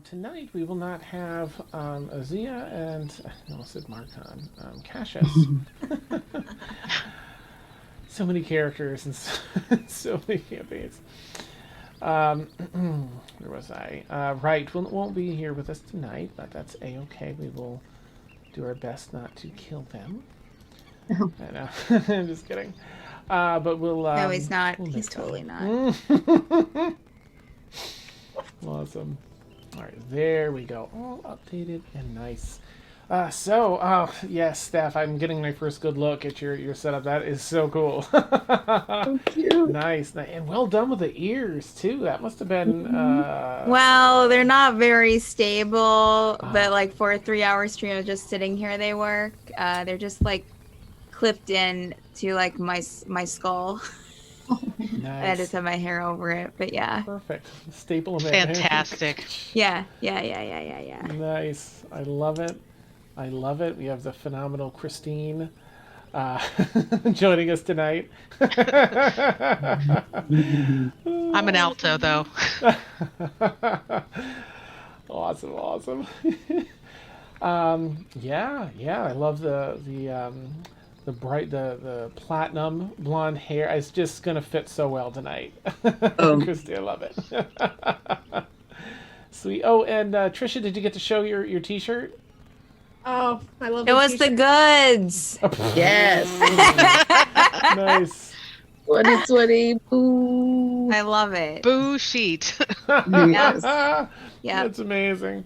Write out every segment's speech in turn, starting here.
tonight we will not have Azia and I almost said Marcon, Cassius. So many characters and so many campaigns. Where was I? Right, won't be here with us tonight, but that's a-okay. We will do our best not to kill them. I know. I'm just kidding. But we'll. No, he's not. We'll He's totally them. not. Awesome. All right, there we go. All updated and nice. Yes, Steph, I'm getting my first good look at your setup. That is so cool. Thank you. Nice. And well done with the ears, too. That must have been... Well, they're not very stable, but like for a 3-hour stream of just sitting here, they work. They're just like clipped in to like my skull. Nice. I just have my hair over it, but yeah. Perfect. Staple of it. Fantastic. Yeah. Nice. I love it. We have the phenomenal Christine joining us tonight. I'm an alto, though. Awesome. Yeah. I love the bright, the platinum blonde hair. It's just gonna fit so well tonight. Christine, I love it. Sweet. Oh, and Trisha, did you get to show your T-shirt? Oh, I love It was the goods. Yes. Nice. 2020. Boo. I love it. Boo sheet. Yes. Yeah. That's amazing.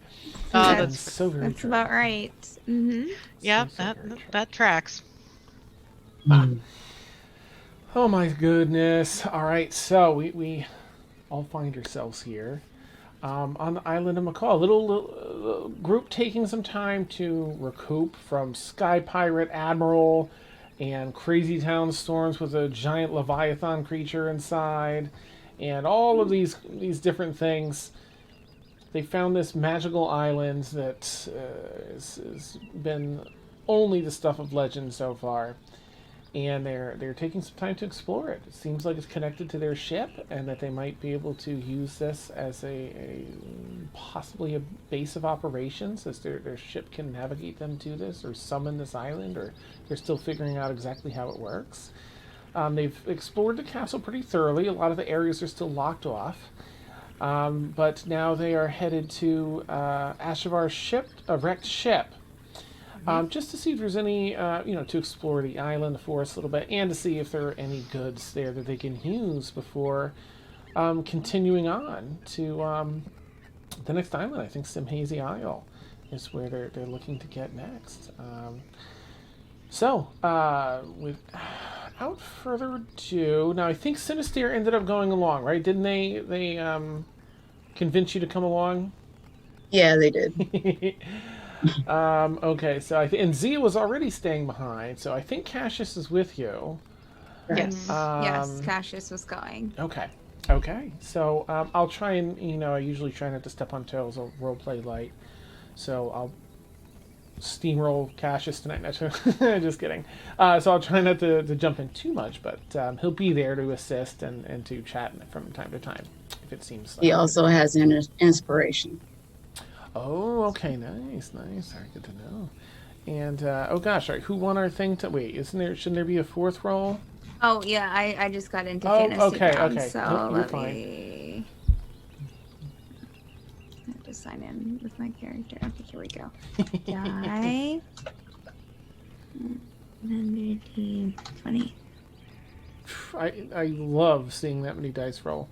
Oh, That's so very That's true. about right. Mm-hmm. Yeah, So very true. that tracks. Oh my goodness. All right, so we all find ourselves here on the Island of Macaw. A little group taking some time to recoup from Sky Pirate Admiral and Crazy Town storms with a giant Leviathan creature inside and all of these different things. They found this magical island that has been only the stuff of legend so far. And they're taking some time to explore it. It seems like it's connected to their ship, and that they might be able to use this as a possibly a base of operations, as their ship can navigate them to this, or summon this island, or they're still figuring out exactly how it works. They've explored the castle pretty thoroughly. A lot of the areas are still locked off, but now they are headed to Ashavar's ship, a wrecked ship. Just to see if there's any, to explore the island, the forest a little bit, and to see if there are any goods there that they can use before continuing on to the next island. I think Simhazy Isle is where they're looking to get next. Without further ado, now I think Sinister ended up going along, right? Didn't they convince you to come along? Yeah, they did. Okay, so and Zia was already staying behind, so I think Cassius is with you. Yes. Yes, Cassius was going. Okay. So I'll try and I usually try not to step on toes. I'll roleplay light, so I'll steamroll Cassius tonight. Not to, just kidding. So I'll try not to jump in too much, but he'll be there to assist and to chat from time to time if it seems like. He also has inspiration. Oh, okay, nice. Very good to know. And oh gosh, all right, who won our thing? Shouldn't there be a fourth roll? Oh yeah, I just got into Oh, fantasy okay. round, so Nope, you're let fine. me. I have to sign in with my character. Okay, here we go. Die. 120. I love seeing that many dice roll.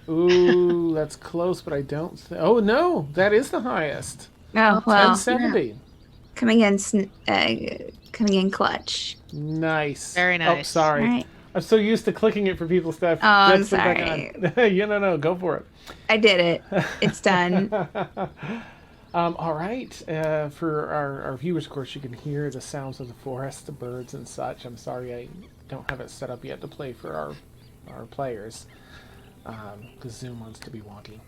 Ooh, that's close, but I don't. Oh no, that is the highest. Oh well, 1070. coming in clutch. Nice. Very Oh, nice. sorry. All right. I'm so used to clicking it for people stuff. Oh, I'm Let's put it back on. No, go for it. I did it. It's done. All right. For our viewers, of course, you can hear the sounds of the forest, the birds and such. I'm sorry I don't have it set up yet to play for our players, because Zoom wants to be wonky.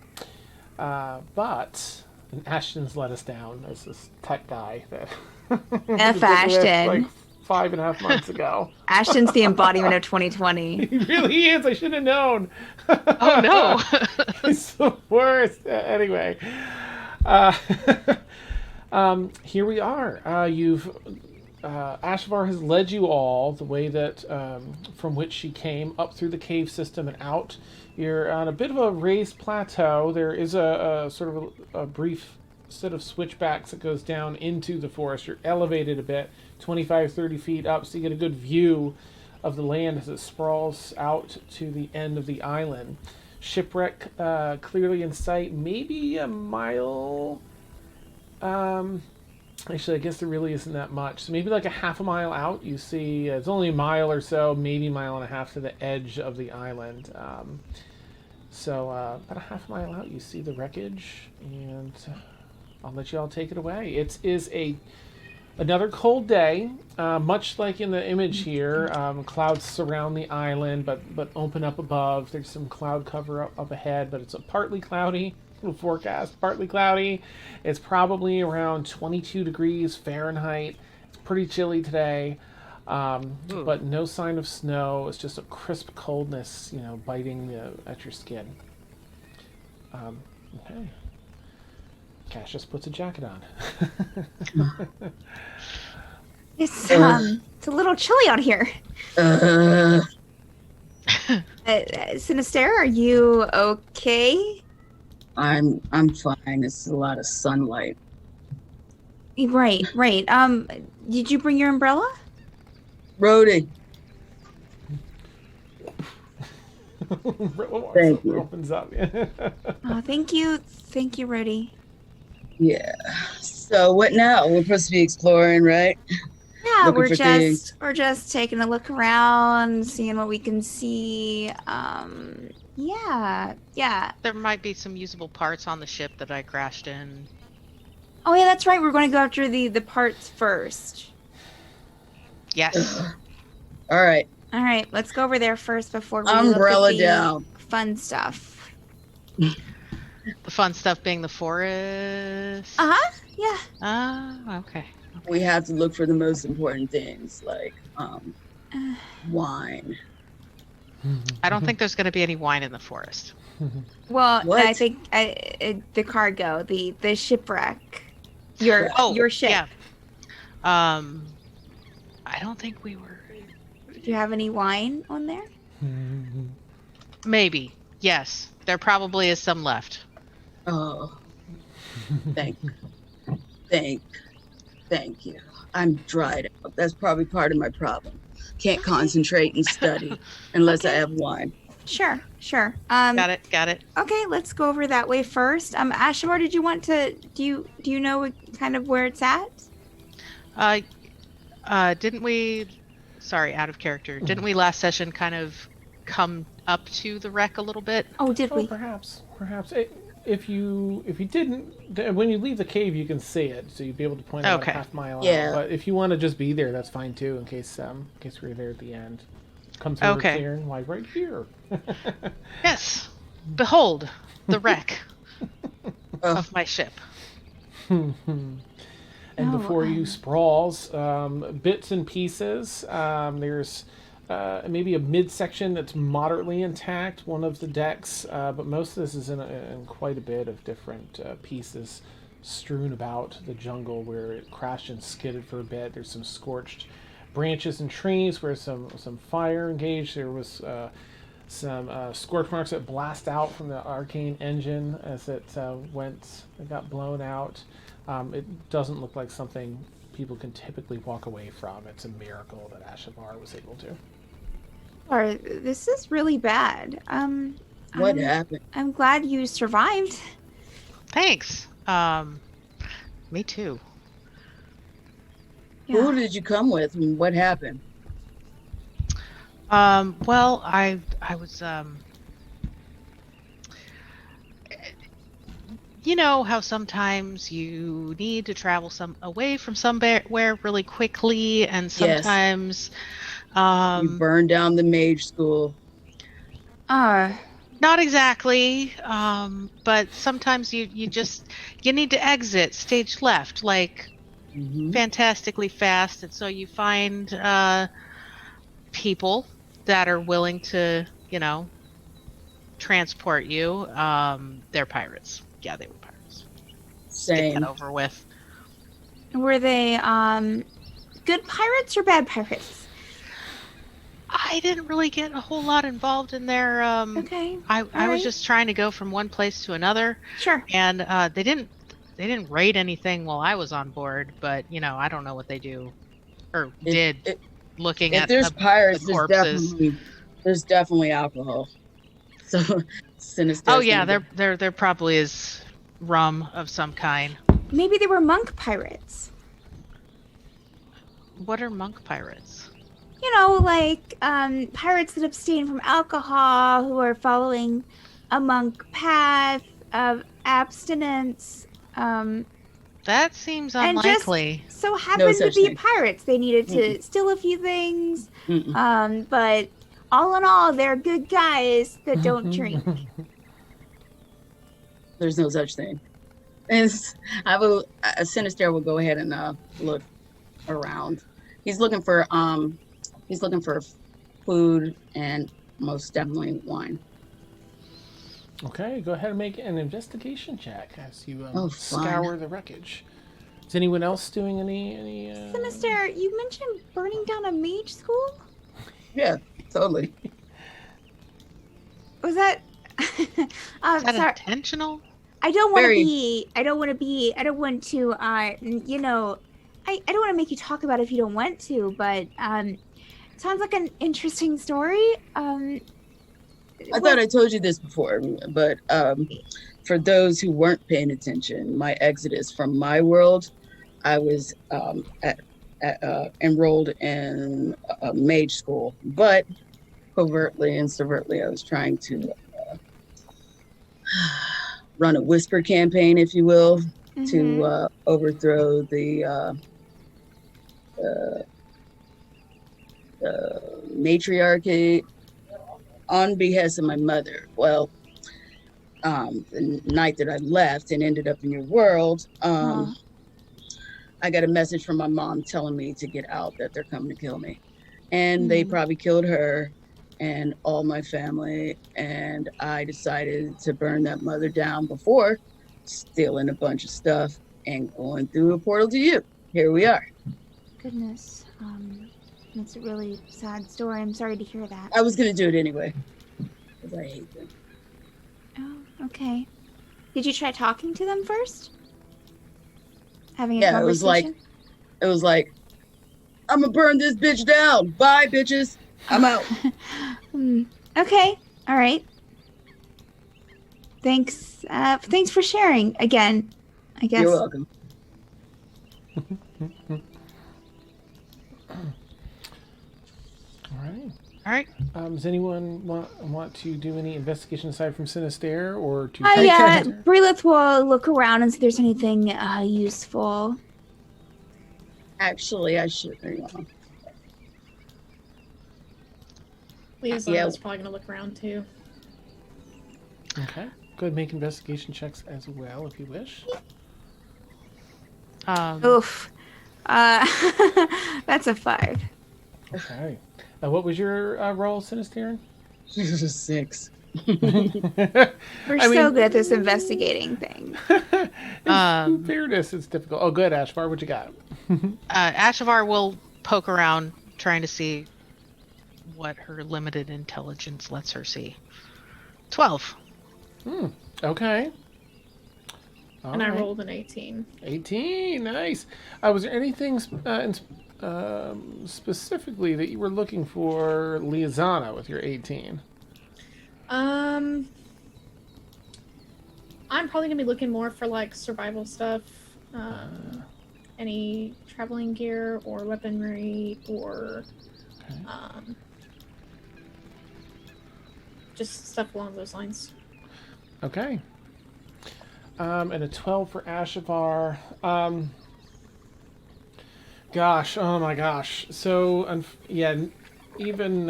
But Ashton's let us down as this tech guy that F Ashton. like 5.5 months ago. Ashton's the embodiment of 2020. He really is. I should have known. Oh no. He's the worst. Anyway, Uh, here we are. Ashvar has led you all the way that from which she came up through the cave system and out. You're on a bit of a raised plateau. There is a sort of a brief set of switchbacks that goes down into the forest. You're elevated a bit, 25, 30 feet up, so you get a good view of the land as it sprawls out to the end of the island. Shipwreck clearly in sight, maybe a mile. Actually, I guess there really isn't that much. So maybe like a half a mile out, you see it's only a mile or so, maybe a mile and a half to the edge of the island. About a half a mile out, you see the wreckage, and I'll let you all take it away. It is another cold day, much like in the image here. Clouds surround the island, but open up above. There's some cloud cover up ahead, but it's a partly cloudy forecast. Partly cloudy. It's probably around 22 degrees Fahrenheit. It's pretty chilly today, but no sign of snow. It's just a crisp coldness, biting at your skin. Okay. Cassius puts a jacket on. It's a little chilly out here. Sinister, are you okay? I'm fine. It's a lot of sunlight. Right. Did you bring your umbrella? Rhodey. Thank you. Opens up. Oh, thank you, Rudy. Yeah. So what now? We're supposed to be exploring, right? Yeah, Looking we're for just things. taking a look around, seeing what we can see. Yeah. There might be some usable parts on the ship that I crashed in. Oh yeah, that's right. We're going to go after the parts first. Yes. All right. All right, let's go over there first before we Umbrella look at the down. fun stuff. The fun stuff being the forest. Yeah. Okay. We have to look for the most important things, like wine. I don't think there's going to be any wine in the forest. Well, What? I think the cargo, the shipwreck, your ship. Yeah. I don't think we were. Do you have any wine on there? Maybe. Yes. There probably is some left. Oh, thank you. I'm dried out. That's probably part of my problem. Can't concentrate and study unless I have wine. Sure. Got it. Okay, let's go over that way first. Ashamar, did you want to? Do you know kind of where it's at? Didn't we? Sorry, out of character. Didn't we last session kind of come up to the wreck a little bit? Oh, did we? Perhaps. If you didn't, when you leave the cave, you can see it, so you'd be able to point out a half mile out. But if you want to just be there, that's fine too. In case we're there at the end, come through clear and like right here. Yes. Behold the wreck of my ship. And before you sprawls, bits and pieces. There's maybe a midsection that's moderately intact, one of the decks, but most of this is in quite a bit of different pieces strewn about the jungle where it crashed and skidded for a bit. There's some scorched branches and trees where some fire engaged. There was some scorch marks that blast out from the arcane engine as it got blown out. It doesn't look like something people can typically walk away from. It's a miracle that Ashavar was able to. Or this is really bad. What happened? I'm glad you survived. Thanks. Me too. Yeah. Who did you come with and what happened? Well, I was you know how sometimes you need to travel away from somewhere really quickly, and sometimes you burned down the mage school. Not exactly, but sometimes you need to exit stage left, like fantastically fast, and so you find people that are willing to, transport you. They're pirates. Yeah, they were pirates. Same. that over with. Were they good pirates or bad pirates? I didn't really get a whole lot involved in their. Okay. I was Alright. just trying to go from one place to another, Sure. and they didn't raid anything while I was on board. But I don't know what they do or did If, looking if at there's the pirates, corpses. there's definitely alcohol. So Sinister. Oh yeah, there probably is rum of some kind. Maybe they were monk pirates. What are monk pirates? Like pirates that abstain from alcohol, who are following a monk path of abstinence. That seems And just unlikely. so happened to such be thing. pirates. They needed to steal a few things. Mm-mm. But all in all, they're good guys that don't drink. There's no such thing. Sinister will go ahead and look around. He's looking for food and most definitely wine. Okay, go ahead and make an investigation check as you Oh, scour the wreckage. Is anyone else doing any Sinister, you mentioned burning down a mage school? Yeah, totally. Was that? Is that Sorry. intentional? I don't want to Very. be. I don't want to be. I don't want to. I don't want to make you talk about it if you don't want to. But sounds like an interesting story. I thought I told you this before, but for those who weren't paying attention, my exodus from my world, I was enrolled in a mage school, but covertly and subvertly, I was trying to run a whisper campaign, if you will, to overthrow the matriarchy on behest of my mother. Well, the night that I left and ended up in your world, I got a message from my mom telling me to get out, that they're coming to kill me. And they probably killed her and all my family. And I decided to burn that mother down before stealing a bunch of stuff and going through a portal to you. Here we are. Goodness. That's a really sad story. I'm sorry to hear that. I was going to do it anyway, because I hate them. Oh, okay. Did you try talking to them first? Having a Yeah, conversation? it was like, I'm going to burn this bitch down. Bye, bitches. I'm out. Okay. All right. Thanks. Thanks for sharing again. I guess. You're welcome. All right. Does anyone want to do any investigation aside from Sinister or to? Yeah. Brilith will look around and see if there's anything useful. Actually, I should. Hang on. Liaison's probably going to look around too. Okay. Go ahead and make investigation checks as well if you wish. Oof. That's a 5. Okay. What was your roll, Sinister? 6. We're so good at this investigating thing. In fairness, it's difficult. Oh, good, Ashvar. What you got? Ashavar will poke around trying to see what her limited intelligence lets her see. 12. Okay. I rolled an 18. 18, nice. Was there anything specifically that you were looking for Liazana with your 18? I'm probably gonna be looking more for like survival stuff, any traveling gear or weaponry or just stuff along those lines. Okay. And a 12 for Ashavar. Gosh, oh my gosh. So, even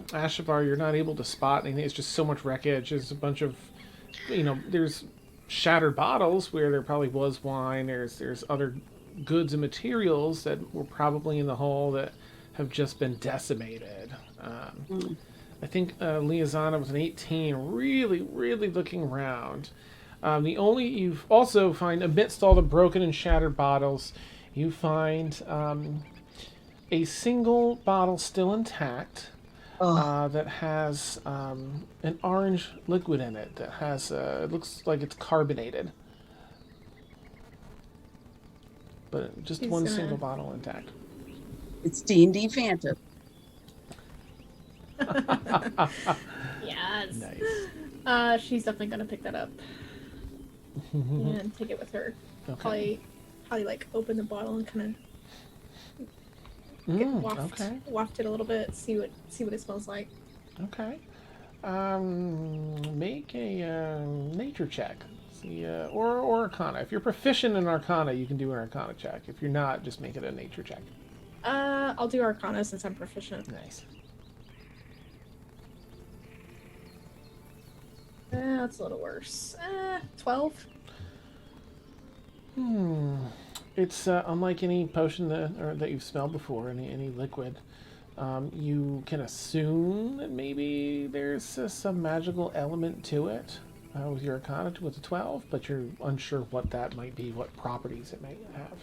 Ashavar, you're not able to spot anything. It's just so much wreckage. There's a bunch of, there's shattered bottles where there probably was wine. There's other goods and materials that were probably in the hull that have just been decimated. I think Liazana was an 18, really, really looking around. You've also find amidst all the broken and shattered bottles, you find a single bottle still intact. Oh, That has an orange liquid in it that has it looks like it's carbonated, but just He's one gonna- single bottle intact. it's D&D Fanta. Yes. Nice. She's definitely gonna pick that up and take it with her. Okay. Probably like open the bottle and kind of Okay. waft it a little bit, see what it smells like. Okay. Make a nature check. See, or Arcana. If you're proficient in Arcana, you can do an Arcana check. If you're not, just make it a nature check. I'll do Arcana since I'm proficient. Nice. That's a little worse. 12. It's unlike any potion that you've smelled before, any liquid. You can assume that maybe there's some magical element to it with your Arcana with a 12, but you're unsure what that might be, what properties it might have.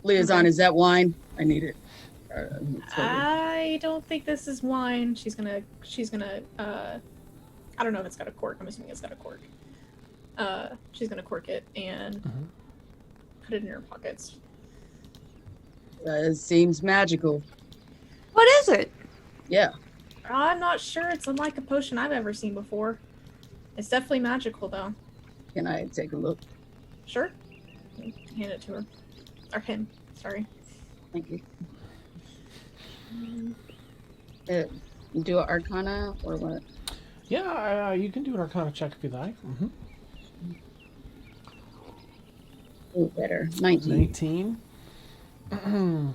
Liaison, is that wine? I need it. I don't think this is wine. She's gonna I don't know if it's got a cork. I'm assuming it's got a cork. She's gonna cork it and put it in her pockets. It seems magical. What is it? Yeah. I'm not sure. It's unlike a potion I've ever seen before. It's definitely magical though. Can I take a look? Sure. Hand it to her. Or him. Sorry. Thank you. Do an Arcana or what? Yeah, you can do an Arcana check if you like. Oh, better. 19. 19.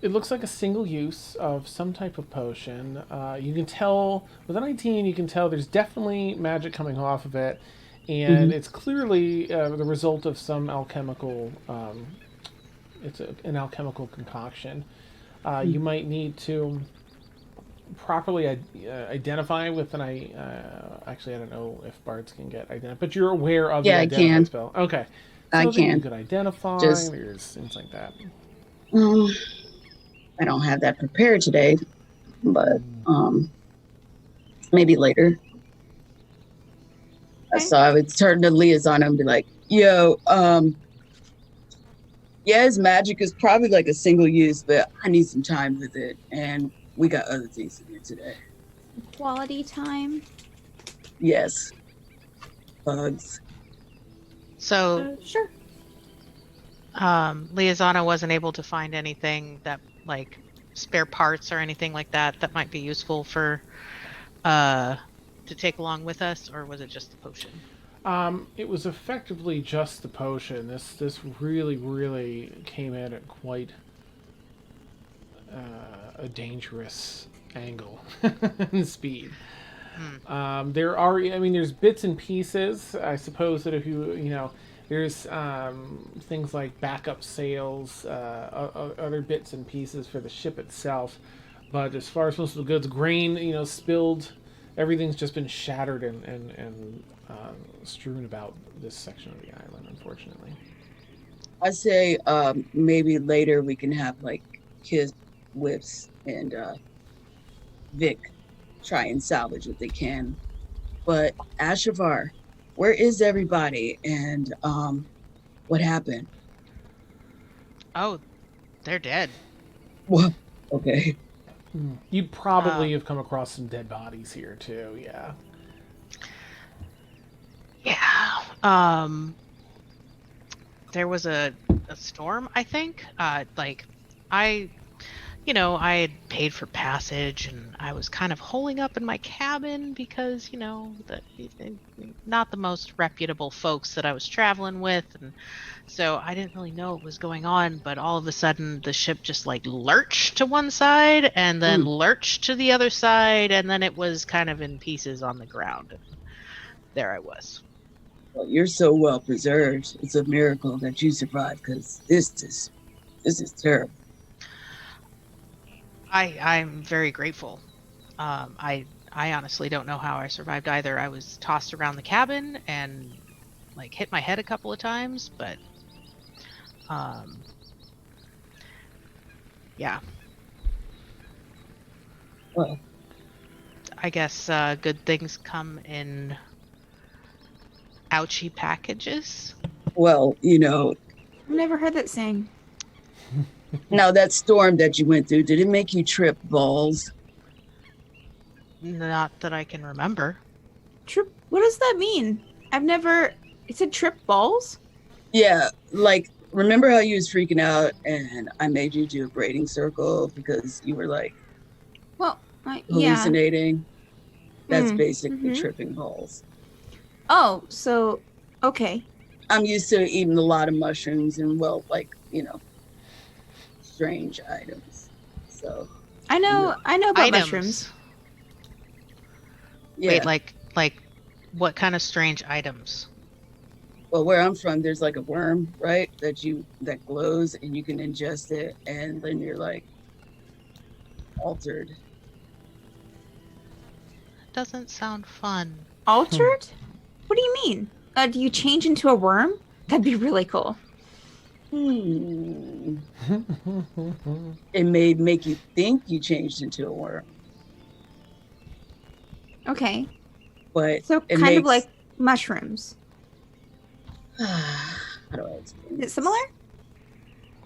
It looks like a single use of some type of potion. You can tell with a 19. You can tell there's definitely magic coming off of it, and it's clearly the result of some alchemical. It's an alchemical concoction. You might need to properly identify with an actually I don't know if bards can get identify, but you're aware of the I identify can. spell. Okay, so I that can. You could identify. Just- There's things like that. I don't have that prepared today, but maybe later. Okay. So I would turn to Liaison and be like, "Yo, yeah, his magic is probably like a single use, but I need some time with it, and we got other things to do today." Quality time. Yes. Bugs. So, Sure. Liazana wasn't able to find anything that, like, spare parts or anything like that that might be useful for to take along with us, or was it just the potion? It was effectively just the potion. This really came in at quite a dangerous angle and speed. There's bits and pieces. I suppose that if there's things like backup sails, other bits and pieces for the ship itself. But as far as most of the goods, grain, spilled, everything's just been shattered and strewn about this section of the island, unfortunately. I say maybe later we can have like Kiss, Whips, and Vic try and salvage what they can. But Ashavar, where is everybody, and what happened? Oh, they're dead. What? Okay. You'd probably have come across some dead bodies here too, yeah. Yeah. There was a storm, I think. I had paid for passage, and I was kind of holing up in my cabin because, not the most reputable folks that I was traveling with, and so I didn't really know what was going on. But all of a sudden, the ship just like lurched to one side, and then lurched to the other side, and then it was kind of in pieces on the ground. And there I was. Well, you're so well preserved. It's a miracle that you survived, because this is terrible. I'm very grateful. I I honestly don't know how I survived either. I was tossed around the cabin and like hit my head a couple of times, but yeah, Well, I guess good things come in ouchie packages. well, I've never heard that saying. now that storm that you went through, did it make you trip balls? Not that I can remember. Trip? What does that mean? I've never. It said trip balls? Yeah, like remember how you was freaking out and I made you do a braiding circle because you were like Well, yeah. hallucinating? That's basically mhm. tripping balls. Oh, so okay. I'm used to eating a lot of mushrooms and strange items. So I know about Items. mushrooms. yeah. Wait, like what kind of strange items? Well, where I'm from, there's like a worm, right? That glows and you can ingest it and then you're like altered. Doesn't sound fun. Altered? What do you mean? Do you change into a worm? That'd be really cool. It may make you think you changed into a worm, Okay. but So it kind of makes- like mushrooms. how do I explain Is it similar?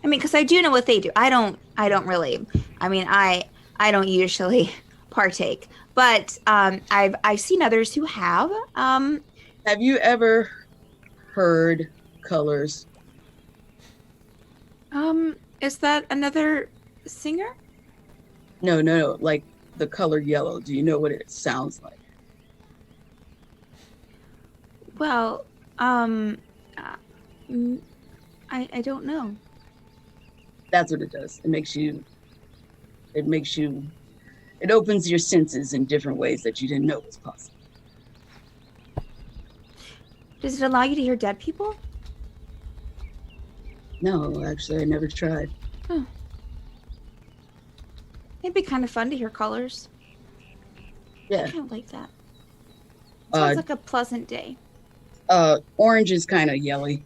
I mean, because I do know what they do. I don't really. I mean, I don't usually partake, but I've seen others who have. Have you ever heard colors? Is that another singer? No, like the color yellow. Do you know what it sounds like? Well, I don't know. That's what it does. It opens your senses in different ways that you didn't know was possible. Does it allow you to hear dead people? No, actually, I never tried. It'd be kind of fun to hear colors. Yeah. I kind of like that. Sounds like a pleasant day. Orange is kind of yelly.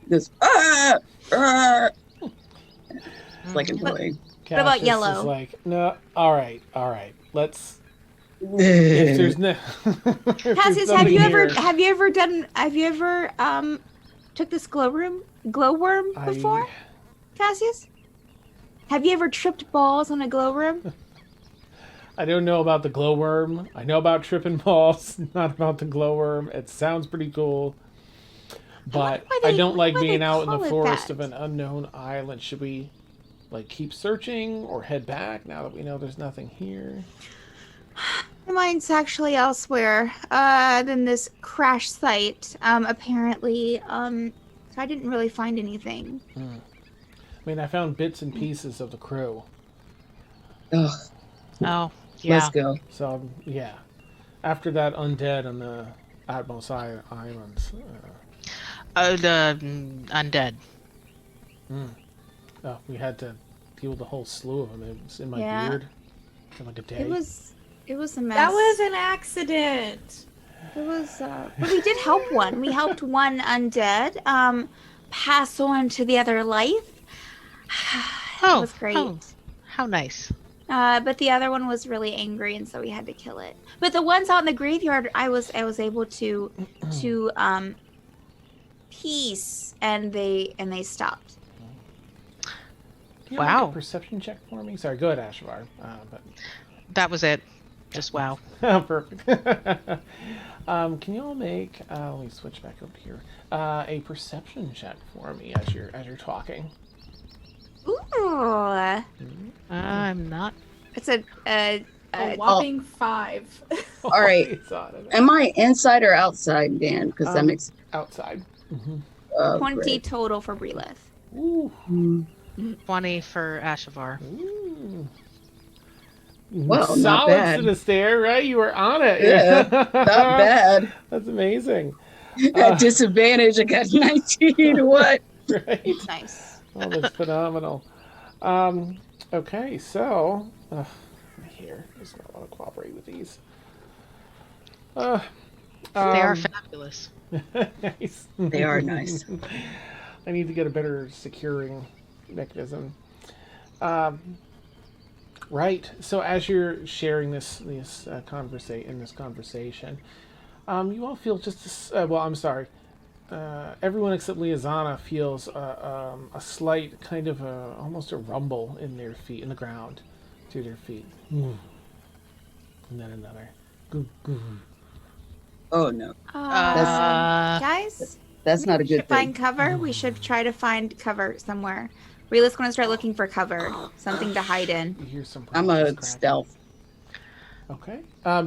This it's like annoying. What about Cassius yellow? Is like, no, all right. Let's. If there's no. if Cassius, there's have you something ever took this glowworm before? Cassius? Have you ever tripped balls on a glowworm? I don't know about the glowworm. I know about tripping balls, not about the glowworm. It sounds pretty cool. But I don't like being out in the forest of an unknown island. Should we keep searching or head back now that we know there's nothing here? My mind's actually elsewhere than this crash site, apparently. So I didn't really find anything. I mean, I found bits and pieces of the crew. Ugh, Oh, yeah. let's go. So, yeah. After that undead on the Atmos Islands. The undead. Oh, we had to deal with a whole slew of them. It was in my Yeah. beard for like a day. It was a mess. That was an accident. It was, but we did help one. We helped one undead pass on to the other life. It was great. Oh, how nice. But the other one was really angry, and so we had to kill it. But the ones out in the graveyard, I was able to peace, and they stopped. Can you Wow. make a perception check for me? Sorry, go ahead, Ashavar. But That was it. Just wow. perfect. Can you all make? Let me switch back up here. A perception check for me as you're talking. Ooh, I'm not. it's a A whopping 5. All right. He saw it. Am I inside or outside, Dan? Because that makes Outside. 20 great. total for Brelith. Ooh. 20 for Ashavar. Ooh. Well, not solid bad. to the stair, right? You were on it. Yeah, not bad. That's amazing. At disadvantage, I got 19. What? Right? Nice. Oh, that's phenomenal. Okay, so here, just gonna want to cooperate with these. Uh, They are um, fabulous. nice. They are nice. I need to get a better securing mechanism. Um, right. So as you're sharing this conversation, you all feel just well. I'm sorry. Everyone except Liazana feels a slight kind of almost a rumble in their feet, in the ground, to their feet, and then another. Oh no, Guys, that's not a we should good thing. find cover. We should try to find cover somewhere. Rila's going to start looking for cover, something to hide in. You hear some I'm branches a cracking. stealth. Okay.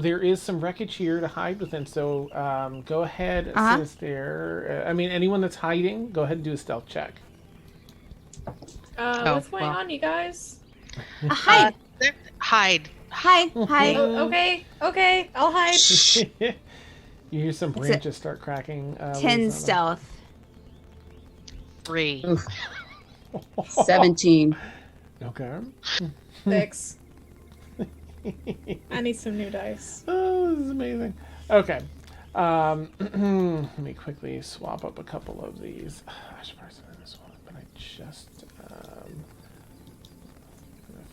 There is some wreckage here to hide within, so go ahead, Sinister. I mean, anyone that's hiding, go ahead and do a stealth check. What's going on, you guys? Hide. Hide. Hide. Hide. Okay, I'll hide. You hear some branches start cracking. 10 Liazana. stealth. 3. Oof. 17. Okay. 6. I need some new dice. Oh, this is amazing. Okay. Let me quickly swap up a couple of these. I should probably send this one, but I just gonna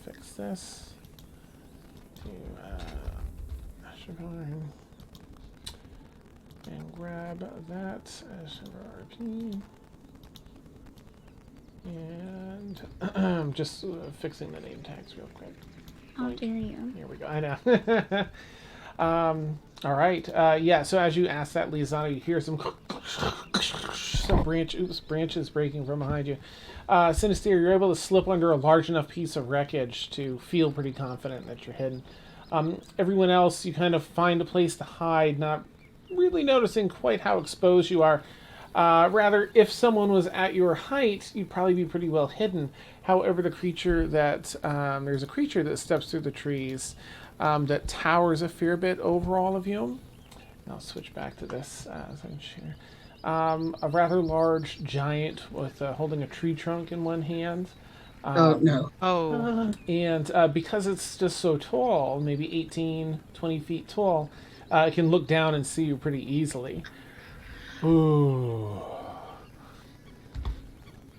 fix this. To Ashevine. And grab that Ashevine RP. And I'm just fixing the name tags real quick. How dare you? Here we go. I know. All right. Yeah. So as you ask that, Liazana, you hear some branches breaking from behind you. Sinister, you're able to slip under a large enough piece of wreckage to feel pretty confident that you're hidden. Everyone else, you kind of find a place to hide, not really noticing quite how exposed you are. Rather, if someone was at your height, you'd probably be pretty well hidden. However, there's a creature that steps through the trees that towers a fair bit over all of you. I'll switch back to this as I'm sharing. A rather large giant with holding a tree trunk in one hand. Oh no. And because it's just so tall, maybe 18, 20 feet tall, it can look down and see you pretty easily. Ooh.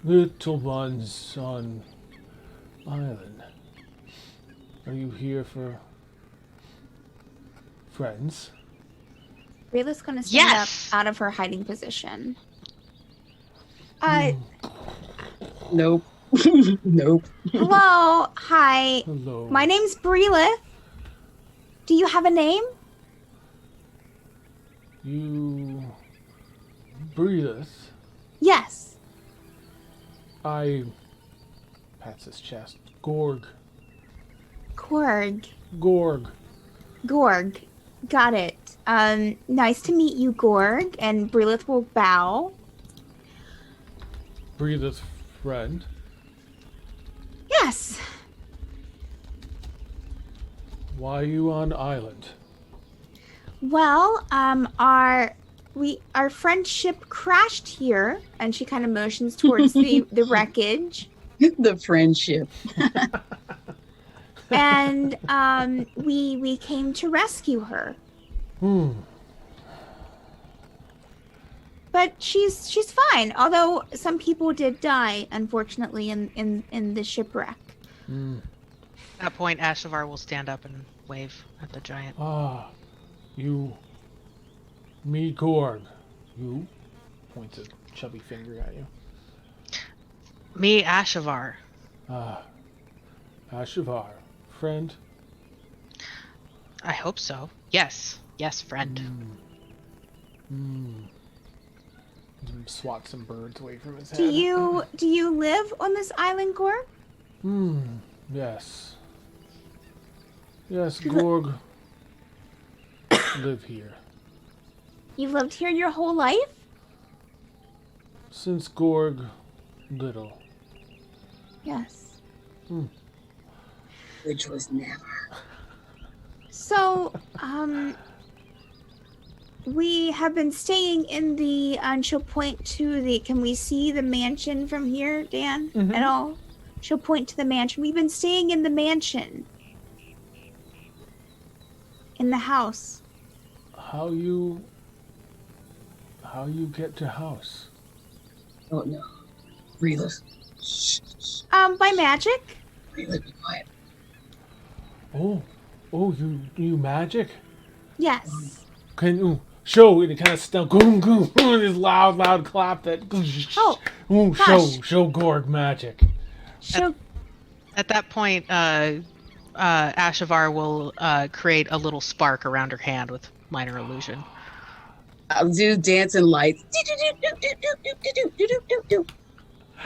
Little ones on island. Are you here for friends? Rila's going to stand Yes! up out of her hiding position. Nope. Nope. Hello. Hi. Hello. My name's Brelith. Do you have a name? You breathe us. Yes. I pats his chest. Gorg. Gorg. Gorg. Gorg. Got it. Nice to meet you, Gorg. And Brelith will bow. Breathe us, friend. Yes. Why are you on island? Well, our friendship crashed here, and she kind of motions towards the wreckage. The friendship. And we came to rescue her. But she's fine. Although some people did die, unfortunately, in the shipwreck. At that point, Ashavar will stand up and wave at the giant. Ah, you. Me, Gorg. You? Points a chubby finger at you. Me, Ashavar. Ah. Ashavar. Friend? I hope so. Yes. Yes, friend. Swat some birds away from his head. Do you live on this island, Gorg? Yes. Yes, Gorg. Live here. You've lived here your whole life? Since Gorg little. Yes. Which was never. So, we have been staying in the, and she'll point to the, can we see the mansion from here, Dan, at all? She'll point to the mansion. We've been staying in the mansion. In the house. how you get to house? Oh no. Rila. Shh. By magic? Rila, be quiet. Oh, you magic? Yes. Can you show? And it kind of still goom goom. This loud clap that. Oh, Ooh, gosh. show Gorg magic. Show. At that point, Ashavar will create a little spark around her hand with minor illusion. I'll do dancing lights.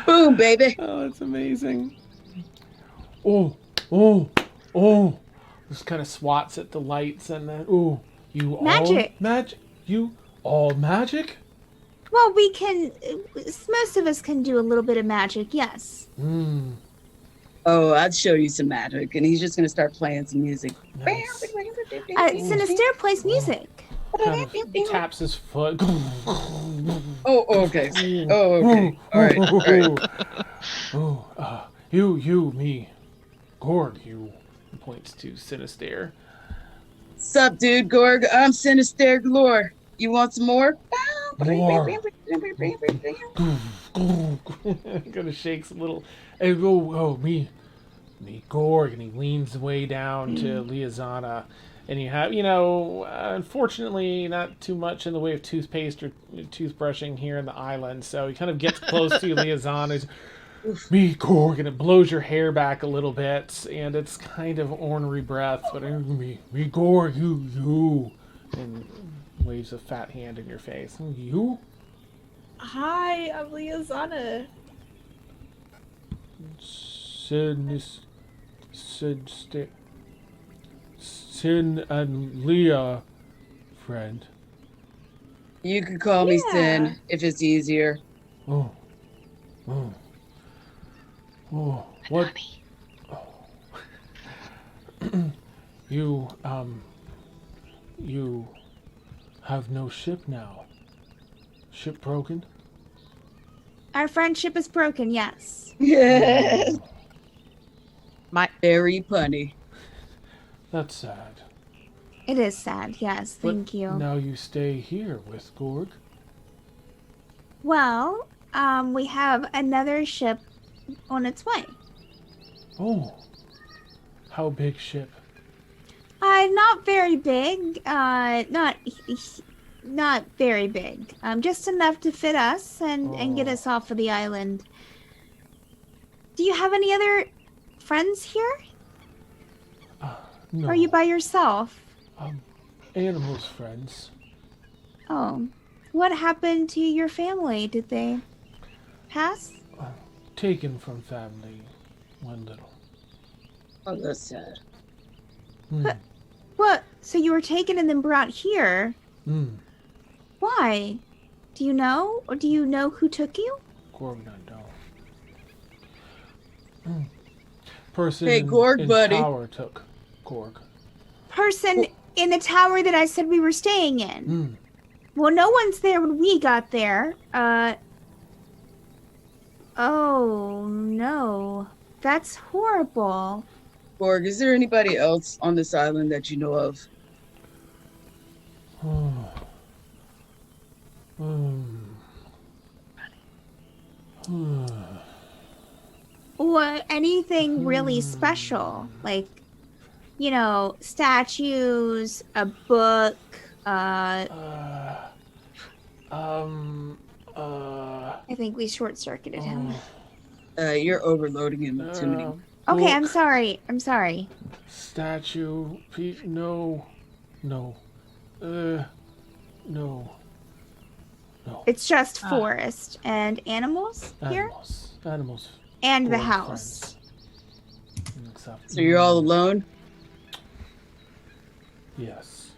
Boom, baby. Oh, that's amazing. Oh. Just kind of swats at the lights and then, ooh, you Magic. all magic? You all magic? Well, we can. Most of us can do a little bit of magic, yes. Oh, I'd show you some magic. And he's just going to start playing some music. Nice. Sinister plays music. Kind of taps his foot. Oh, okay. Oh, okay. All right. Oh, you, me, Gorg, you. Points to Sinister. Sup, dude, Gorg? I'm Sinister Galore. You want some more? More. Kind of shakes a little. And me, Gorg, and he leans way down to Liazana. And you have, unfortunately, not too much in the way of toothpaste or toothbrushing here in the island. So he kind of gets close to Liazana. Me, Gorg, and it blows your hair back a little bit, and it's kind of ornery breath, but me, Gorg, you, and waves a fat hand in your face. You? Hi, I'm Liazana. Sin and Leah, friend. You could call me Sin if it's easier. Oh, what? Oh. You have no ship now. Ship broken? Our friendship is broken, yes. Yes. My Very punny. That's sad. It is sad, yes, thank you. Now you stay here with Gorg? Well, we have another ship on its way. Oh. How big ship? Not very big. Not very big. Just enough to fit us and get us off of the island. Do you have any other friends here? No. Or are you by yourself? Animals friends. Oh. What happened to your family? Did they pass? Taken from family when little. Oh, that's sad. What? So you were taken and then brought here? Why? Do you know? Or do you know who took you? Gorg not know. Person Hey, Gorg, in buddy. tower took Gorg. Person in the tower that I said we were staying in. Well, no one's there when we got there. Oh, no. That's horrible. Gorg, is there anybody else on this island that you know of? What? Anything really special? Like, statues, a book, I think we short-circuited him. You're overloading him with too many. Okay, I'm sorry. Statue. No. No. It's just forest and animals here? Animals. And the Gorg house. friends. So you're all alone? Yes.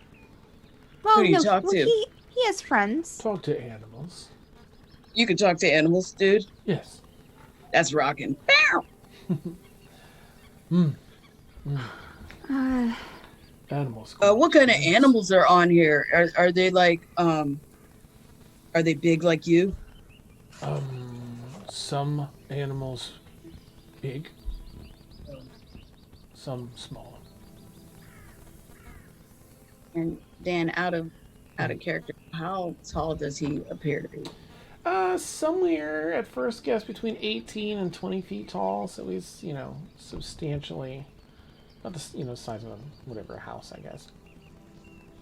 Well, Who do you no, talk to? He has friends. Talk to animals. You can talk to animals, dude. Yes. That's rocking. Animals. What kind of animals are on here? Are they like are they big like you? Some animals big. Some small. And Dan, out of out of character, how tall does he appear to be? Somewhere at first guess between 18 and 20 feet tall, so he's, substantially, about the, size of whatever a house, I guess.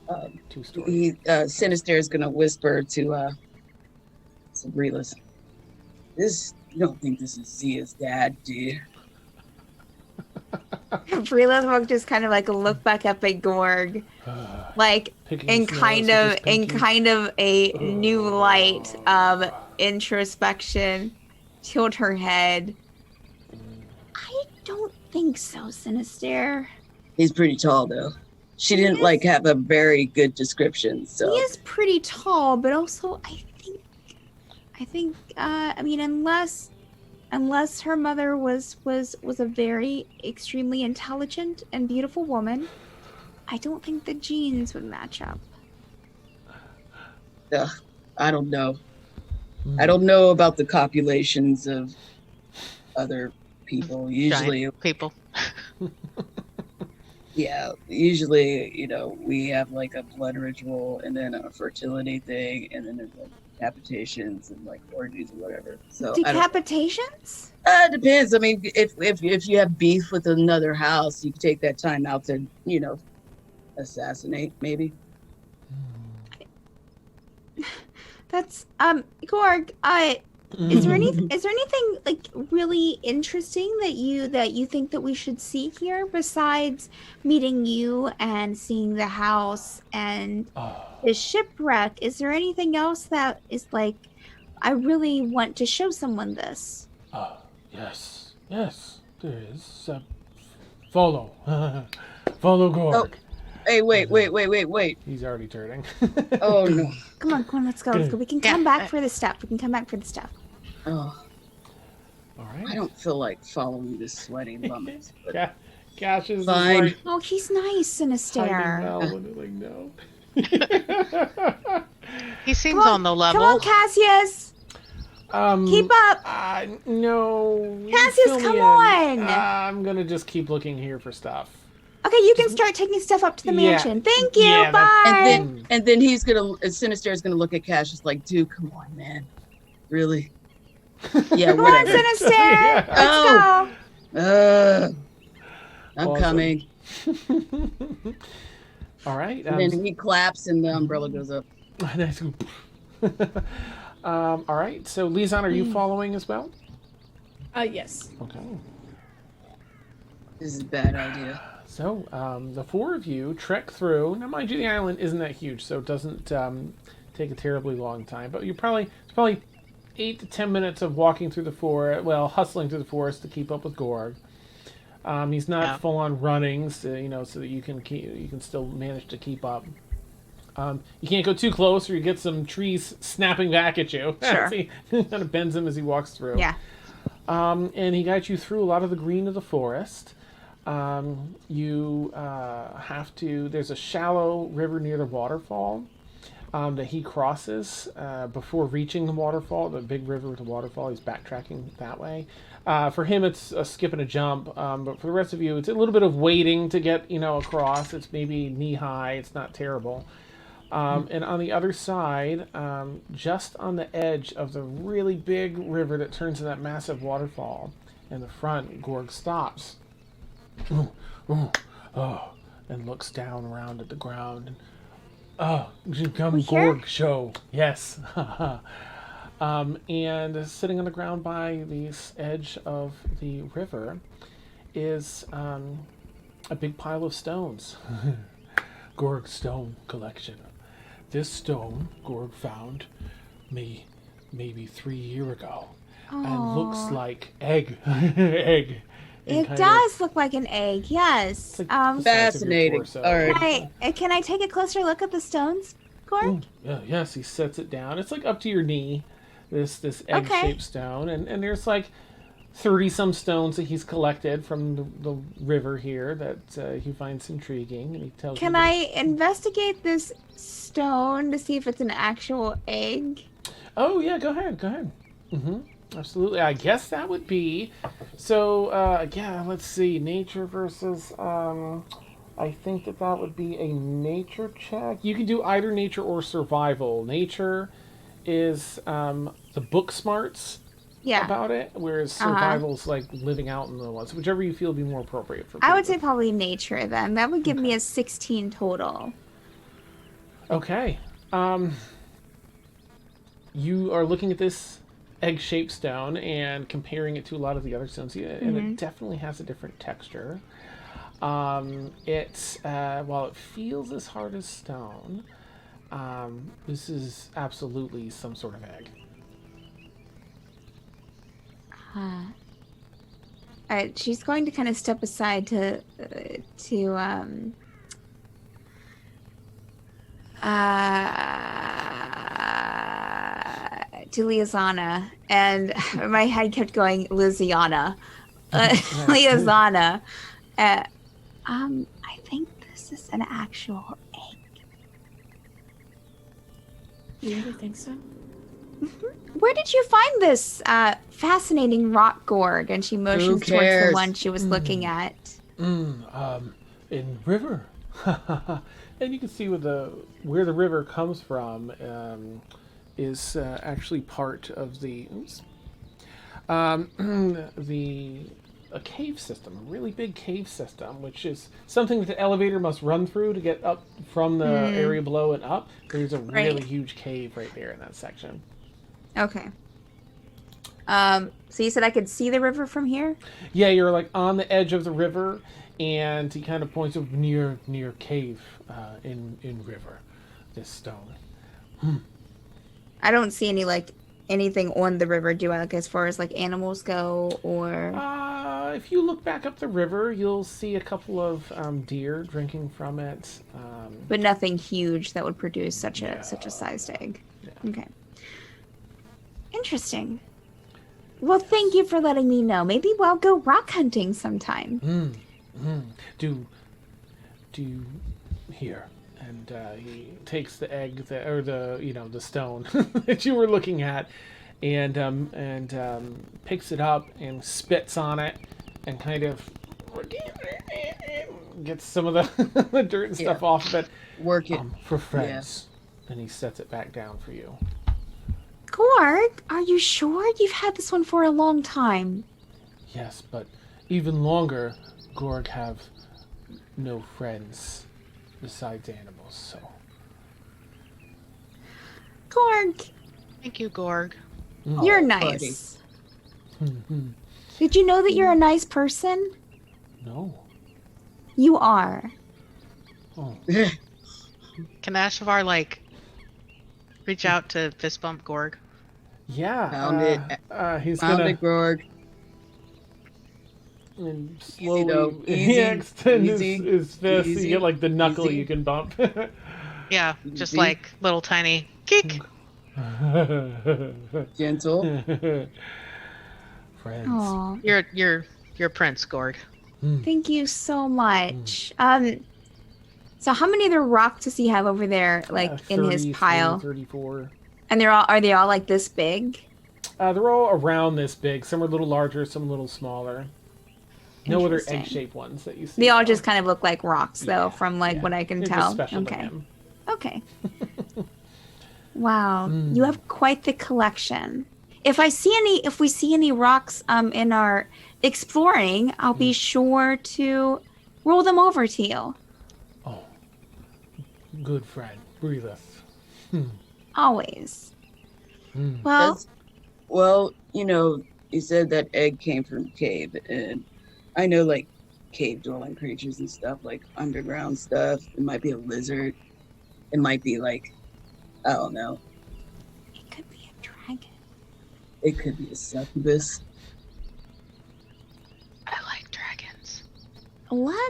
Um, 2-story. Sinister is gonna whisper to Relis. You don't think this is Zia's dad, do you? Freeland will just kind of like look back up at Gorg, like Picking in his nose kind with his of in pinky. kind of a new light of introspection. Tilt her head. I don't think so, Sinister. He's pretty tall though. She didn't like have a very good description, so He is pretty tall, but also I mean, unless her mother was a very extremely intelligent and beautiful woman, I don't think the genes would match up. I don't know. I don't know about the copulations of other people. Usually, Giant people. yeah, usually, we have like a blood ritual and then a fertility thing and then there's like decapitations and like orgies or whatever. So Decapitations? depends. I mean, if you have beef with another house, you can take that time out to, assassinate maybe. That's Gorg, is there anything like really interesting that you think that we should see here besides meeting you and seeing the house and the shipwreck? Is there anything else that is like, I really want to show someone this? Yes, there is. Follow. Follow Gorg. Oh. Hey, wait. He's already turning. Oh, no. Come on, let's go. We can come back for the stuff. Oh, All right. I don't feel like following this sweaty lummox. But Cash is Fine. like Oh, he's nice, Sinister. hiding now. No. He seems on the level. Come on, Cassius. Keep up. No. Cassius, fill me come in. on. I'm gonna just keep looking here for stuff. Okay, you can start taking stuff up to the Yeah. mansion. Thank you. Yeah, Bye. and then Sinister is gonna look at Cassius like, dude, come on, man. Really? Yeah, Come on, whatever. Sinister. Yeah. Let's go. I'm Awesome. coming. All right. And then he claps and the umbrella goes up. Nice. All right. So, Lisan, are you following as well? Yes. Okay. This is a bad idea. So, the four of you trek through. Now, mind you, the island isn't that huge, so it doesn't take a terribly long time. But it's probably 8 to 10 minutes of walking through the forest. Well, hustling through the forest to keep up with Gorg. He's not full on running, so that you can still manage to keep up. You can't go too close, or you get some trees snapping back at you. Sure. He kind of bends him as he walks through. Yeah. And he guides you through a lot of the green of the forest. You have to. There's a shallow river near the waterfall that he crosses before reaching the waterfall. The big river with the waterfall. He's backtracking that way. For him, it's a skip and a jump. But for the rest of you, it's a little bit of wading to get across. It's maybe knee high. It's not terrible. And on the other side, just on the edge of the really big river that turns to that massive waterfall, in the front, Gorg stops. And looks down around at the ground. Come Gorg show. Yes. And sitting on the ground by the edge of the river is a big pile of stones. Gorg stone collection. This stone Gorg found maybe 3 years ago. And looks like egg. Egg. It does look like an egg, yes. Fascinating. All right. Can I take a closer look at the stones, Gorg? Yes, he sets it down. It's like up to your knee, this egg-shaped stone. And there's like 30-some stones that he's collected from the river here that he finds intriguing. And he tells Can I investigate this stone to see if it's an actual egg? Oh, yeah, go ahead. Mm-hmm. Absolutely. I guess that would be. So, let's see. Nature versus I think that would be a nature check. You can do either nature or survival. Nature is the book smarts Yeah. about it, whereas survival's like living out in the ones. Whichever you feel would be more appropriate for. I would say probably nature then. That would give me a 16 total. Okay. You are looking at this egg-shaped stone and comparing it to a lot of the other stones, and it definitely has a different texture. It's while it feels as hard as stone, this is absolutely some sort of egg. Alright, she's going to kind of step aside to Liazana, and my head kept going Liziana. Liazana. I think this is an actual egg. You really think so? Where did you find this fascinating rock gorg? And she motions towards the cares? one she was looking at. In river. And you can see where the river comes from is actually part of the a cave system, a really big cave system, which is something that the elevator must run through to get up from the area below and up. There's a really huge cave right there in that section. Okay. So you said I could see the river from here? Yeah, you're like on the edge of the river, and he kind of points up near cave in river, this stone. I don't see anything on the river, do I? Like as far as like animals go, or If you look back up the river, you'll see a couple of deer drinking from it. but nothing huge that would produce such a sized egg. Yeah. Okay. Interesting. Well, thank you for letting me know. Maybe we'll go rock hunting sometime. Do here, and he takes the egg or the stone that you were looking at, and picks it up and spits on it, and kind of gets some of the dirt and stuff off of it. Work it. For friends, and he sets it back down for you. Gorg, are you sure? You've had this one for a long time. Yes, but even longer, Gorg have no friends besides animals, so. Gorg, Thank you, Gorg. you're buddy. nice. Did you know that you're a nice person? No. You are. Oh. Can Ashavar, reach out to fist bump Gorg? Yeah. Found it. He's Found gonna it, Gorg. and Easy, slowly though. he Easy. extends Easy. his fist. Easy. You get the knuckle Easy. you can bump. Yeah, just Easy. little tiny kick. Gentle. Friends. Aw, You're Prince Gorg. thank you so much. So how many other rocks does he have over there, in his 33, pile? 34. And are they all like this big? They're all around this big. Some are a little larger, some a little smaller. No other Interesting. egg-shaped ones that you see. They all though. just kind of look like rocks, though, from Yeah. what I can They're tell. just special to Okay. him. Okay. Wow, you have quite the collection. If we see any rocks in our exploring, I'll be sure to roll them over to you. Oh, good friend. Breatheth. Always. Mm. Well, That's, you said that egg came from cave, and I know cave dwelling creatures and stuff, underground stuff. It might be a lizard. It might be I don't know. it could be a dragon. It could be a succubus. I like dragons. Well,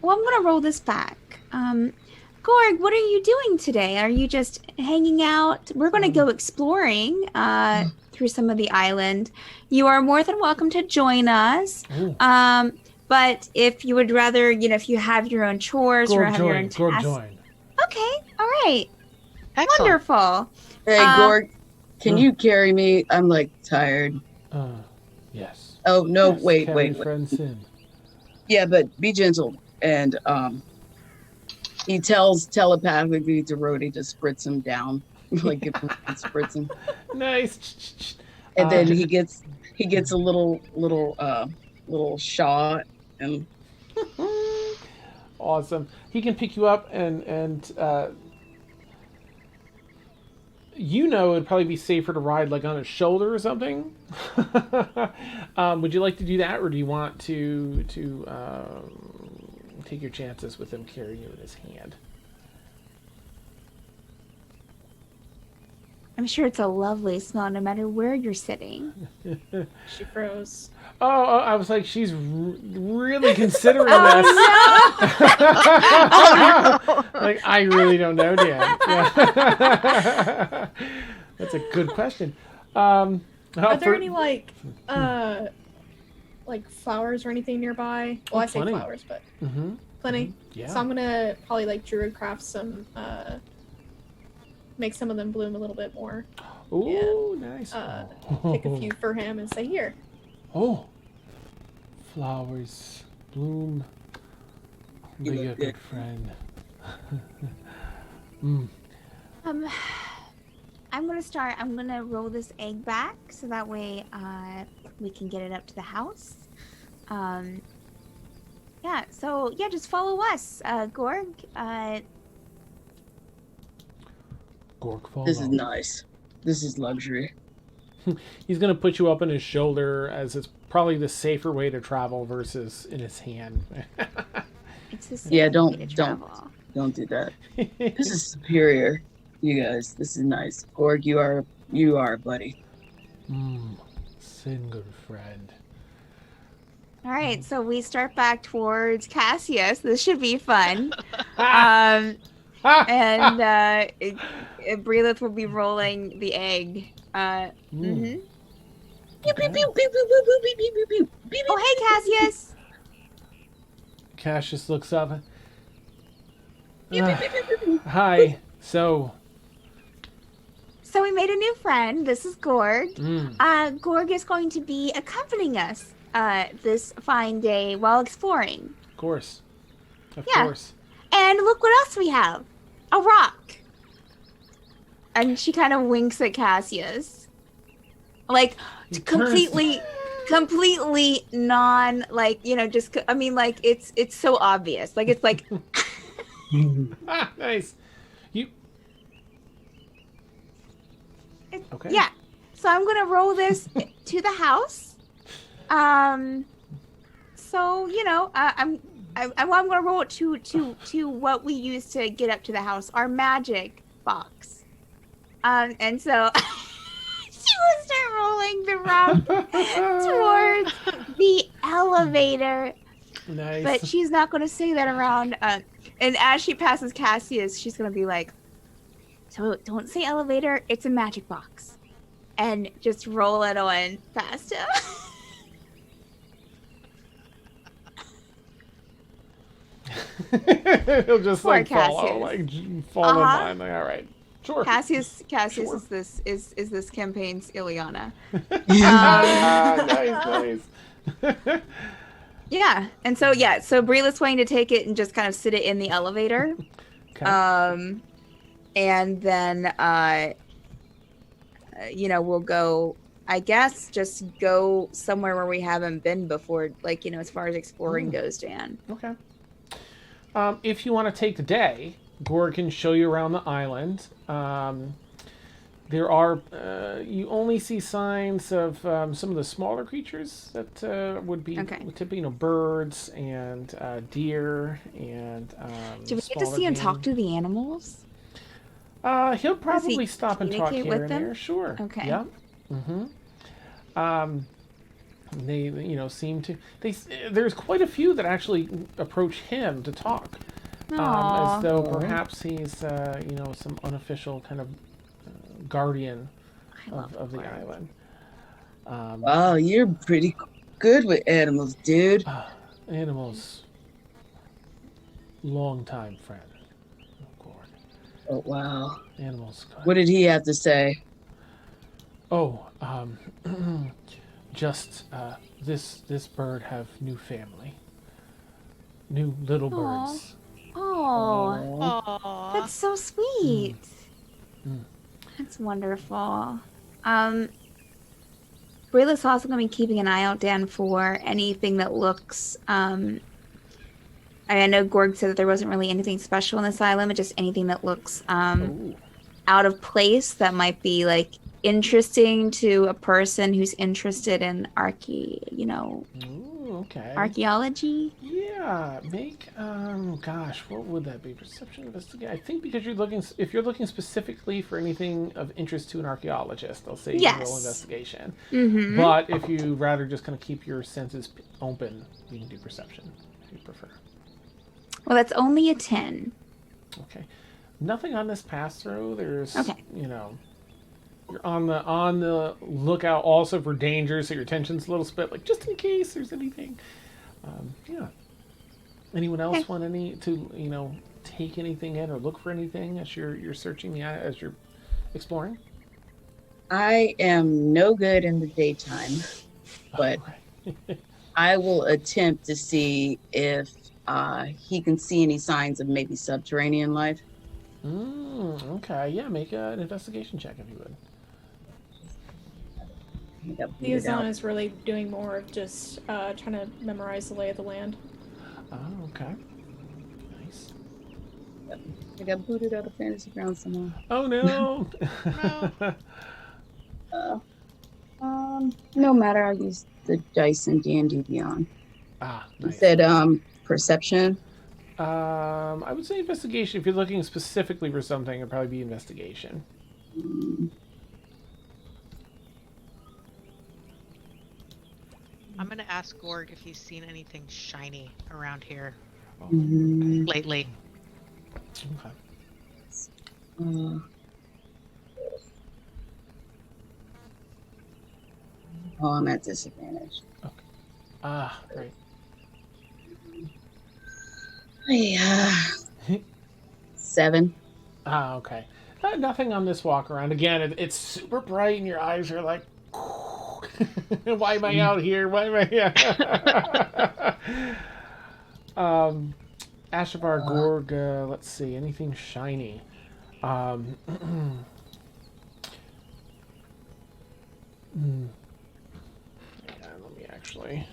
I'm gonna roll this back. Gorg, what are you doing today? Are you just hanging out? We're gonna go exploring through some of the island. You are more than welcome to join us. Ooh. But if you would rather, if you have your own chores or Gorg have your own join. Gorg tasks. join. Okay, all right. Excellent. Wonderful. Hey, Gorg, can you carry me? I'm tired. Yes. Oh no! Yes, Wait. carry friends in. Yeah, but be gentle. and he tells telepathically to Rhodey to spritz him down, like give him a spritz him, Nice. and then he gets a little shot, and Awesome. He can pick you up and it'd probably be safer to ride like on his shoulder or something. Would you like to do that, or do you want to take your chances with him carrying you in his hand? I'm sure it's a lovely smell no matter where you're sitting. She froze. Oh, I was like, she's really considering this. Like, I really don't know, Dan. Yeah. That's a good question. Are there any like flowers or anything nearby? Well, I say plenty. flowers, but Mm-hmm. plenty. Yeah. So I'm gonna probably like druidcraft some, make some of them bloom a little bit more. Ooh, nice. Pick a few for him and say, here. Oh, flowers bloom. You Be look a good good. friend. I'm gonna roll this egg back so that way we can get it up to the house. Just follow us, Gorg. Gorg, follow. this is nice. This is luxury. He's gonna put you up on his shoulder, as it's probably the safer way to travel versus in his hand. It's the Yeah, same don't- way to don't. travel. Don't do that. This is superior, you guys. This is nice. Gorg, you are a buddy. Sin, good friend. All right, so we start back towards Cassius. This should be fun. And Breelith will be rolling the egg. Pew, pew, pew, pew, pew, pew, pew, pew, pew, pew, pew. Oh, hey, Cassius. Cassius looks up. Hi. So we made a new friend. This is Gorg. mm, Gorg is going to be accompanying us this fine day while exploring. of course. Of Yeah. course. And look what else we have. A rock. And she kind of winks at Cassius. Like, He turns- completely non, like, just, I mean, like, it's so obvious. Like, it's like, Nice. You. Okay. yeah. So I'm going to roll this to the house. I'm going to roll it to what we use to get up to the house, our magic box. And so she will start rolling the rock towards the elevator, Nice. but she's not going to say that around. And as she passes Cassius, she's going to be like, "So don't say elevator. It's a magic box," and just roll it on past him. He'll just Poor like follow, Cassius. in line. Like, all right, sure. Cassius Sure. is this campaign's Ileana. Nice. Yeah, and so Breelith's going to take it and just kind of sit it in the elevator. Okay. And then we'll go, I guess, just go somewhere where we haven't been before, like, as far as exploring goes, Dan. Okay. If you want to take the day, Gorg can show you around the island. There are, you only see signs of some of the smaller creatures that would be typically, birds and deer and. Do we get to see and talk to the animals? He'll probably stop and talk communicate here with and them? there. Sure. Okay. Yeah. Mm-hmm. They, seem to. There's quite a few that actually approach him to talk, Aw. as though perhaps he's, some unofficial kind of guardian of the island. Wow, you're pretty good with animals, dude. Animals. Long-time friend. Gorg. Oh, wow. Animals. What did he have to say? Oh, just this bird have new family. new little Aw. birds. Oh, Aww. that's so sweet. Mm. That's wonderful. Brilla's also going to be keeping an eye out, Dan, for anything that looks. I know Gorg said that there wasn't really anything special in this island, but just anything that looks Oh. out of place that might be like interesting to a person who's interested in Ooh, okay. archaeology. Yeah, make gosh, what would that be? Perception, investigate. I think because if you're looking specifically for anything of interest to an archaeologist, they'll say you can roll Yes. investigation. Mm-hmm. But if you rather just kind of keep your senses open, you can do perception if you prefer. Well, that's only a 10. Okay. Nothing on this pass through. There's Okay. you're on the lookout also for danger, so your attention's a little split, like just in case there's anything. Yeah. Anyone else Okay. want take anything in or look for anything as you're searching as you're exploring? I am no good in the daytime, but Okay. I will attempt to see if he can see any signs of maybe subterranean life. Okay. Yeah, make an investigation check if you would. I got booted Liaison out. is really doing more of just trying to memorize the lay of the land. Oh, okay. Nice. I got booted out of Fantasy Ground somehow. Oh no. No matter. I'll use the dice and D&D Beyond. Ah, You nice. said perception. I would say investigation. If you're looking specifically for something, it'd probably be investigation. I'm gonna ask Gorg if he's seen anything shiny around here Mhm. lately. Okay. Oh, I'm at disadvantage. Ah, right. Yeah. 7. Ah, okay. Nothing on this walk around. Again, it's super bright, and your eyes are like, why am I out here? Why am I here? Ashavar Gorg. Let's see. Anything shiny? Yeah, let me actually.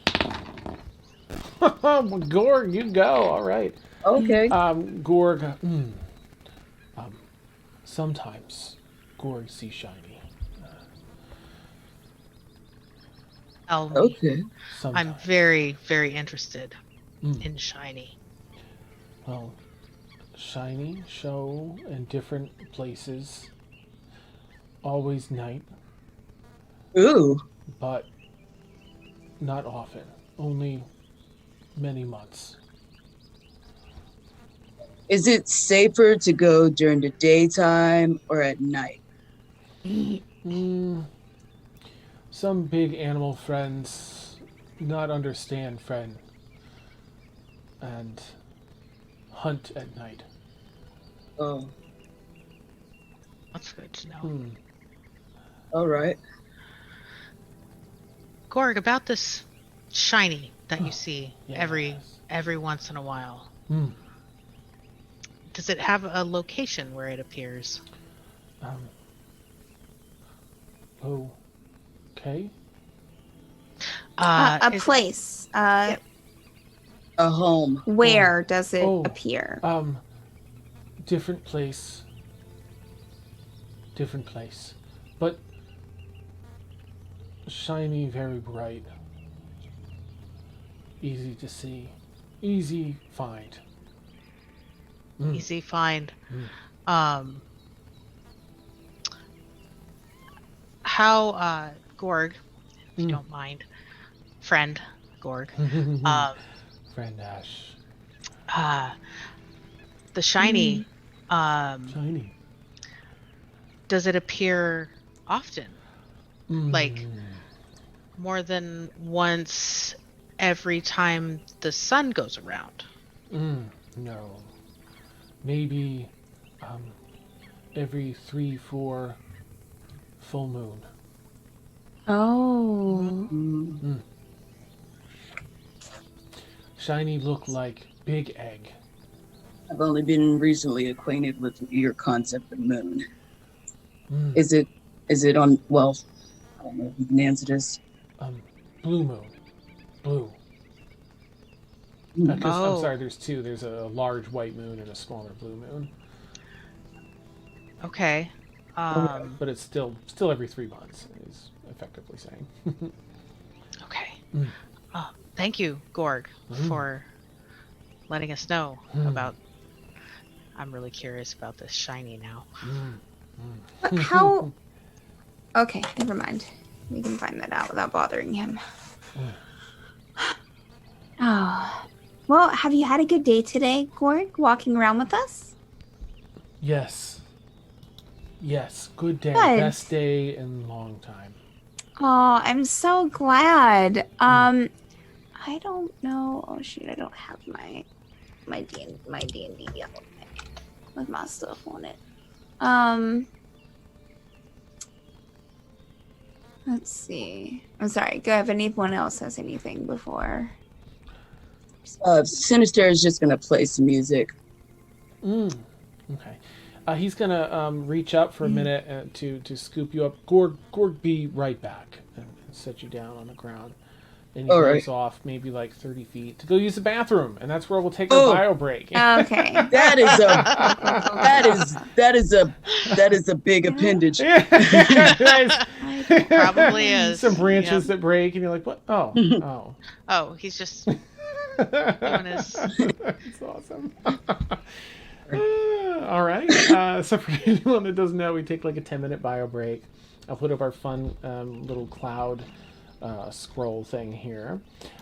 Gorg, you go. All right. Okay. Gorg. Sometimes Gorg see shiny. Tell me. Okay. Sometimes. I'm very, very interested Mm. in shiny. Well, shiny show in different places. Always night, Ooh. but not often. Only many months. Is it safer to go during the daytime or at night? Some big animal friends not understand friend and hunt at night. Oh, That's good to know. all right. Gorg, about this shiny that you see Yes. every once in a while. Mm. Does it have a location where it appears? Okay. A Is- place. A home. Where does it Oh. appear? Different place. Different place. But shiny, very bright. Easy to see. Easy find. Easy find. How Gorg, if you don't mind, friend Gorg, Friend Ash. the shiny, Shiny. does it appear often? Like Mm. more than once every time the sun goes around? No. Maybe every 3-4 full moon. Oh. Mm. Shiny look like big egg. I've only been recently acquainted with your concept of moon. Mm. Is it on, well, I don't know if you can answer this. Blue moon. Blue. Hmm. Because I'm Oh. sorry, there's two. There's a large white moon and a smaller blue moon. Okay. But it's still every 3 months. Is effectively saying. Okay. Mm. Thank you, Gorg, for letting us know about. I'm really curious about this shiny now. How? Okay, never mind. We can find that out without bothering him. Oh. Well, have you had a good day today, Gorg, walking around with us? Yes. Yes. Good day. Good. Best day in a long time. Oh, I'm so glad. I don't know. Oh shoot, I don't have my D&D yellow with my stuff on it. Let's see. I'm sorry. Go if anyone else has anything before. Sinister is just gonna play some music. Okay. He's gonna reach up for a minute to scoop you up. Gorg, be right back, and set you down on the ground. And he All goes right. off maybe like 30 feet to go use the bathroom, and that's where we'll take our bio break. Okay. That is a big appendage. Probably is. Some branches Yep. that break, and you're like, what? Oh. Oh, he's just doing his. That's awesome. All right. So for anyone that doesn't know, we take like a 10-minute bio break. I'll put up our fun little cloud scroll thing here,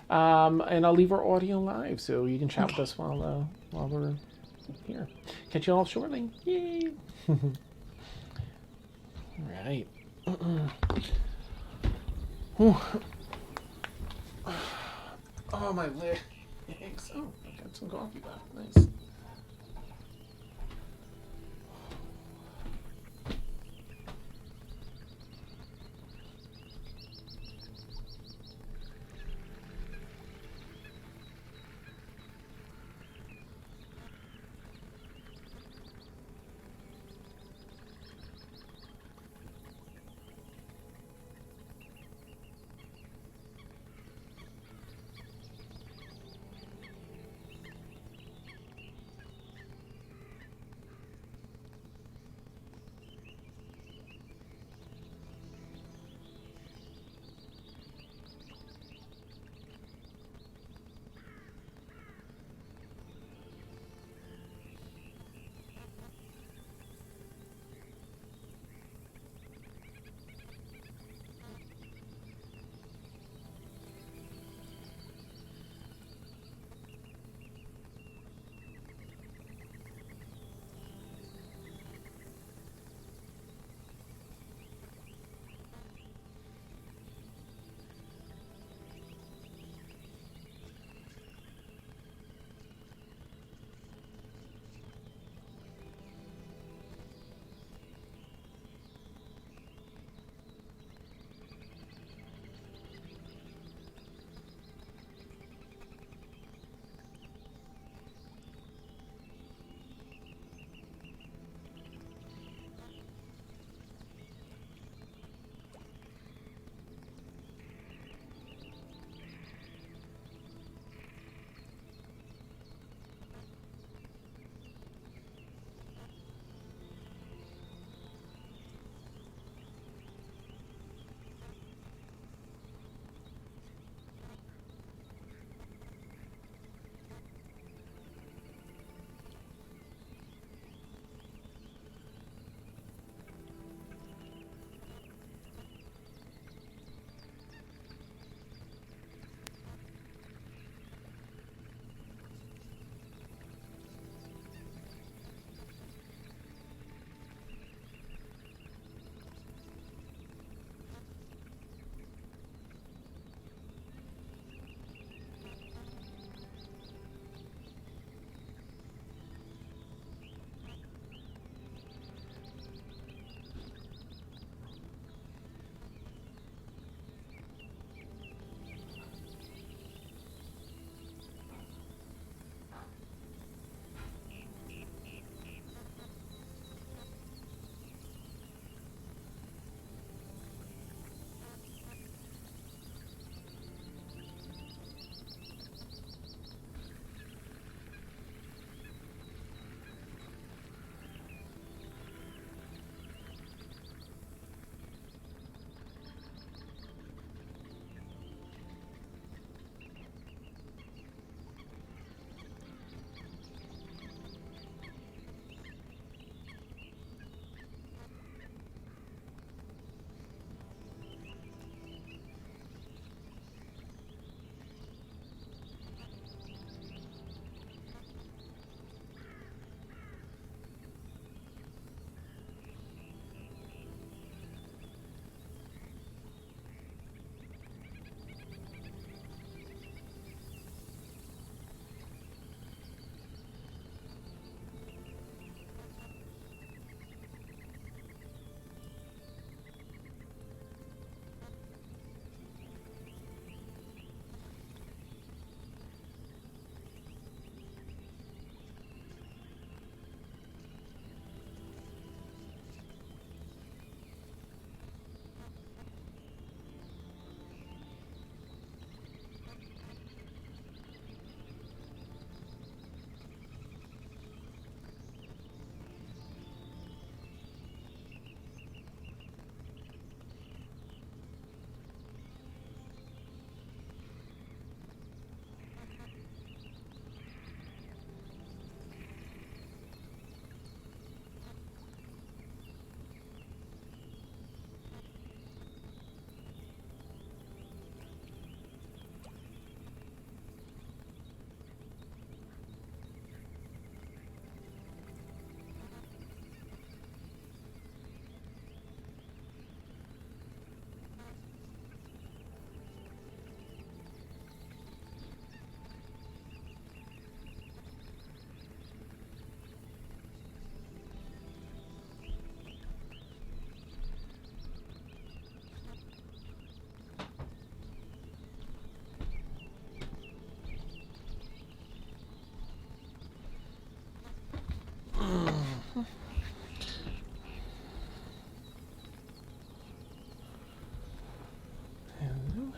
and I'll leave our audio live so you can chat with us while we're here. Catch you all shortly. Yay! All right. Oh, my legs. Oh, I got some coffee back. Nice.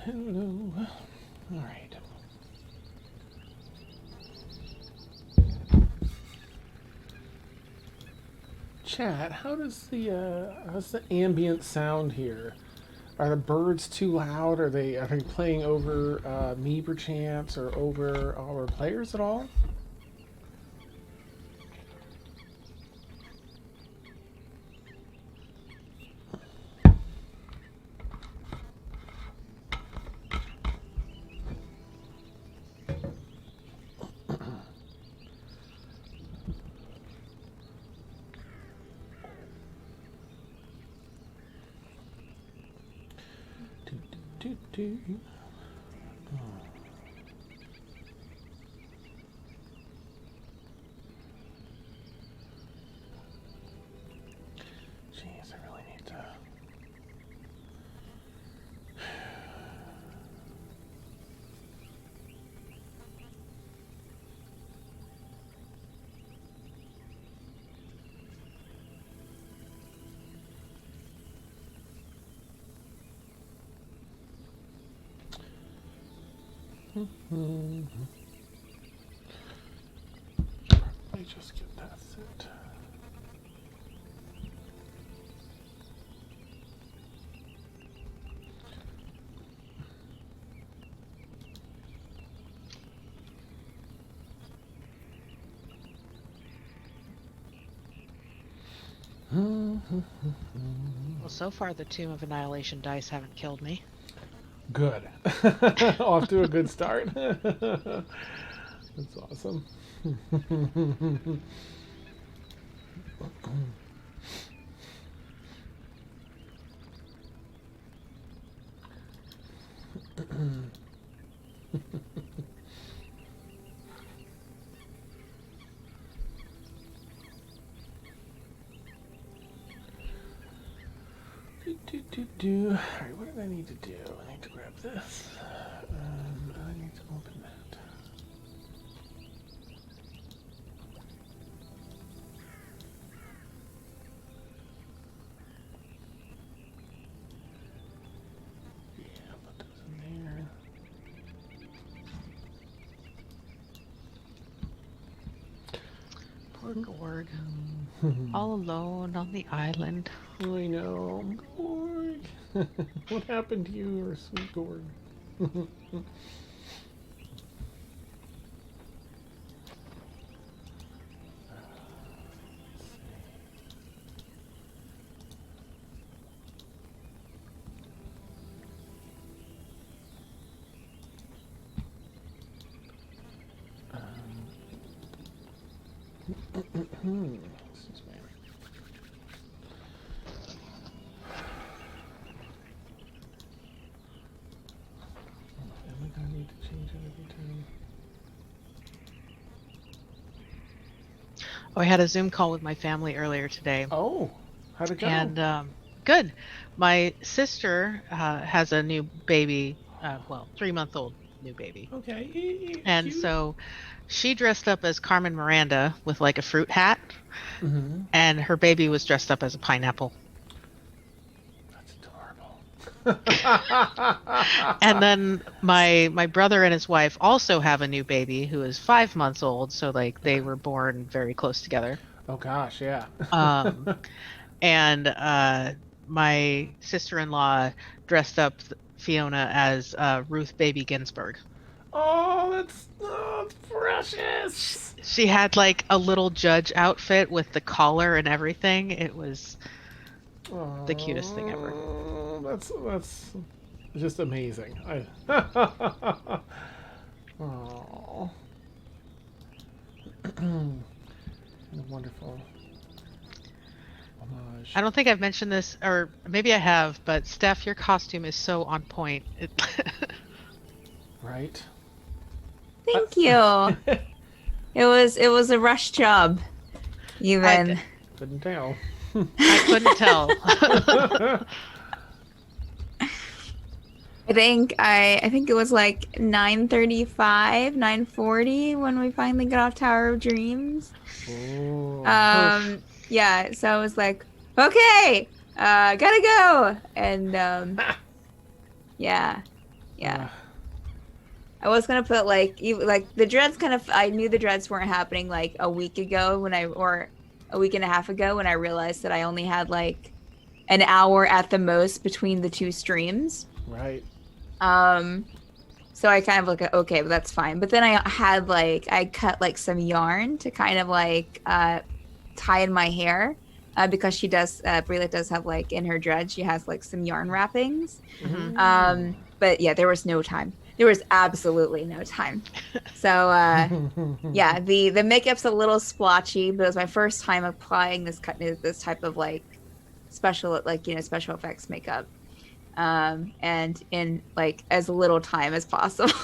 Hello. All right. Chat, how's the ambient sound here? Are the birds too loud? Are they playing over me perchance, or over our players at all? Do. Jeez, I really need to. Let me just get that set. Well, so far the Tomb of Annihilation dice haven't killed me. Good. Off to a good start. That's awesome. Alright, what did I need to do? I need to grab this. I need to open that. Yeah, put those in there. Poor Gorg. All alone on the island. I know. Gorg. What happened to you, or sweet Gorg? Excuse me. Am I gonna need to change it every time? Oh, I had a Zoom call with my family earlier today. Oh, how'd it go? And good. My sister has a new baby, 3-month-old new baby. Okay. And cute. so she dressed up as Carmen Miranda with like a fruit hat, and her baby was dressed up as a pineapple. That's adorable. And then my brother and his wife also have a new baby who is 5 months old, so like they were born very close together. Oh gosh, yeah. And my sister-in-law dressed up Fiona as Ruth Baby Ginsburg. Oh, that's precious. She had like a little judge outfit with the collar and everything. It was the cutest thing ever. That's just amazing. Oh, wonderful homage. I don't think I've mentioned this, or maybe I have, but Steph, your costume is so on point. Right. Thank you. It was a rush job. Even Couldn't tell. I couldn't tell. I think it was like 9:35, 9:40 when we finally got off Tower of Dreams. Oh. Yeah, so I was like, okay, gotta go. And yeah, Yeah. I was gonna put like the dreads kind of. I knew the dreads weren't happening like a week ago or a week and a half ago when I realized that I only had like an hour at the most between the two streams. Right. So I kind of look okay, but that's fine. But then I cut like some yarn to kind of like tie in my hair because she does. Breela does have like in her dread, she has like some yarn wrappings. Mm-hmm. But yeah, there was no time. There was absolutely no time. So yeah, the makeup's a little splotchy, but it was my first time applying this type of like special effects makeup. And in like as little time as possible.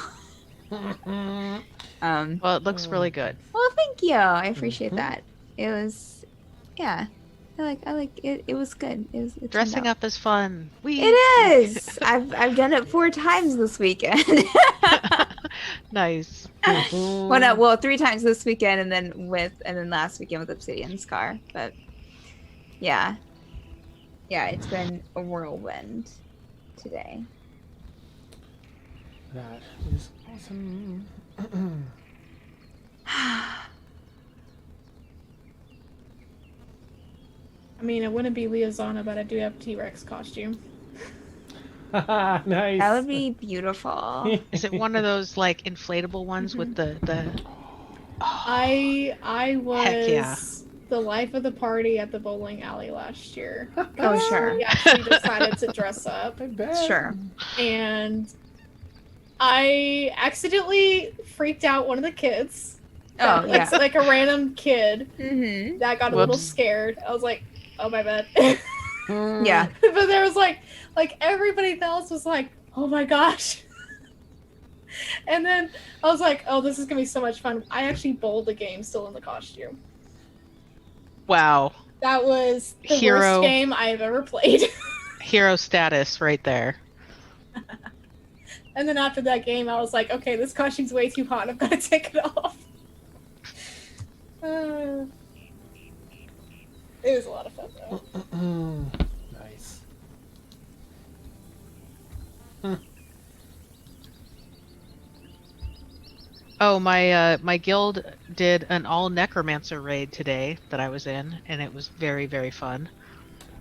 Well, it looks really good. Well, thank you. I appreciate that. It was, yeah. I like it. It was good. It Dressing up is fun. It is. I've done it 4 times this weekend. Nice. Well, 3 times this weekend, and then last weekend with Obsidian Scar. But yeah, it's been a whirlwind today. That is awesome. I mean, it wouldn't be Liazana, but I do have T-Rex costume. Nice. That would be beautiful. Is it one of those like inflatable ones with the? I was Heck yeah. the life of the party at the bowling alley last year. Oh, sure. We actually decided to dress up. I bet. Sure. And I accidentally freaked out one of the kids. Oh, yeah. It's like a random kid Mm-hmm. that got a little scared. I was like, oh my bad. Yeah. But there was like everybody else was like, oh my gosh. And then I was like, oh, this is gonna be so much fun. I actually bowled the game still in the costume. Wow. That was the Hero. worst game I have ever played. Hero status right there. And then after that game, I was like, okay, this costume's way too hot. I've got to take it off. It was a lot of fun, though. Nice. Oh, my guild did an all necromancer raid today that I was in, and it was very, very fun.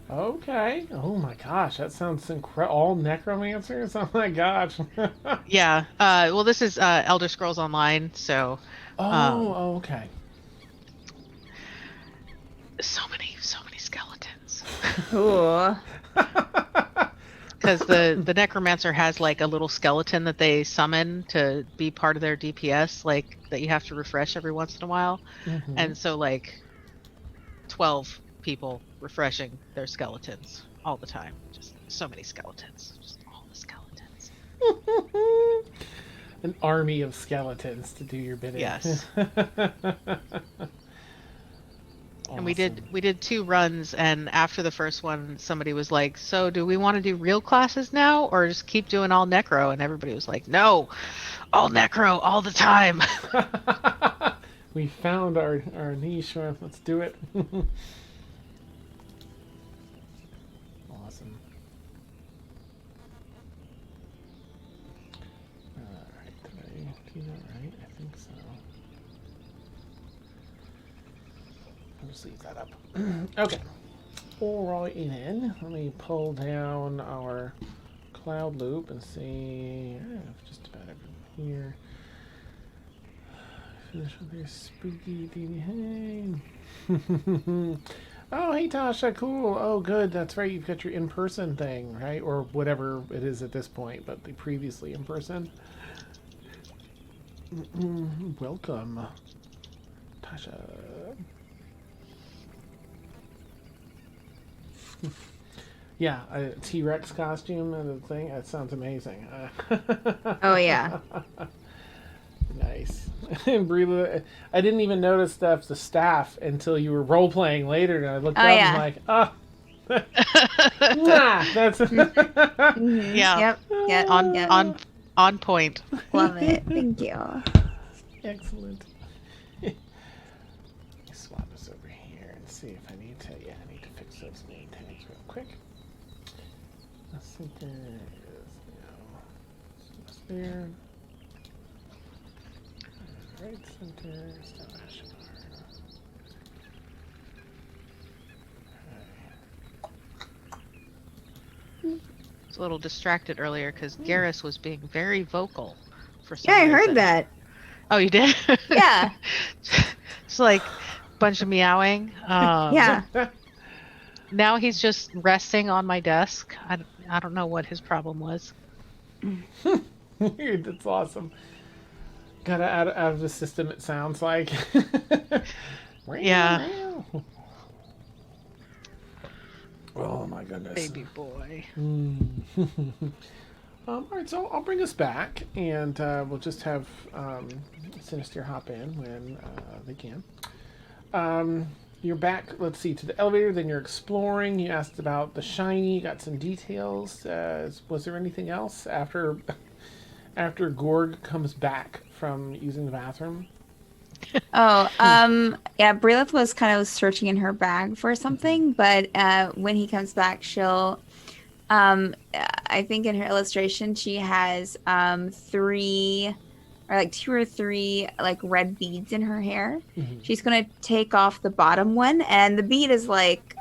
Okay. Oh my gosh, that sounds incredible. All necromancers? Oh my gosh. Yeah. Well, this is Elder Scrolls Online, so okay. so many skeletons. Ooh. Because the necromancer has like a little skeleton that they summon to be part of their DPS, like that you have to refresh every once in a while. Mhm. And so like 12 people refreshing their skeletons all the time. Just so many skeletons. Just all the skeletons. An army of skeletons to do your bidding. Yes. And we Awesome. did 2 runs, and after the first one somebody was like, so do we want to do real classes now or just keep doing all necro? And everybody was like, no, all necro all the time. We found our niche. Let's do it. Awesome. Alright, did I do that right? I think so. I'll just leave that up. Okay. Alright then, let me pull down our cloud loop and see just about everything here. Finish with your spooky DD. Hey. Oh, hey Tasha, cool. Oh, good. That's right. You've got your in-person thing, right? Or whatever it is at this point, but the previously in-person. Welcome, Tasha. Yeah, a T-Rex costume and the thing. That sounds amazing. Oh yeah. Nice. And Breela, I didn't even notice the staff until you were role playing later, and I looked up and like, oh, nah, that's Mm-hmm. Yeah. Yep. On point. Love it. Thank you. excellent. Let me swap this over here and see if I need to. Yeah, I need to fix those name tags real quick. I think there is there. Right center. Slash. I was a little distracted earlier because Garrus was being very vocal for some Yeah, I reason. heard that. Oh, you did? Yeah. It's like a bunch of meowing. Yeah. Now he's just resting on my desk. I don't know what his problem was. That's awesome. Got out of the system, it sounds like. Yeah. Oh my goodness. Baby boy. All right, so I'll bring us back, and we'll just have Sinister hop in when they can. You're back, let's see, to the elevator, then you're exploring. You asked about the shiny, you got some details. Was there anything else after Gorg comes back from using the bathroom? Oh, yeah, Brilith was kind of searching in her bag for something, but when he comes back, she'll, I think in her illustration, she has 2 or 3 like red beads in her hair. Mm-hmm. She's going to take off the bottom one, and the bead is like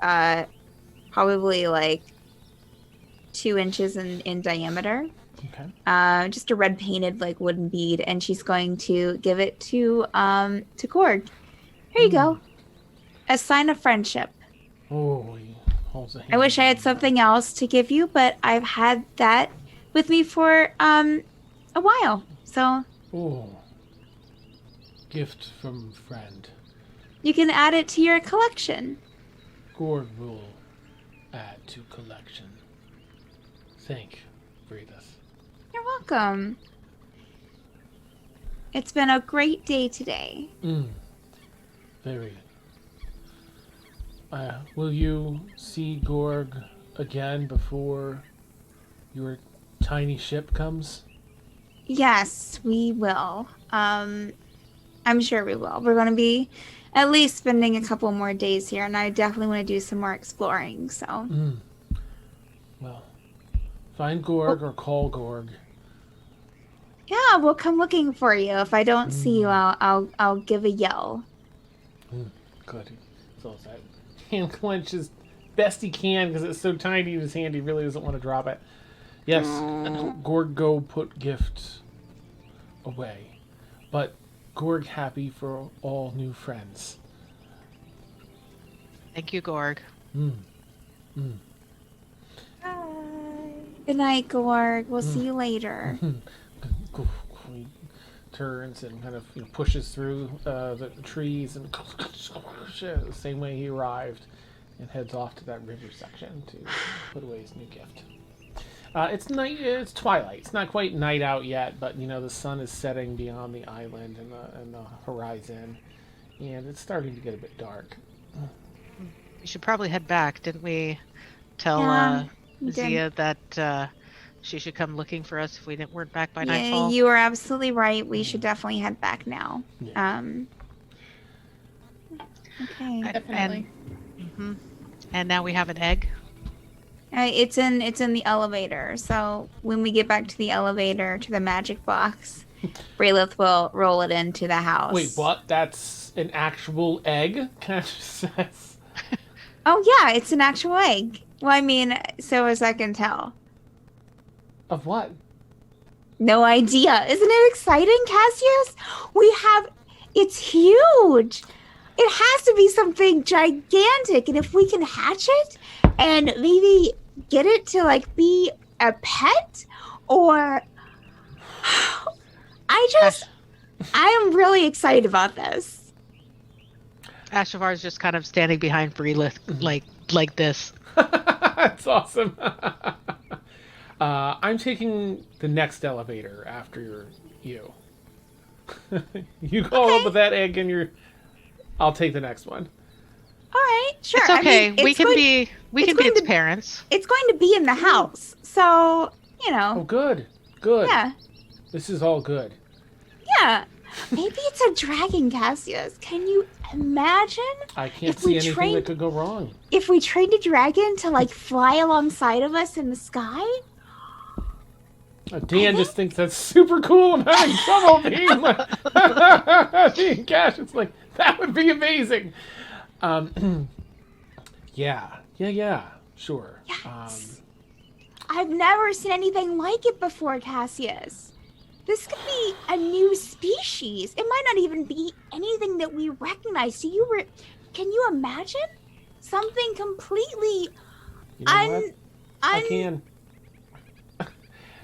probably like 2 inches in diameter. Okay. Just a red painted like wooden bead, and she's going to give it to Gorg. Here you go. A sign of friendship. Oh, he holds a hand. I wish I had something else to give you, but I've had that with me for a while. So Oh. Gift from friend. you can add it to your collection. Gorg will add to collection. Thank Breathus. You're welcome. It's been a great day today. Very. Will you see Gorg again before your tiny ship comes? Yes, we will. I'm sure we will. We're going to be at least spending a couple more days here, and I definitely want to do some more exploring. So, Well, find Gorg or call Gorg. yeah, we'll come looking for you. If I don't see you, I'll give a yell. Good. So that hand clenches best he can because it's so tiny in his hand. He really doesn't want to drop it. Yes, Gorg go put gift away, but Gorg happy for all new friends. Thank you, Gorg. Bye. Good night, Gorg. We'll see you later. He turns and kind of pushes through the trees and the same way he arrived, and heads off to that river section to put away his new gift. It's night. It's twilight. It's not quite night out yet, but the sun is setting beyond the island and the horizon, and it's starting to get a bit dark. We should probably head back. Didn't we tell we did. Zia that she should come looking for us if we weren't back by Yeah, nightfall? you are absolutely right. We should definitely head back now. Yeah. Okay. Definitely. And now we have an egg. It's in the elevator. So when we get back to the elevator to the magic box, Braylith will roll it into the house. Wait, what? That's an actual egg? Kind of says. Oh yeah, it's an actual egg. Well, I mean, so as I can tell. Of what? No idea. Isn't it exciting, Cassius? It's huge. It has to be something gigantic. And if we can hatch it and maybe get it to be a pet, or I am really excited about this. Ashavar is just kind of standing behind Breelith like this. That's awesome. I'm taking the next elevator after you. You go up with that egg and I'll take the next one. All right, sure. It's okay. I mean, we can be its parents. It's going to be in the house, so Oh, good. Good. Yeah. This is all good. Yeah. Maybe it's a dragon, Cassius. Can you imagine? I can't If we see anything trained- that could go wrong. If we trained a dragon to fly alongside of us in the sky? Dan just thinks that's super cool. I'm having trouble being being Cash. It's like, that would be amazing. Yeah, sure. Yes. I've never seen anything like it before, Cassius. This could be a new species. It might not even be anything that we recognize. Can you imagine? Something completely You know what? I can.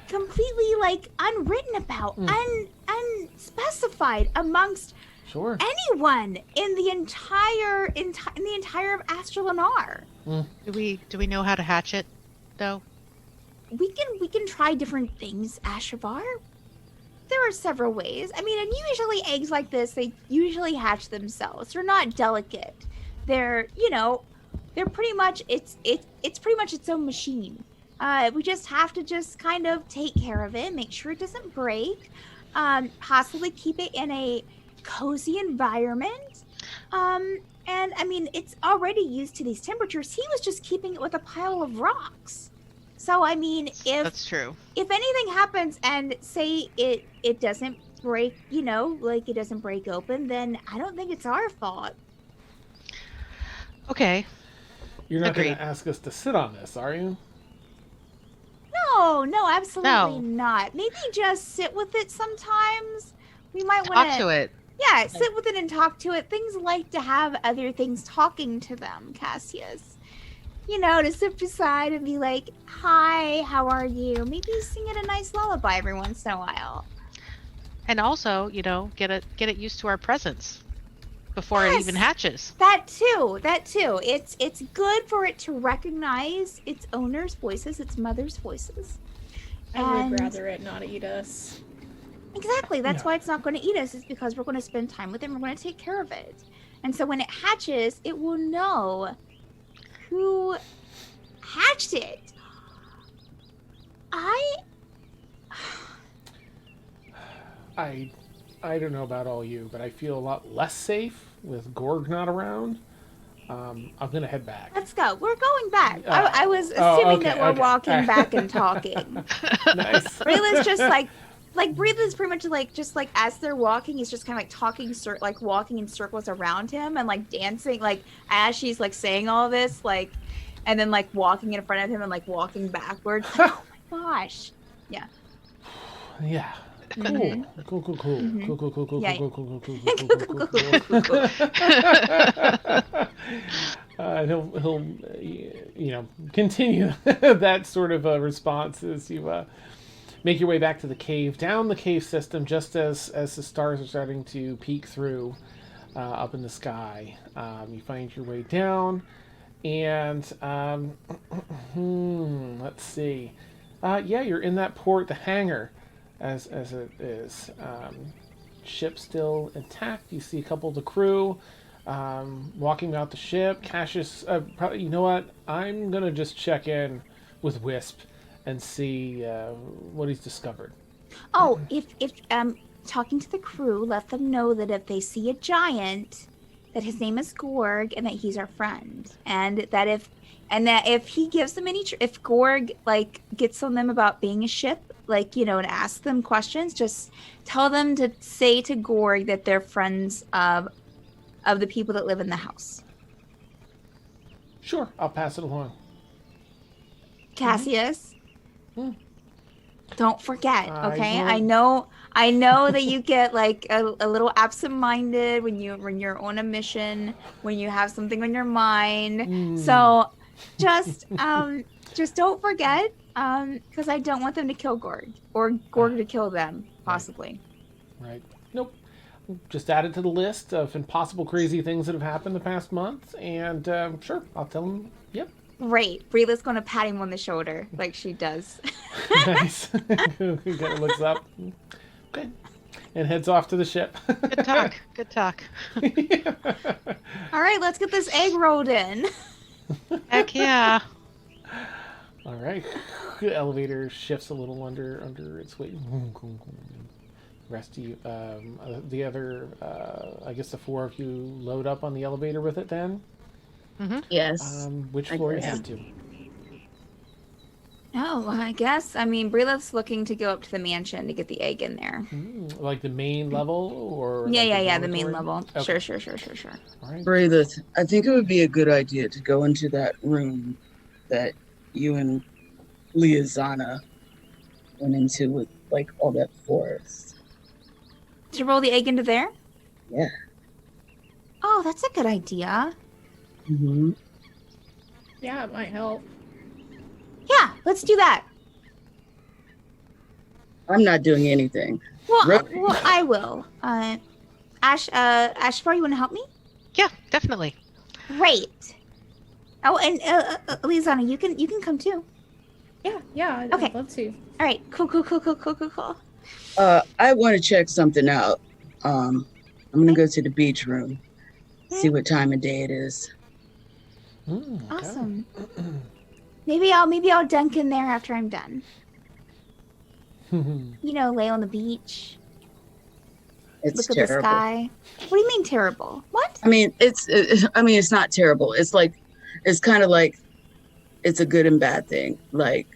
completely like unwritten about, unspecified amongst Sure. anyone in the entire of Astralanar. Do we know how to hatch it, though? We can try different things, Ashavar. There are several ways. I mean, and usually eggs like this, they usually hatch themselves. They're not delicate. They're they're pretty much it's pretty much its own machine. We just have to just kind of take care of it, make sure it doesn't break, possibly keep it in a cozy environment. And I mean, it's already used to these temperatures. He was just keeping it with a pile of rocks. So I mean, That's true. if anything happens and say it doesn't break, like it doesn't break open, then I don't think it's our fault. Okay. You're not going Agreed. to ask us to sit on this, are you? No, absolutely No. not. Maybe just sit with it sometimes. We might want Talk to it. Yeah, sit with it and talk to it. Things like to have other things talking to them, Cassius. To sit beside and be like, hi, how are you? Maybe sing it a nice lullaby every once in a while. And also, get it used to our presence before it even Yes. hatches. That too. It's good for it to recognize its owner's voices, its mother's voices. I would And- rather it not eat us. Exactly. That's Yeah. why it's not going to eat us. Is because we're going to spend time with it and we're going to take care of it. And so when it hatches, it will know who hatched it. I don't know about all you, but I feel a lot less safe with Gorg not around. I'm going to head back. Let's go. We're going back. Oh. I was Oh, assuming okay, that we're okay. walking back and talking. Nice. Rayla's just like Rayla's pretty much just like as they're walking, he's just kind of like talking, walking in circles around him and like dancing, like as she's like saying all this, like, and then like walking in front of him and like walking backwards. Like, oh my gosh. Yeah. Mhm. Cool. Mhm. Cool. Yeah. He'll continue that sort of response as you make your way back to the cave, down the cave system, just as the stars are starting to peek through up in the sky. You find your way down, and let's see. You're in that port, the hangar, as it is. Ship still intact. You see a couple of the crew walking out the ship. Cassius, probably, you know what? I'm gonna just check in with Wisp and see what he's discovered. Oh, if talking to the crew, let them know that if they see a giant, that his name is Gorg and that he's our friend, and that if he gives them if Gorg like gets on them about being a ship, and ask them questions, just tell them to say to Gorg that they're friends of the people that live in the house. Sure, I'll pass it along. Cassius, don't forget, okay? I I know that you get like a little absent-minded when you're on a mission, when you have something on your mind. So just don't forget, because I don't want them to kill Gorg or Gorg to kill them, possibly. Right. Nope. Just add it to the list of impossible crazy things that have happened the past month, and sure, I'll tell him. Yep. Great. Breela's going to pat him on the shoulder like she does. Nice. He kind of looks up. Okay. And heads off to the ship. Good talk. Good talk. All right, let's get this egg rolled in. Heck yeah. All right. The elevator shifts a little under its weight. Rest of you, the other, I guess the four of you load up on the elevator with it then. Yes. Which I floor are you guess. headed to? Oh, I guess. I mean, Brileth's looking to go up to the mansion to get the egg in there. Like the main level or Yeah, like yeah, the main dormitory? level. Okay. Sure. All right. Brayleth, I think it would be a good idea to go into that room that you and Liazana went into with like all that forest. To roll the egg into there? Yeah. Oh, that's a good idea. Mm-hmm. Yeah, it might help. Yeah, let's do that. I'm not doing anything. Well, Right. I will. Ashbar, you want to help me? Yeah, definitely. Great. Oh, and Liazana, you can come too. Yeah, I'd Okay. love to. All right, cool. I want to check something out. I'm gonna go to the beach room, see what time of day it is. Okay. Awesome. Maybe I'll dunk in there after I'm done. You know, lay on the beach, It's look at the terrible. sky. What do you mean terrible? What? I mean, it's not terrible. It's kind of like it's a good and bad thing. Like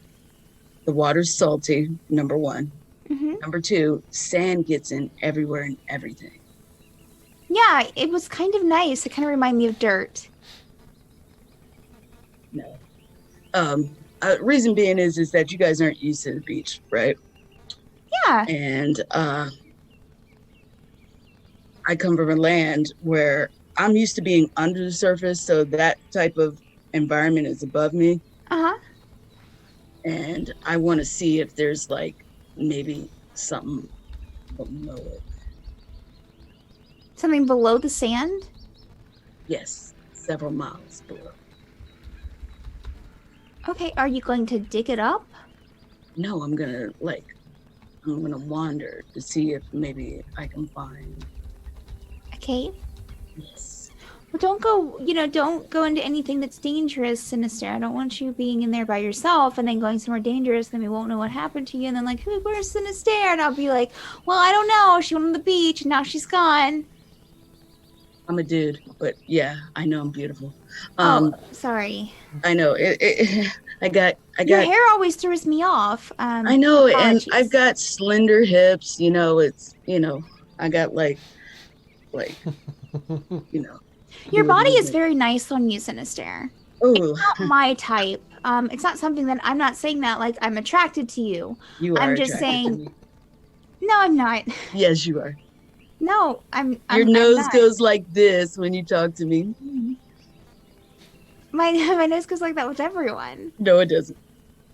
the water's salty, number one. Mm-hmm. Number two, sand gets in everywhere and everything. Yeah, it was kind of nice. It kind of reminded me of dirt. No. Reason being is that you guys aren't used to the beach, right? Yeah. And I come from a land where I'm used to being under the surface, so that type of environment is above me. Uh-huh. And I want to see if there's like maybe something below it. Something below the sand? Yes, several miles below. Okay, are you going to dig it up? No, I'm gonna wander to see if maybe I can find. A cave? Yes. Well, don't go into anything that's dangerous, Sinister. I don't want you being in there by yourself and then going somewhere dangerous, then we won't know what happened to you, and then like, hey, where's Sinister? And I'll be like, well, I don't know. She went on the beach and now she's gone. I'm a dude, but yeah, I know I'm beautiful. Oh, sorry. I know. I got. Your hair always throws me off. I know, and apologies. I've got slender hips. I got like, Your good body is movement. very nice on you, Sinister. Ooh, Not my type. It's not something that I'm not saying that like I'm attracted to you. you are. I'm just attracted to saying- me. No, I'm not. Yes, you are. No, I'm. Your I'm nose not. goes like this when you talk to me. My nose goes like that with everyone. No, it doesn't.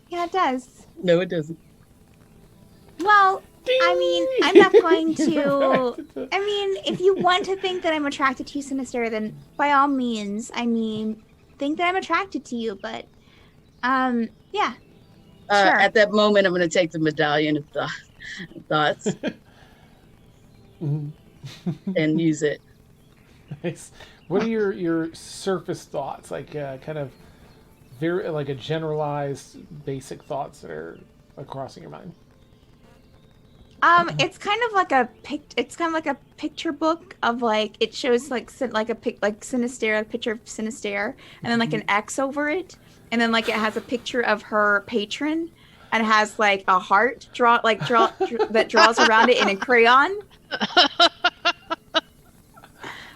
Yeah, it does. No, it doesn't. Well, I mean, I'm not going to. I mean, if you want to think that I'm attracted to you, Sinister, then by all means, I mean, think that I'm attracted to you. But, yeah. Sure. At that moment, I'm going to take the medallion of thoughts and use it. Nice. What are your surface thoughts? Like kind of very like a generalized basic thoughts that are crossing your mind. It's kind of like a picture book of like it shows like Sinister, a picture of Sinister, and then like an X over it, and then like it has a picture of her patron, and it has like a heart that draws around it in a crayon.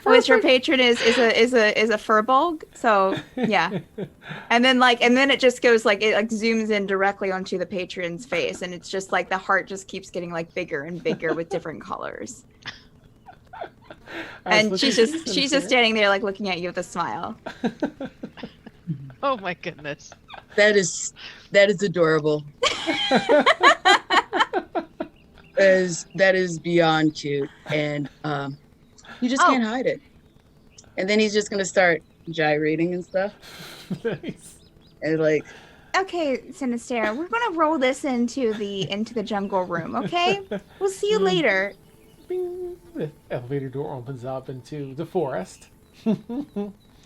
Which her patron is a furbolg, so yeah, and then it just goes like it like zooms in directly onto the patron's face, and it's just like the heart just keeps getting like bigger and bigger with different colors, and she's just standing there like looking at you with a smile. Oh my goodness. That is adorable. That is beyond cute, and you just can't hide it. And then he's just gonna start gyrating and stuff, Nice. and like, Okay, Sinister, we're gonna roll this into the jungle room. Okay, we'll see you later. Bing. The elevator door opens up into the forest.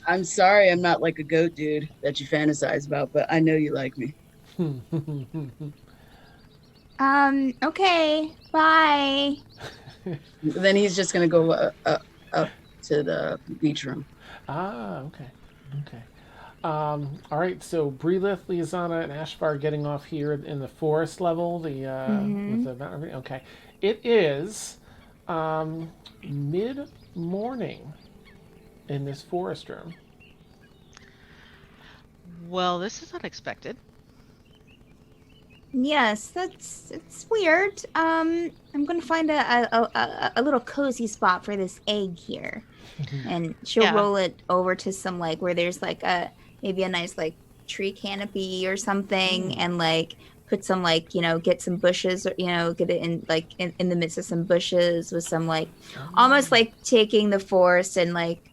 I'm sorry, I'm not like a goat dude that you fantasize about, but I know you like me. Okay, bye. Then he's just gonna go up to the beach room. Okay. All right, so Breelith, Liazana, and Ashvar getting off here in the forest level. With the mountain. Okay, it is mid-morning in this forest room. Well, this is unexpected. Yes, it's weird. I'm gonna find a little cozy spot for this egg here, and she'll Yeah. roll it over to some like where there's like maybe a nice like tree canopy or something, and like put some like get some bushes or get it in like in the midst of some bushes with some like almost like taking the forest and like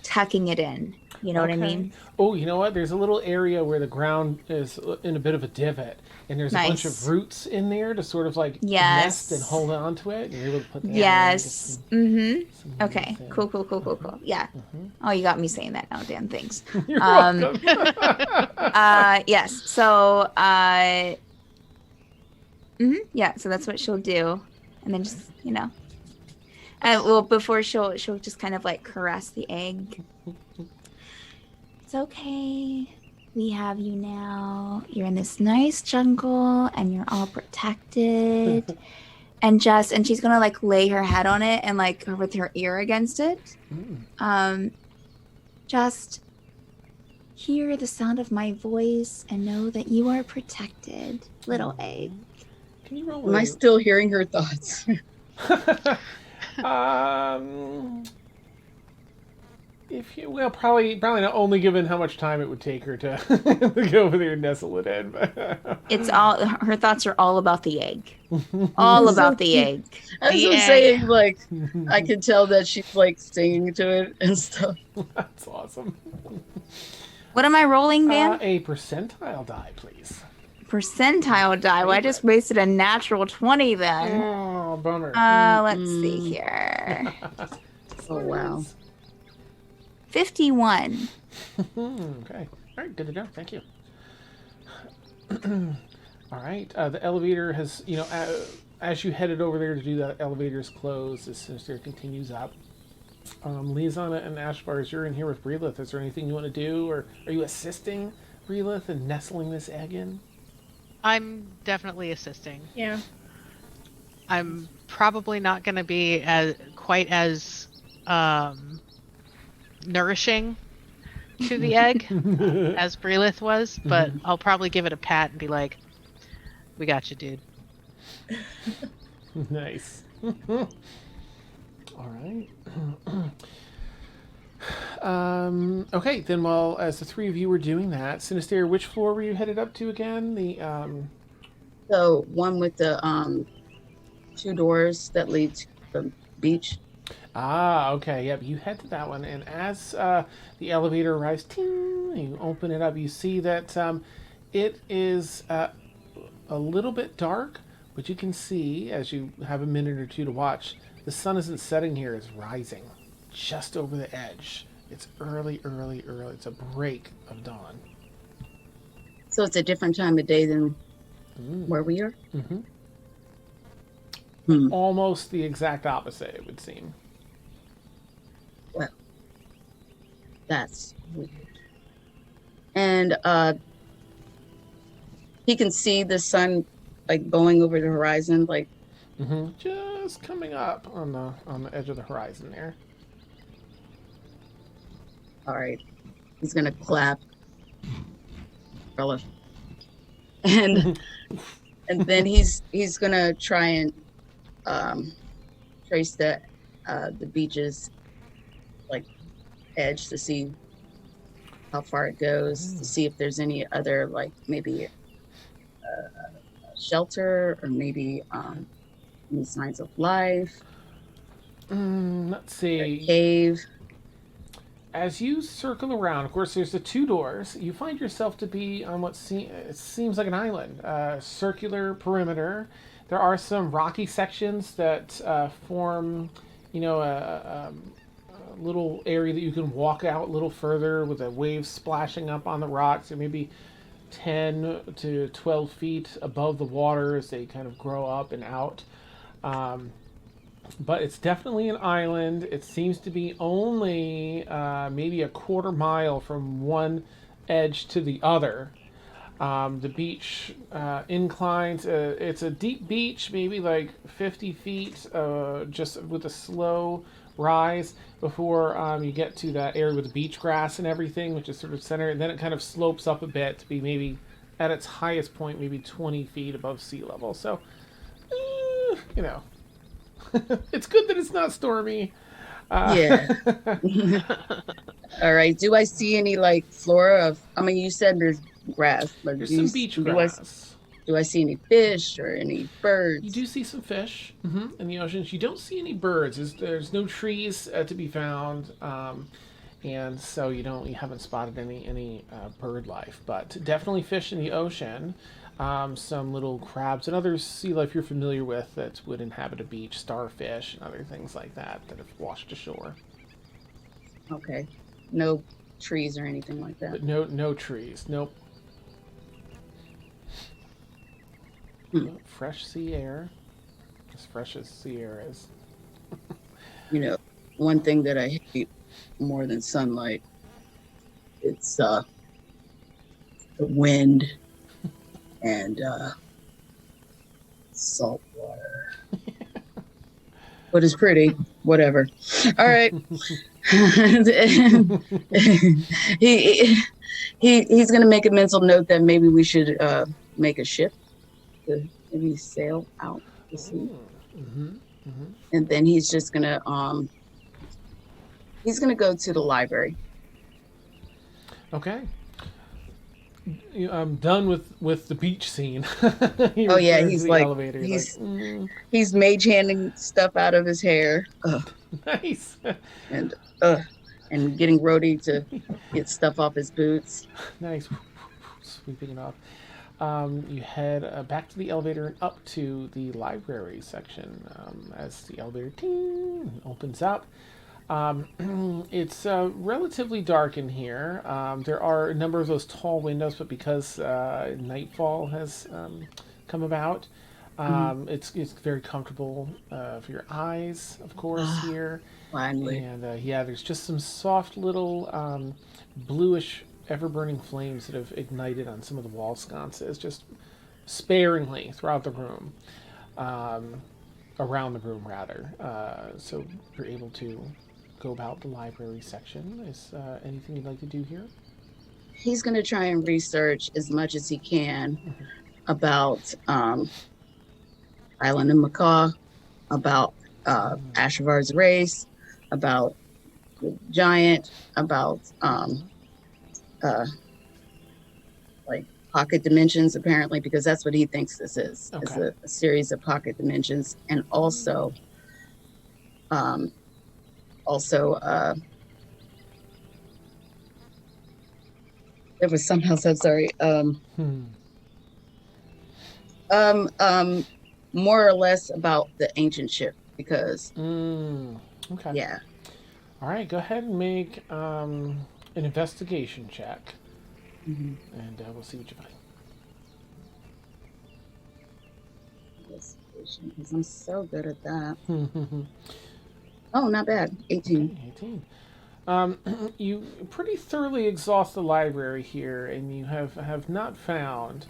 tucking it in. You know what I mean? Oh, you know what? There's a little area where the ground is in a bit of a divot, and there's a bunch of Nice. roots in there to sort of like Yes. nest and hold on to it. You're able to put that Yes. some Okay. roots in. Cool. Yeah. Oh, you got me saying that now, Dan. Thanks. You're welcome. Yes. So, yeah. So that's what she'll do, and then just well, before she'll just kind of like caress the egg. It's okay. We have you now. You're in this nice jungle, and you're all protected. And she's gonna like lay her head on it and like with her ear against it. Just hear the sound of my voice and know that you are protected, little egg. Can you roll? Am I still hearing her thoughts? If you probably not, only given how much time it would take her to, to go over there and nestle it in. It's all her thoughts are all about the egg. All about the egg. I was just saying, like, I can tell that she's like singing to it and stuff. That's awesome. What am I rolling, Dan? A percentile die, please. Percentile die. Well, I just wasted a natural 20 then. Oh, bummer. Let's see here. Oh wow. 51. Okay. All right. Good to go. Thank you. All right. The elevator has, as you headed over there to do that, elevator's closed. The sinister continues up. Liazana and Ashvar, as you're in here with Breelith, is there anything you want to do, or are you assisting Breelith in nestling this egg in? I'm definitely assisting. Yeah. I'm probably not going to be quite as nourishing to the egg as Breelith was, but I'll probably give it a pat and be like, "We got you, dude." Nice. All right. Okay, then while as the three of you were doing that, Sinister, which floor were you headed up to again? So one with the 2 doors that lead to the beach. Ah, okay, yep. You head to that one, and as the elevator arrives, ting, you open it up. You see that it is a little bit dark, but you can see, as you have a minute or two to watch, the sun isn't setting here; it's rising, just over the edge. It's early. It's a break of dawn. So it's a different time of day than where we are. Almost the exact opposite, it would seem. Well, that's weird. And he can see the sun like going over the horizon, like Just coming up on the edge of the horizon there. all right, he's gonna clap, and then he's gonna try and trace the beach's like edge to see how far it goes, to see if there's any other like maybe shelter or maybe any signs of life. Let's see. A cave. As you circle around, of course, there's the 2 doors. You find yourself to be on what seems like an island, circular perimeter. There are some rocky sections that form, a little area that you can walk out a little further with the waves splashing up on the rocks. There may be 10 to 12 feet above the water as they kind of grow up and out. But it's definitely an island. It seems to be only maybe a quarter mile from one edge to the other. The beach inclines. It's a deep beach, maybe like 50 feet, just with a slow rise before you get to that area with the beach grass and everything, which is sort of center. And then it kind of slopes up a bit to be maybe at its highest point, maybe 20 feet above sea level. So, you know, it's good that it's not stormy. Yeah. All right. Do I see any like flora of? I mean, you said there's grass, but There's some beach do grass. do I see any fish or any birds? You do see some fish in the oceans. You don't see any birds. There's no trees to be found, and so you haven't spotted any bird life. But definitely fish in the ocean. Some little crabs and other sea life you're familiar with that would inhabit a beach, starfish and other things like that have washed ashore. Okay. No trees or anything like that. But no trees. Nope. Fresh sea air. As fresh as sea air is. You know, one thing that I hate more than sunlight, it's the wind and salt water. But it's pretty, whatever. All right. He's gonna make a mental note that maybe we should make a ship to maybe sail out to sea. And then he's just gonna go to the library. Okay. I'm done with the beach scene. Oh yeah, he's like elevator. He's mage handing stuff out of his hair. Nice. And getting Rhodey to get stuff off his boots. Nice. Sweeping it off. You head back to the elevator and up to the library section as the elevator opens up. It's relatively dark in here. There are a number of those tall windows, but because nightfall has come about, it's very comfortable for your eyes, of course, here. Finally. And there's just some soft little bluish ever-burning flames that have ignited on some of the wall sconces, just sparingly throughout the room. Around the room, rather. So you're able to go about the library section. Is anything you'd like to do here? He's going to try and research as much as he can about Island of Macaw, about Ashavar's race, about the giant, about like pocket dimensions, apparently, because that's what he thinks this is. Okay. It's a series of pocket dimensions, and also there was something else. I'm sorry. More or less about the ancient ship, because Okay. yeah. All right, go ahead and make an investigation check, and we'll see what you find. Investigation, because I'm so good at that. Oh, not bad. 18. Okay, 18. You pretty thoroughly exhaust the library here, and you have not found,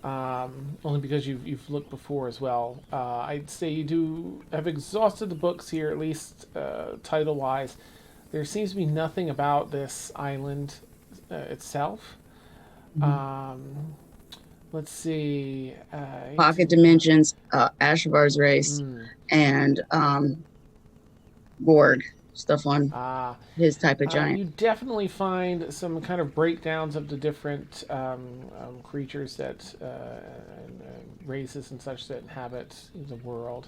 only because you've looked before as well. I'd say you do have exhausted the books here, at least title-wise. There seems to be nothing about this island itself. Let's see. Pocket dimensions, Ashavar's race, and Gorg, stuff on his type of giant. You definitely find some kind of breakdowns of the different creatures that races and such that inhabit the world.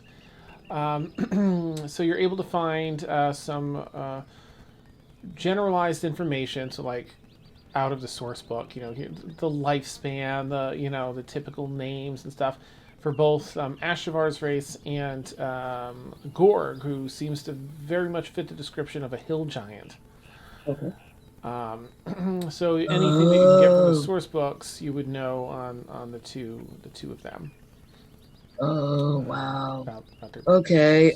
So you're able to find some generalized information, so like out of the source book, the lifespan, the typical names and stuff for both Ashavar's race and Gorg, who seems to very much fit the description of a hill giant. Okay. So anything that you can get from the source books, you would know on the two of them. Oh, wow. About their Okay.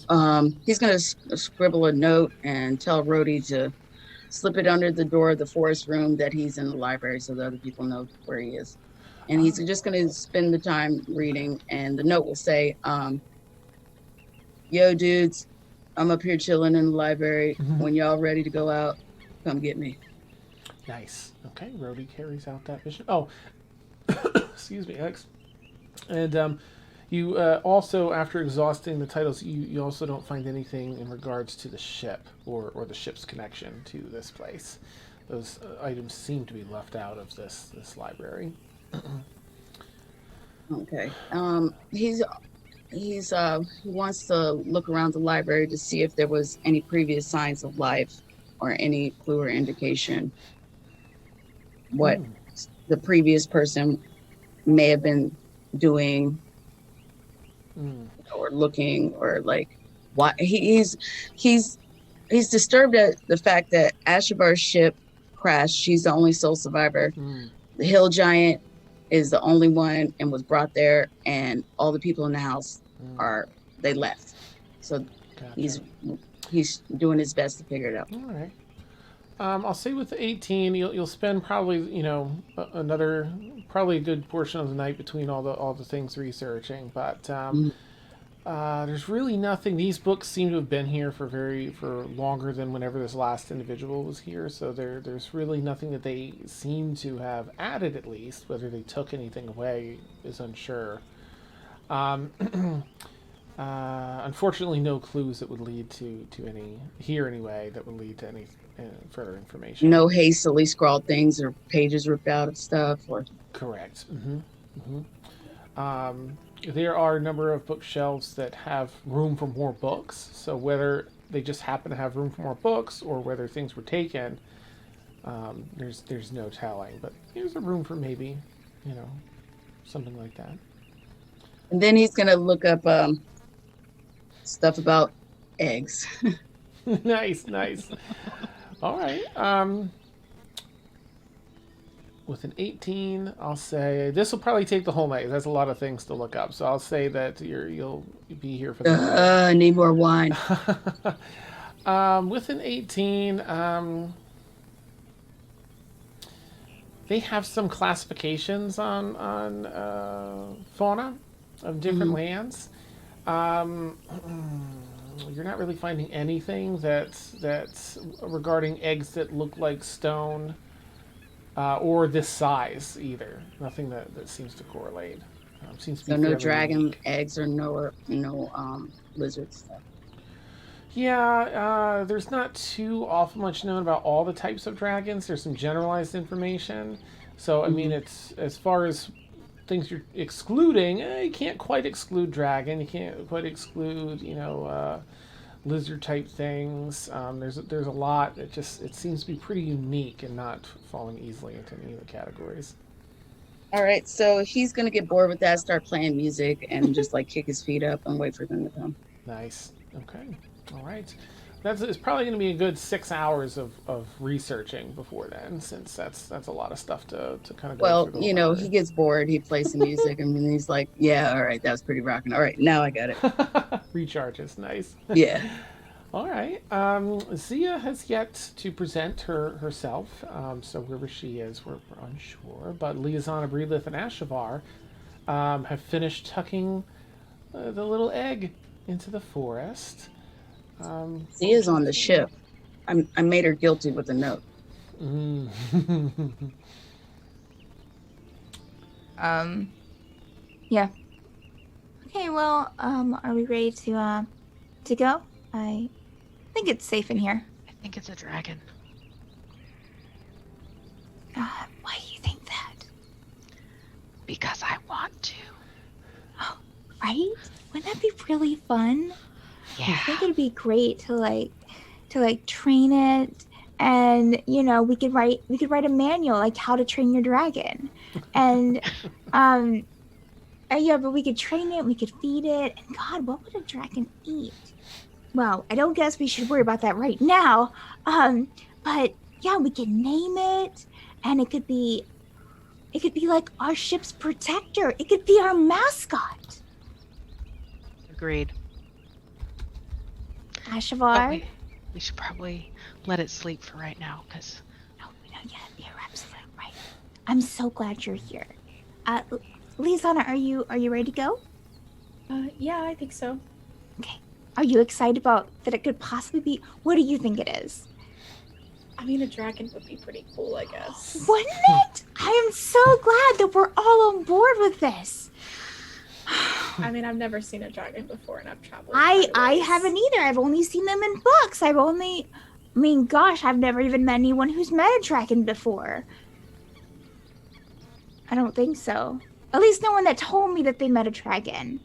He's gonna scribble a note and tell Rhodey to slip it under the door of the forest room that he's in the library so the other people know where he is. And he's just going to spend the time reading. And the note will say, yo, dudes, I'm up here chilling in the library. When y'all ready to go out, come get me. Nice. Okay, Rhodey carries out that mission. Oh, excuse me, Alex. And you also, after exhausting the titles, you also don't find anything in regards to the ship or the ship's connection to this place. Those items seem to be left out of this library. Okay. He wants to look around the library to see if there was any previous signs of life or any clue or indication what the previous person may have been doing or looking, or like why he's disturbed at the fact that Ashavar's ship crashed. She's the only sole survivor. The hill giant is the only one and was brought there, and all the people in the house they left. So Gotcha. he's doing his best to figure it out. All right. I'll say with the 18, you'll spend probably another probably a good portion of the night between all the things researching, but there's really nothing. These books seem to have been here for longer than whenever this last individual was here, so there's really nothing that they seem to have added. At least whether they took anything away is unsure. Unfortunately, no clues that would lead to any here anyway that would lead to any further information. No hastily scrawled things or pages ripped out of stuff, or correct. There are a number of bookshelves that have room for more books. So whether they just happen to have room for more books or whether things were taken, there's no telling. But there's a room for maybe, something like that. And then he's gonna look up stuff about eggs. Nice. All right. With an 18, I'll say this will probably take the whole night. That's a lot of things to look up, so I'll say that you'll be here for the night. I need more wine. With an 18, they have some classifications on fauna of different lands. You're not really finding anything that's regarding eggs that look like stone. Or this size either. Nothing that seems to correlate. Seems to be So no fairly dragon unique. eggs or no lizard stuff. Yeah, there's not too awful much known about all the types of dragons. There's some generalized information. So I mean, it's as far as things you're excluding, you can't quite exclude dragon. You can't quite exclude lizard type things. There's a lot that it seems to be pretty unique and not falling easily into any of the categories. All right, so he's gonna get bored with that, start playing music, and just like kick his feet up and wait for them to come. Nice. Okay. All right. It's probably going to be a good 6 hours of researching before then, since that's a lot of stuff to kind of go Well, through. he gets bored, he plays some music, and then he's like, yeah, all right, that was pretty rocking. All right, now I got it. Recharges. Nice. Yeah. All right. Zia has yet to present herself, so wherever she is, we're unsure. But Liazana, Breelith, and Ashavar have finished tucking the little egg into the forest. Zia's on the ship. I made her guilty with a note. Yeah. Okay, well, are we ready to go? I think it's safe in here. I think it's a dragon. Why do you think that? Because I want to. Oh, right? Wouldn't that be really fun? I Yeah. think it'd be great to train it, and we could write a manual like how to train your dragon, and yeah, but we could train it, we could feed it, and God, what would a dragon eat? Well, I don't guess we should worry about that right now. But yeah, we can name it, and it could be like our ship's protector. It could be our mascot. Agreed. Ashavar. We should probably let it sleep for right now, because No, yeah, you're absolutely right. I'm so glad you're here. Lisanna, are you ready to go? Yeah, I think so. Okay. Are you excited about that it could possibly be? What do you think it is? I mean, a dragon would be pretty cool, I guess. Wouldn't it? I am so glad that we're all on board with this. I mean, I've never seen a dragon before, and I've traveled. I quite a ways. haven't either. I've only seen them in books. I've never even met anyone who's met a dragon before. I don't think so. At least no one that told me that they met a dragon.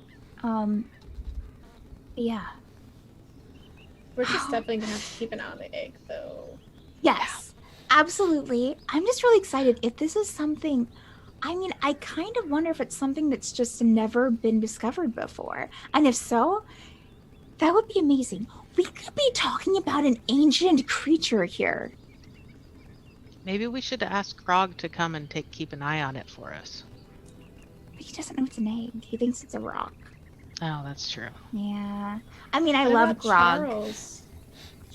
Yeah. We're just definitely gonna have to keep an eye on the egg, though. Yes, absolutely. I'm just really excited. If this is something, I mean, I kind of wonder if it's something that's just never been discovered before. And if so, that would be amazing. We could be talking about an ancient creature here. maybe we should ask Grog to come and keep an eye on it for us. But he doesn't know it's an egg. He thinks it's a rock. Oh, that's true. Yeah. I mean, I What love about Grog. Charles?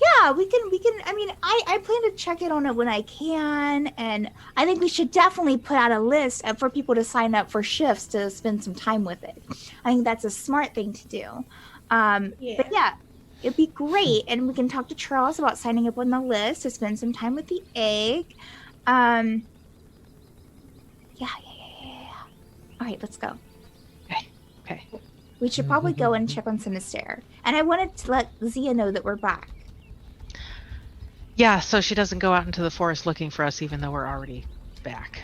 Yeah, we can, I mean, I plan to check in on it when I can, and I think we should definitely put out a list for people to sign up for shifts to spend some time with it. I think that's a smart thing to do. But yeah, it'd be great, and we can talk to Charles about signing up on the list to spend some time with the egg. Yeah. All right, let's go. Okay. We should probably go and check on Sinister. And I wanted to let Zia know that we're back. Yeah, so she doesn't go out into the forest looking for us, even though we're already back.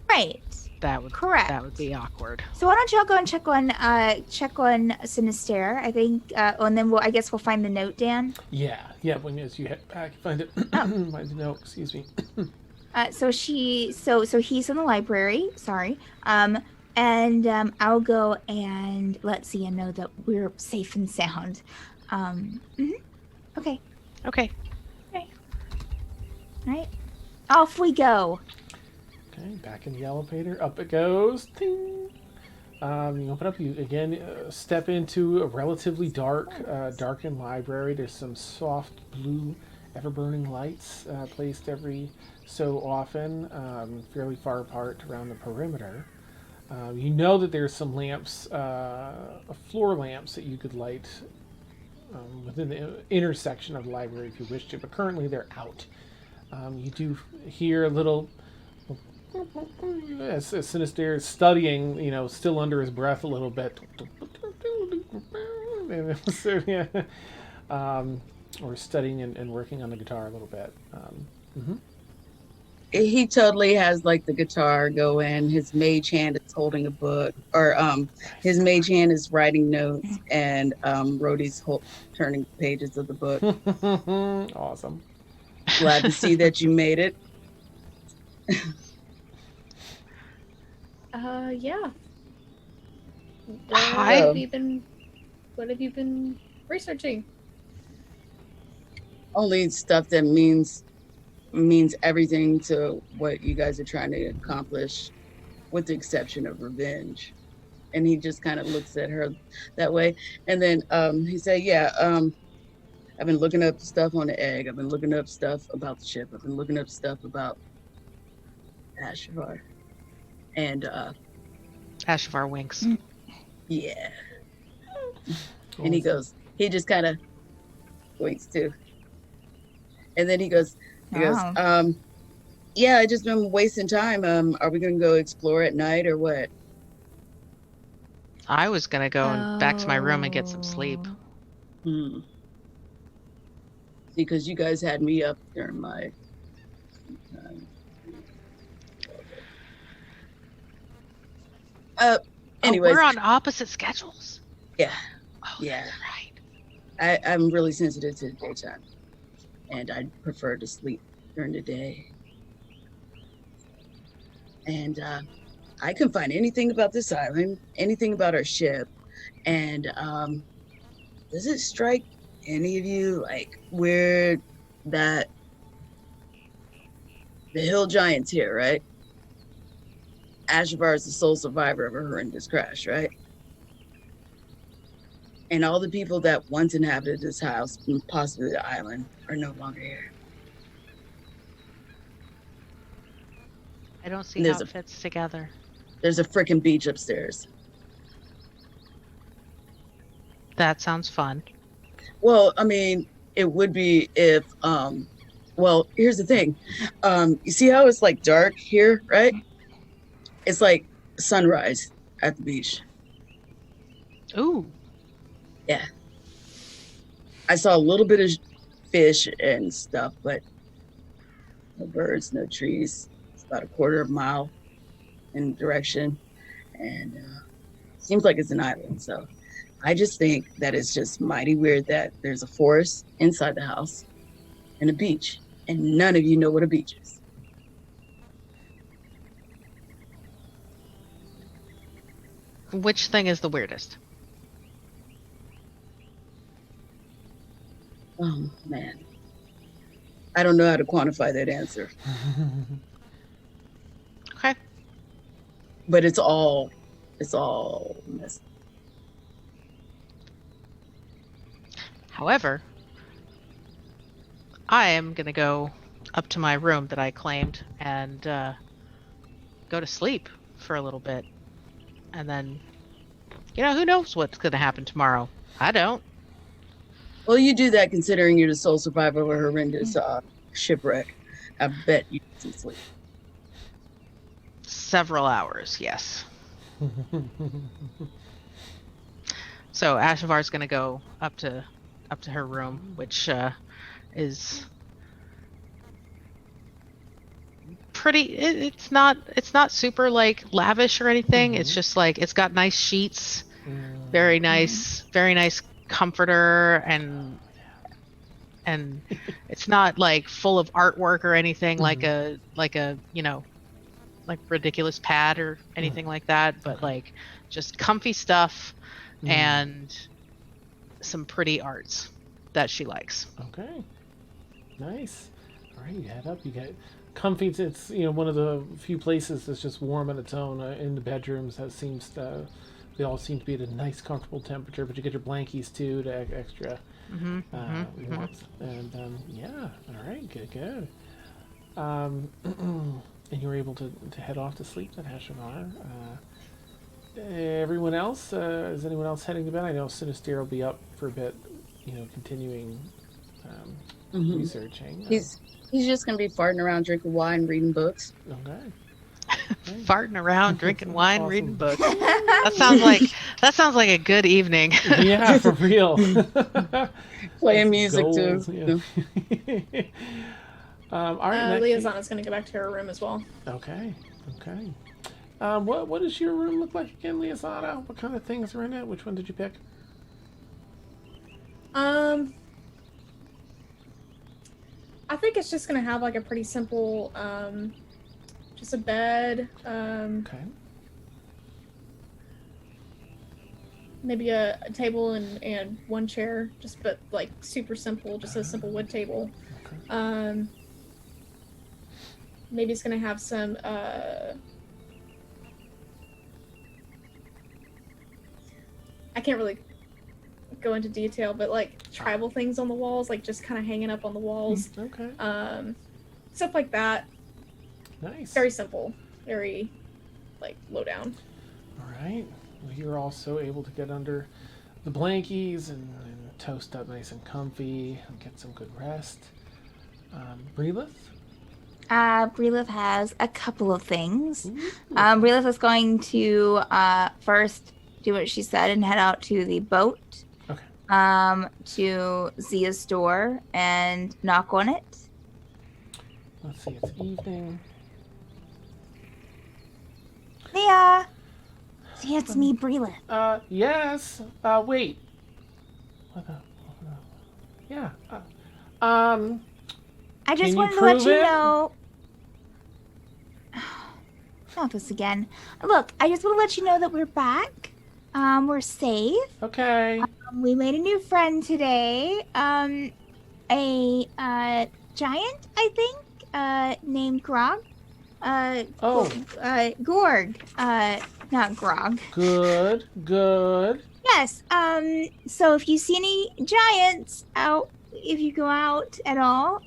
Right. Correct. That would be awkward. So why don't y'all go and check on Sinister? I think, and then I guess we'll find the note, Dan. Yeah. When as you head back, find it. Find the note. Excuse me. So he's in the library. Sorry. And I'll go and let Zia know that we're safe and sound. Okay. Okay. All right. Off we go. Okay, back in the elevator. Up it goes. Ting. You open up. You again step into a relatively darkened library. There's some soft blue, ever-burning lights placed every so often, fairly far apart around the perimeter. You know that there's some lamps, floor lamps that you could light within the intersection of the library if you wish to, but currently they're out. You do hear a little, as Sinister is studying, still under his breath a little bit. Or studying and working on the guitar a little bit. He totally has like the guitar going. His mage hand is holding a book, or his mage hand is writing notes, and Rhodey's turning pages of the book. Awesome. Glad to see that you made it. Yeah. Hi. What have you been researching? Only stuff that means everything to what you guys are trying to accomplish, with the exception of revenge. And he just kind of looks at her that way. And then he said, I've been looking up stuff on the egg. I've been looking up stuff about the ship. I've been looking up stuff about Ashavar. And Ashavar winks. yeah. And he just kind of winks too. And then he goes, yeah, I just been wasting time. Are we gonna go explore at night or what? I was gonna go back to my room and get some sleep. Because you guys had me up during my time. Anyways, we're on opposite schedules. Yeah. Oh, Yeah. That's right. I'm really sensitive to the daytime, and I prefer to sleep during the day. And I couldn't find anything about this island, anything about our ship. And does it strike any of you like weird that the hill giant's here, right? Ashavar is the sole survivor of a horrendous crash, right? And all the people that once inhabited this house, and possibly the island, are no longer here. I don't see And how it fits together. There's a freaking beach upstairs. That sounds fun. Well, I mean, it would be if well, here's the thing. You see how it's like dark here, right? It's like sunrise at the beach. Ooh. Yeah. I saw a little bit of fish and stuff, but no birds, no trees. It's about a quarter of a mile in direction, and seems like it's an island. So I just think that it's just mighty weird that there's a forest inside the house and a beach, and none of you know what a beach is. Which thing is the weirdest? Oh man, I don't know how to quantify that answer, Okay. but it's all messed. However, I am going to go up to my room that I claimed and go to sleep for a little bit. And then, who knows what's going to happen tomorrow? I don't. Well, you do that considering you're the sole survivor of a horrendous shipwreck. I bet you get some sleep. Several hours, yes. So Ashavar's going to go up to her room, which is pretty. It's not super like lavish or anything. It's just like it's got nice sheets, very nice comforter, and it's not like full of artwork or anything like a like ridiculous pad or anything like that, but like just comfy stuff and some pretty arts that she likes. Okay. Nice. All right, you head up. You get comfy. It's one of the few places that's just warm on its own. In the bedrooms, they all seem to be at a nice, comfortable temperature. But you get your blankies too to extra warmth. And yeah, all right, good. And you were able to head off to sleep at Hashamar. Everyone else, is anyone else heading to bed? I know Sinister will be up for a bit, continuing researching. He's just gonna be farting around, drinking wine, reading books. Okay. Farting around, drinking wine, Awesome. reading books. That sounds like a good evening. Yeah, for real. Playing music Goals, too. yeah. All right. Liazana's going to go back to her room as well. Okay. What does your room look like again, Liazana? What kind of things are in it? Which one did you pick? I think it's just going to have like a pretty simple, just a bed. Okay. Maybe a table and one chair, but like super simple, just a simple wood table. Okay. Maybe it's gonna have some I can't really go into detail, but like tribal things on the walls, like just kind of hanging up on the walls. Okay. Stuff like that. Nice. Very simple, very like low down. All right. Well, you're also able to get under the blankies and toast up nice and comfy and get some good rest. Breelith? Breelith has a couple of things. Breelith is going to first do what she said and head out to the boat. Okay. To Zia's door and knock on it. Let's see, it's evening. Zia! Zia, it's me, Breelith. Yes. Wait. Yeah. I just Can you wanted to let prove you it? know. Not this again. Look, I just want to let you know that we're back. We're safe. Okay. We made a new friend today. A giant, I think, named Grog. Gorg. Not Grog. Good. Yes. So if you see any giants out, if you go out at all,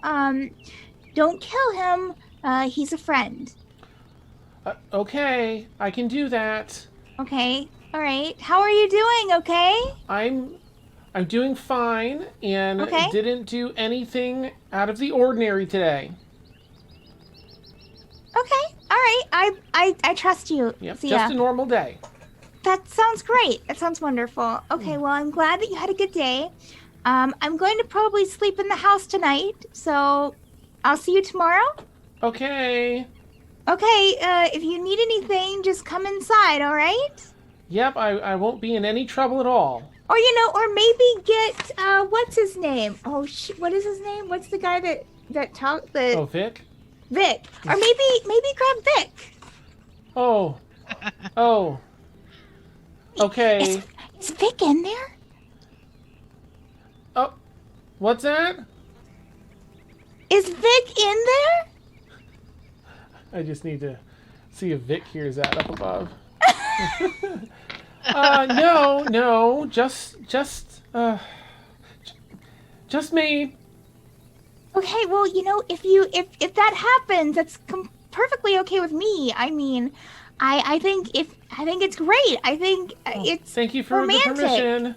don't kill him. He's a friend. Okay, I can do that. Okay. All right. How are you doing? Okay. I'm doing fine and Okay. didn't do anything out of the ordinary today. Okay. All right. I trust you, Yep, Zia. just a normal day. That sounds great. That sounds wonderful. Okay. Well, I'm glad that you had a good day. I'm going to probably sleep in the house tonight, so I'll see you tomorrow. Okay. Okay. If you need anything, just come inside. All right. Yep, I won't be in any trouble at all. Or or maybe get what's his name? Oh, what is his name? What's the guy that talked the Oh, Vic? Vic? Or maybe grab Vic. Oh. Oh. Okay. Is Vic in there? Oh, what's that? Is Vic in there? I just need to see if Vic hears that up above. No, just me. Okay, well, if that happens, that's perfectly okay with me. I mean, I think it's great. I think it's Thank you for romantic. the permission.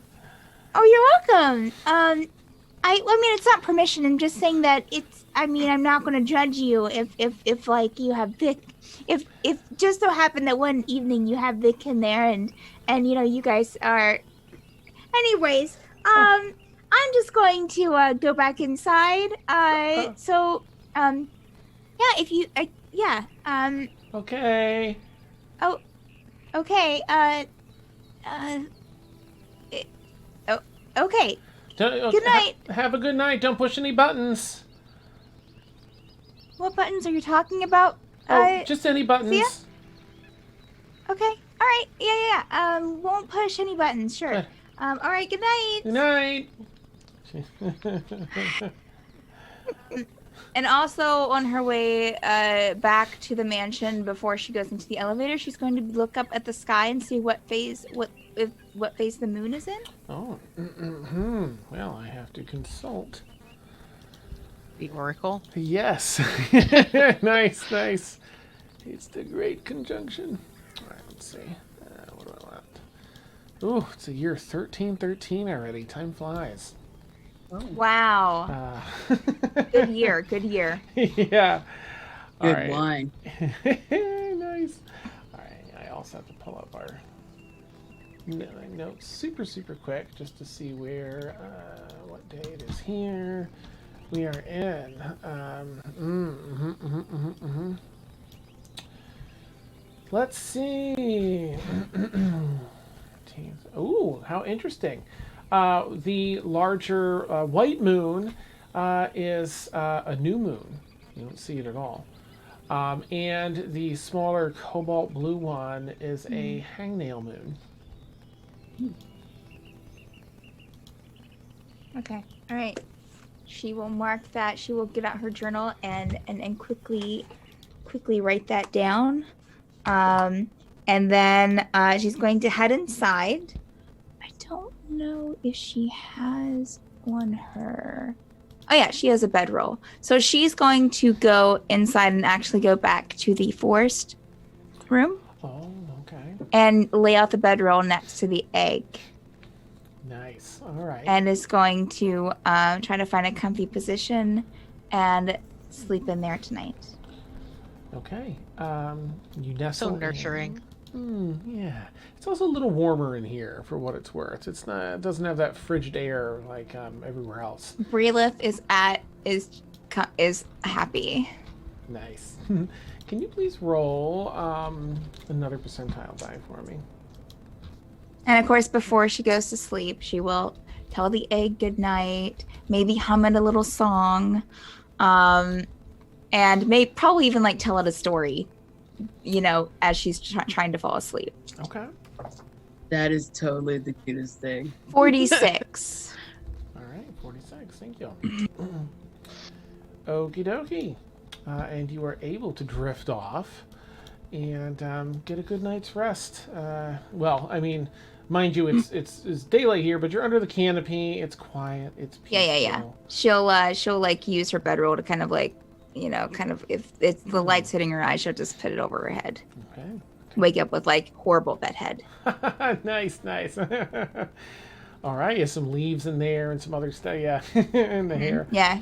Oh, you're welcome. I mean, it's not permission. I'm just saying that I'm not going to judge you if like you have Vic. If just so happened that one evening you have Vic in there and you guys are. Anyways, I'm just going to go back inside. So, yeah. If you, yeah. Okay. Oh, okay. Okay. Good night. Have a good night. Don't push any buttons. What buttons are you talking about? Just any buttons. Zia? Okay. All right. Yeah. Won't push any buttons. Sure. Good. All right. Good night. Good night. And also on her way back to the mansion before she goes into the elevator, she's going to look up at the sky and see what phase the moon is in. Oh. Well, I have to consult. The oracle. Yes. Nice. It's the great conjunction. All right, let's see. What do I want? Ooh, it's a year 1313 already. Time flies. Wow. Good year. Yeah. All Good right. wine. Nice. All right. I also have to pull up our notes super quick just to see where, what day it is here. We are in. Let's see. Ooh, how interesting. The larger white moon is a new moon. You don't see it at all. And the smaller cobalt blue one is a hangnail moon. Okay. All right. She will mark that. She will get out her journal and quickly write that down. And then she's going to head inside. I don't know if she has on her. Oh yeah, she has a bedroll. So she's going to go inside and actually go back to the forest room. Oh, okay. And lay out the bedroll next to the egg. Nice. All right. And is going to try to find a comfy position and sleep in there tonight. Okay. You nestle. So nurturing. Yeah. It's also a little warmer in here for what it's worth. It's not. It doesn't have that frigid air like everywhere else. Breelith is happy. Nice. Can you please roll another percentile die for me? And of course, before she goes to sleep, she will tell the egg goodnight, maybe hum it a little song, and probably even like tell it a story, as she's trying to fall asleep. Okay. That is totally the cutest thing. 46. All right, 46. Thank you. Okie dokie. And you are able to drift off and get a good night's rest. Well, I mean, mind you, it's daylight here, but you're under the canopy. It's quiet. It's peaceful. Yeah. She'll like use her bedroll to kind of like kind of if it's the light's hitting her eyes, she'll just put it over her head. Okay. Wake up with like horrible bedhead. Nice. All right, yeah, some leaves in there and some other stuff. Yeah, in the hair. Yeah.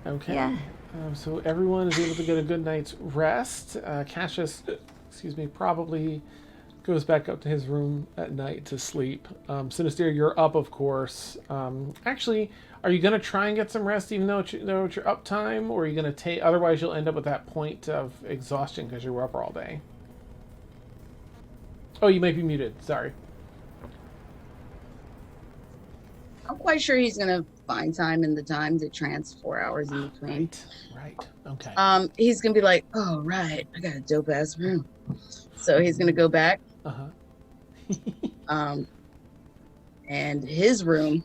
Okay. Yeah. So everyone is able to get a good night's rest. Cassius, probably goes back up to his room at night to sleep. Sinister, you're up, of course. Actually, are you going to try and get some rest even though it's your up time? Or are you going to take... Otherwise, you'll end up with that point of exhaustion because you were up all day. Oh, you might be muted. Sorry. I'm quite sure he's gonna find time in the time to trance 4 hours in between. Right. Okay. He's gonna be like, oh right, I got a dope ass room. So he's gonna go back. And his room.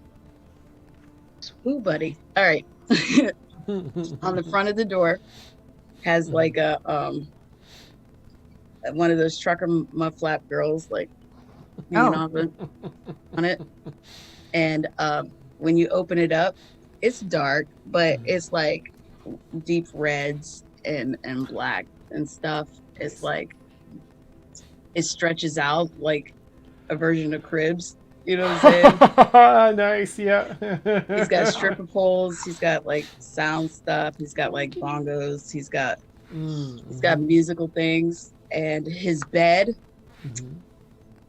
Ooh, buddy. All right. On the front of the door has like a one of those trucker mudflap girls like hanging off on it. And when you open it up, it's dark, but it's like deep reds and black and stuff. It's like it stretches out like a version of Cribs. You know what I'm saying? Nice, yeah. He's got stripper poles. He's got like sound stuff. He's got like bongos. He's got musical things. And his bed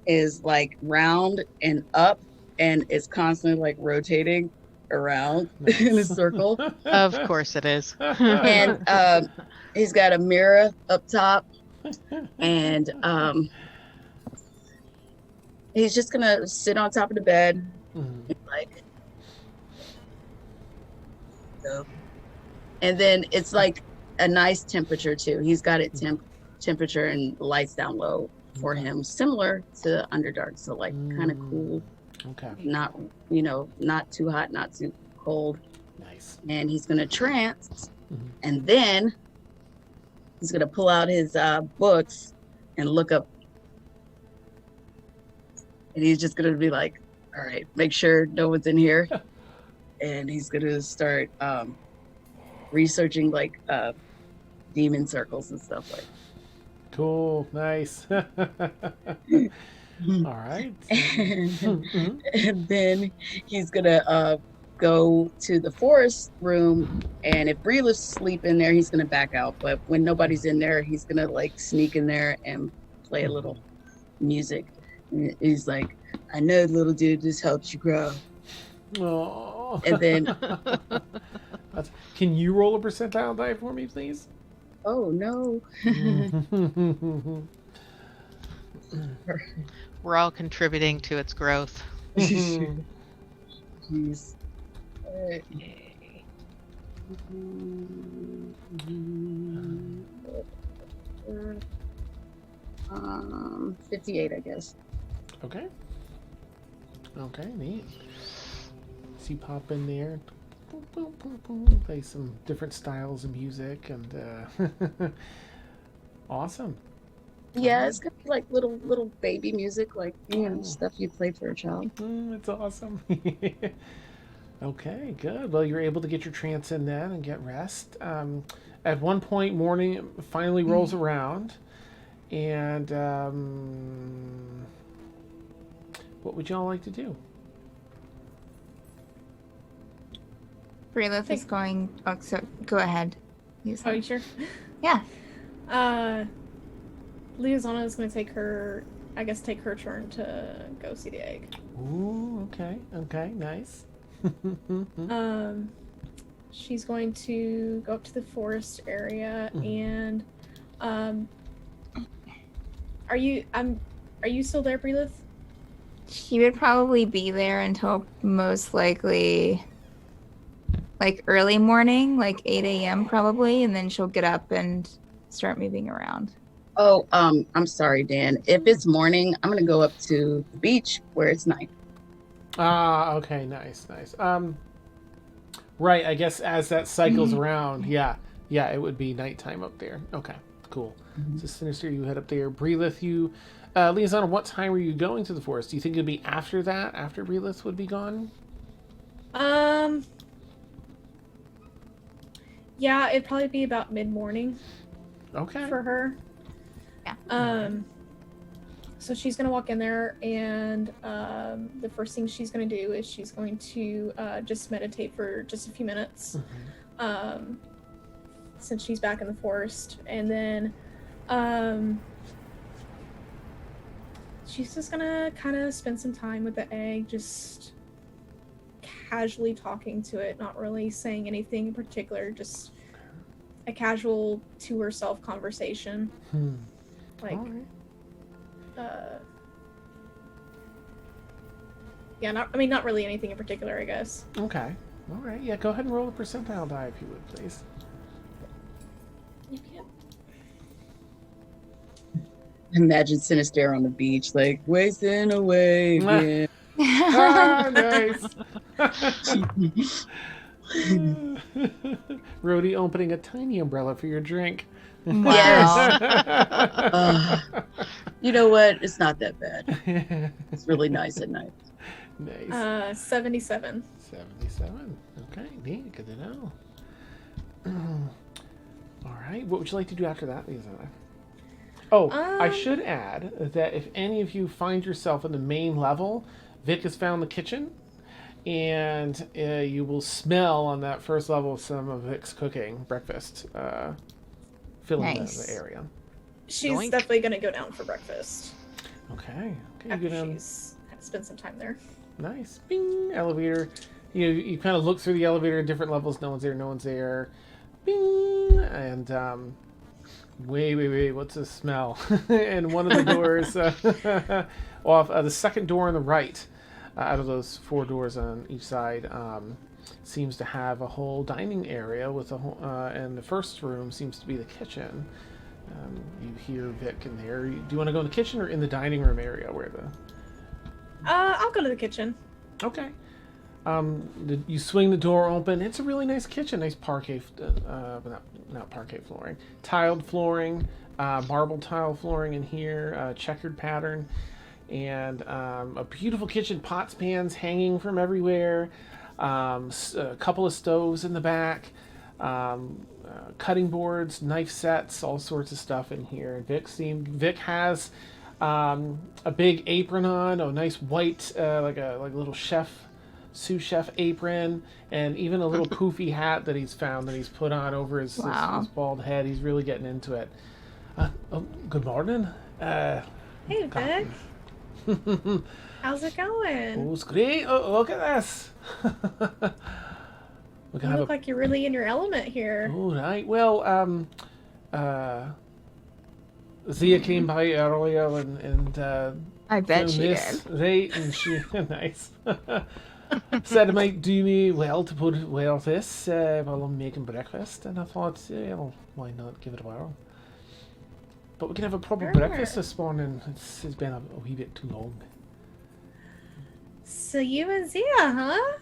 is like round and up, and it's constantly like rotating around in a circle. Of course it is. And he's got a mirror up top, and he's just gonna sit on top of the bed, like, so. And then it's like a nice temperature too. He's got it temperature and lights down low for him, similar to Underdark. So like kind of cool. Okay. Not not too hot, not too cold. Nice. And he's gonna trance, and then he's gonna pull out his books and look up. And he's just gonna be like, all right, make sure no one's in here. And he's gonna start researching like demon circles and stuff like that. Cool, nice. All right. And then he's gonna go to the forest room, and if Breelith's asleep in there, he's gonna back out. But when nobody's in there, he's gonna like sneak in there and play a little music. And he's like, I know, little dude, this helps you grow. Oh. And then can you roll a percentile die for me, please? oh no. We're all contributing to its growth. Jeez. Yay. 58, I guess. Okay, neat. So you pop in there, boom, boom, boom, boom, play some different styles of music, and awesome. Yeah, it's gonna be like little baby music, like stuff you play for a child. It's awesome. Okay, good. Well, you're able to get your trance in then and get rest. At one point, morning finally rolls around, and what would y'all like to do? Breelith is going. Oh, so go ahead. Oh, you sure? Yeah. Liazana is going to take her turn to go see the egg. Ooh, okay, nice. She's going to go up to the forest area and are you still there, Breelith? She would probably be there until most likely like early morning, like 8 a.m. probably, and then she'll get up and start moving around. Oh, I'm sorry, Dan. If it's morning, I'm gonna go up to the beach where it's night. Okay, nice. Right, I guess as that cycles around, yeah, it would be nighttime up there. Okay, cool. So Sinister, you head up there. Breelith, you, Liazana, what time are you going to the forest? Do you think it'd be after that, after Breelith would be gone? Yeah, it'd probably be about mid-morning Okay. for her. Yeah. So she's gonna walk in there, and the first thing she's gonna do is she's going to just meditate for just a few minutes, since she's back in the forest, and then she's just gonna kind of spend some time with the egg, just casually talking to it, not really saying anything in particular, just a casual to herself conversation. Like, All right. yeah, not really anything in particular, I guess. Okay. All right. Yeah, go ahead and roll a percentile die if you would, please. You can't. Imagine Sinister on the beach, like wasting away again. Ah, nice. Rhodey opening a tiny umbrella for your drink. Wow. You know what? It's not that bad. It's really nice at night. Nice. 77. 77. Okay, neat. Good to know. All right. What would you like to do after that, Lisa? Oh, I should add that if any of you find yourself in the main level, Vic has found the kitchen, and you will smell on that first level some of Vic's cooking breakfast, filling Nice. the area. She's Yoink. definitely gonna go down for breakfast Okay. You after go down. she's spent some time there. Nice. Bing. Elevator. You kind of look through the elevator at different levels. No one's there. No one's there. Bing. And wait. What's the smell? And one of the doors off the second door on the right, out of those 4 doors on each side, seems to have a whole dining area with a whole, and the first room seems to be the kitchen. You hear Vic in there. Do you want to go in the kitchen or in the dining room area where the? I'll go to the kitchen. Okay. You swing the door open. It's a really nice kitchen. Nice parquet, not parquet flooring. Tiled flooring, marble tile flooring in here, checkered pattern, and a beautiful kitchen. Pots, pans hanging from everywhere. A couple of stoves in the back. Cutting boards, knife sets, all sorts of stuff in here. Vic has a big apron on, a nice white, like a little sous chef apron, and even a little poofy hat that he's found that he's put on over his bald head. He's really getting into it. Good morning. Hey, Vic. How's it going? Oh, it's great. Oh, look at this. We can You have look like you're really in your element here. All right. Well, Zia came by earlier and I bet found she this, did. right? And she nice said it might do me well to wear this while I'm making breakfast, and I thought, yeah, well, why not give it a whirl? But we can have a proper Sure. breakfast this morning. It's been a wee bit too long. So you and Zia, huh?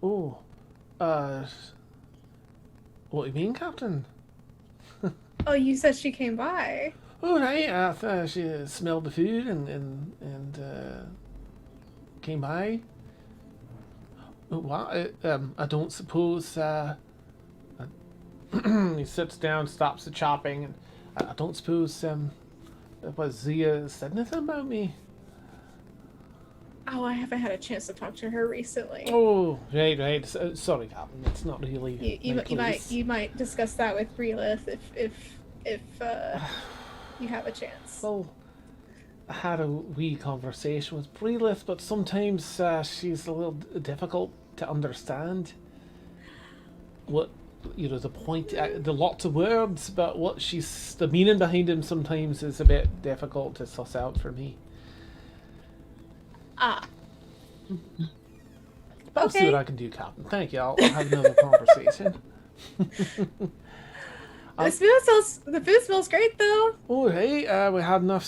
Oh, what do you mean, Captain? Oh, you said she came by. All right, I thought she smelled the food and came by. Oh, what? I don't suppose. He sits down, stops the chopping, and I don't suppose. Was Zia said anything about me? Oh, I haven't had a chance to talk to her recently. Oh, right. Sorry, Captain. It's not really. You might discuss that with Relith if you have a chance. Well, I had a wee conversation with Breelith, but sometimes she's a little difficult to understand. What, the point, the lots of words, but the meaning behind them sometimes is a bit difficult to suss out for me. I'll see Okay. what I can do, Captain. Thank you. I'll have another conversation. The food smells great though. Oh, hey, we had enough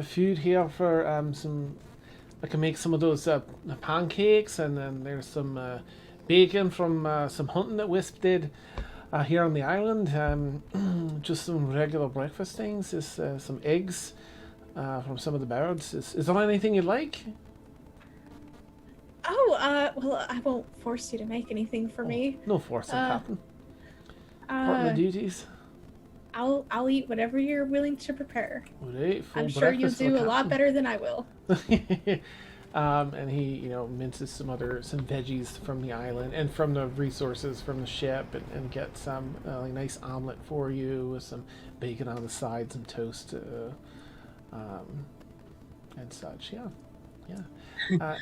food here for some. I can make some of those pancakes, and then there's some bacon from some hunting that Wisp did here on the island. Just some regular breakfast things. Is some eggs from some of the birds. Is there anything you'd like? Well, I won't force you to make anything for me. No forcing, Captain. Part of the Uh, duties. I'll eat whatever you're willing to prepare. Right, full I'm sure you'll breakfast for the do a lot captain. better than I will. And he, minces some veggies from the island and from the resources from the ship, and get some like nice omelet for you with some bacon on the side, some toast, and such. Yeah.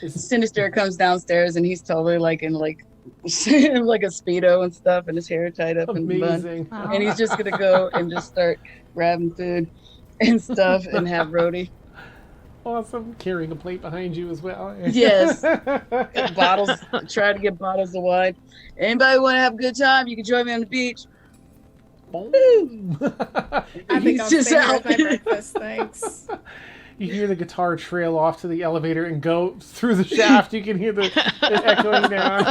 Sinister comes downstairs and he's totally like in like like a Speedo and stuff and his hair tied up in a bun. Amazing. Wow. And he's just gonna go and just start grabbing food and stuff and have roti. Awesome. Carrying a plate behind you as well. Yes. Bottles, try to get bottles of wine. Anybody want to have a good time? You can join me on the beach. Boom. I think He's I'll just stay here out. with my breakfast, thanks. You hear the guitar trail off to the elevator and go through the shaft. You can hear the echoing down.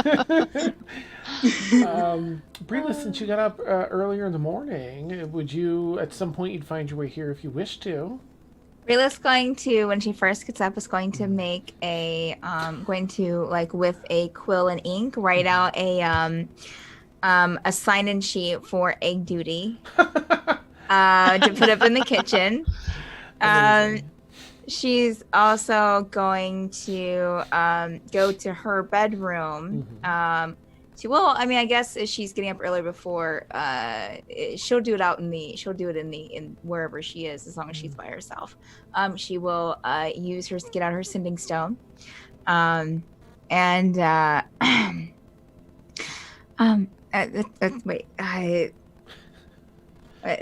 Brila, since you got up earlier in the morning, would you, at some point, you'd find your way here if you wish to? Rayla's going to, when she first gets up, is going to make like with a quill and ink, write out a sign-in sheet for egg duty to put up in the kitchen. Amazing. She's also going to go to her bedroom. I guess if she's getting up early before, she'll do it in wherever she is, as long as she's by herself. She will get out her sending stone. Let's